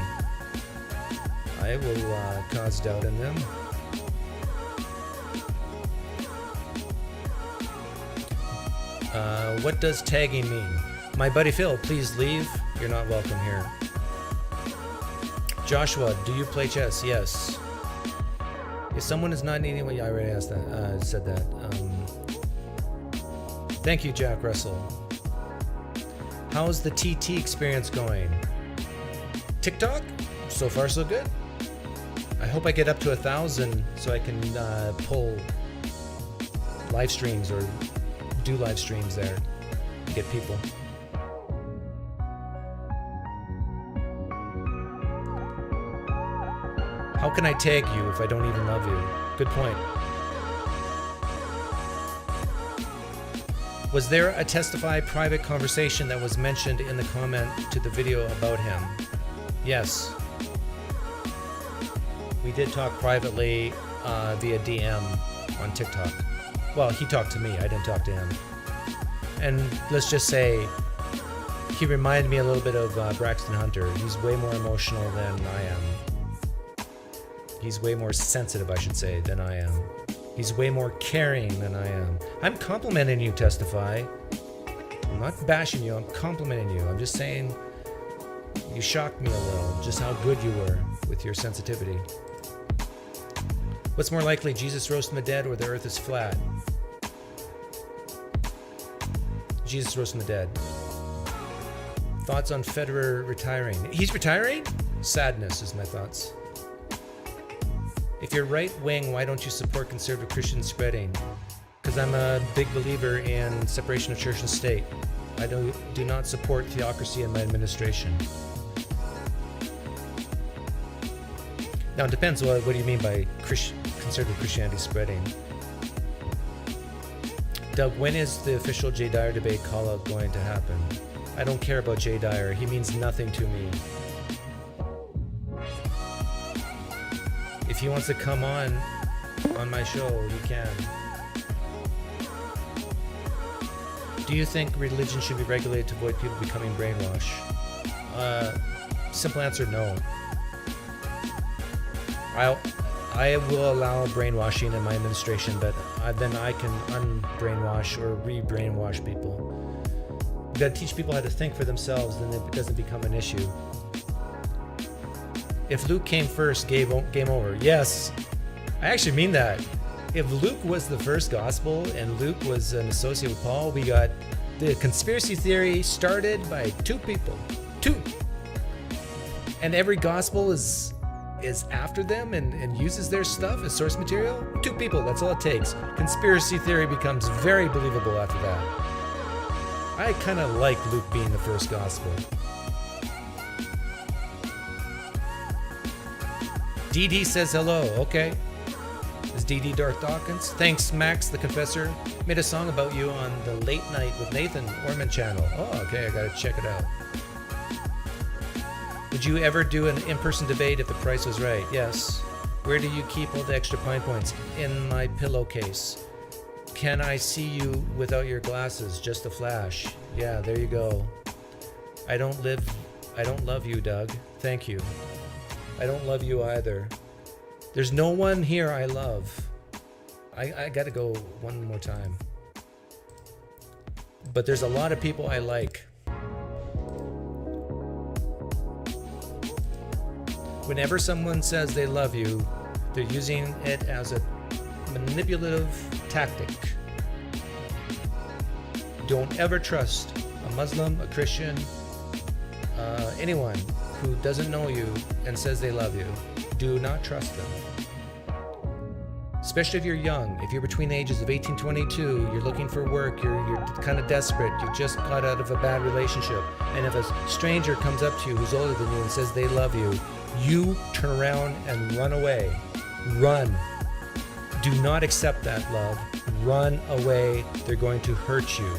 Speaker 1: I will cause doubt in them. What does tagging mean? My buddy Phil, please leave. You're not welcome here. Joshua, do you play chess? Yes. If someone is not needing, well, yeah, I already asked that. Said that. Thank you, Jack Russell. How's the TT experience going? TikTok? So far, so good. I hope I get up to 1,000 so I can pull live streams or do live streams there to get people. How can I tag you if I don't even love you? Good point. Was there a Testify private conversation that was mentioned in the comment to the video about him? Yes. We did talk privately via DM on TikTok. Well, he talked to me. I didn't talk to him. And let's just say he reminded me a little bit of Braxton Hunter. He's way more emotional than I am. He's way more sensitive, I should say, than I am. He's way more caring than I am. I'm complimenting you, Testify. I'm not bashing you. I'm complimenting you. I'm just saying you shocked me a little, just how good you were with your sensitivity. What's more likely, Jesus rose from the dead or the earth is flat? Jesus rose from the dead. Thoughts on Federer retiring? He's retiring? Sadness is my thoughts. If you're right wing, why don't you support conservative Christian spreading? Because I'm a big believer in separation of church and state. I do not support theocracy in my administration. Now it depends. What do you mean by conservative Christianity spreading? Doug, when is the official Jay Dyer debate call-out going to happen? I don't care about Jay Dyer. He means nothing to me. If he wants to come on my show, he can. Do you think religion should be regulated to avoid people becoming brainwashed? Simple answer, no. I will allow brainwashing in my administration, but then I can unbrainwash or re-brainwash people. You gotta teach people how to think for themselves, then it doesn't become an issue. If Luke came first, game over. Yes, I actually mean that. If Luke was the first gospel and Luke was an associate with Paul, we got the conspiracy theory started by two people. Two. And every gospel is after them and uses their stuff as source material. Two people, that's all it takes. Conspiracy theory becomes very believable after that. I kind of like Luke being the first gospel. DD says hello. Okay. Is DD Darth Dawkins? Thanks, Max the Confessor. Made a song about you on the Late Night with Nathan Orman channel. Oh, okay. I gotta check it out. Would you ever do an in-person debate if the price was right? Yes. Where do you keep all the extra pine points? In my pillowcase. Can I see you without your glasses? Just a flash. Yeah, there you go. I don't love you, Doug. Thank you. I don't love you either. There's no one here I love. I gotta go one more time. But there's a lot of people I like. Whenever someone says they love you, they're using it as a manipulative tactic. Don't ever trust a Muslim, a Christian, anyone who doesn't know you and says they love you. Do not trust them. Especially if you're young. If you're between the ages of 18 and 22, you're looking for work, you're kind of desperate, you just got out of a bad relationship, and if a stranger comes up to you who's older than you and says they love you, you turn around and run away. Run. Do not accept that love. Run away. They're going to hurt you.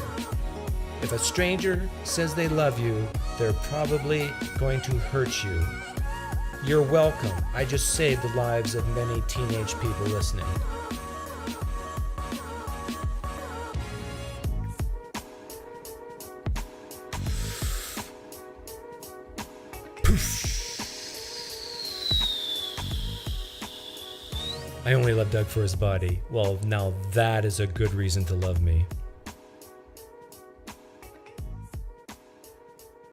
Speaker 1: If a stranger says they love you, they're probably going to hurt you. You're welcome. I just saved the lives of many teenage people listening. I only love Doug for his body. Well, now that is a good reason to love me.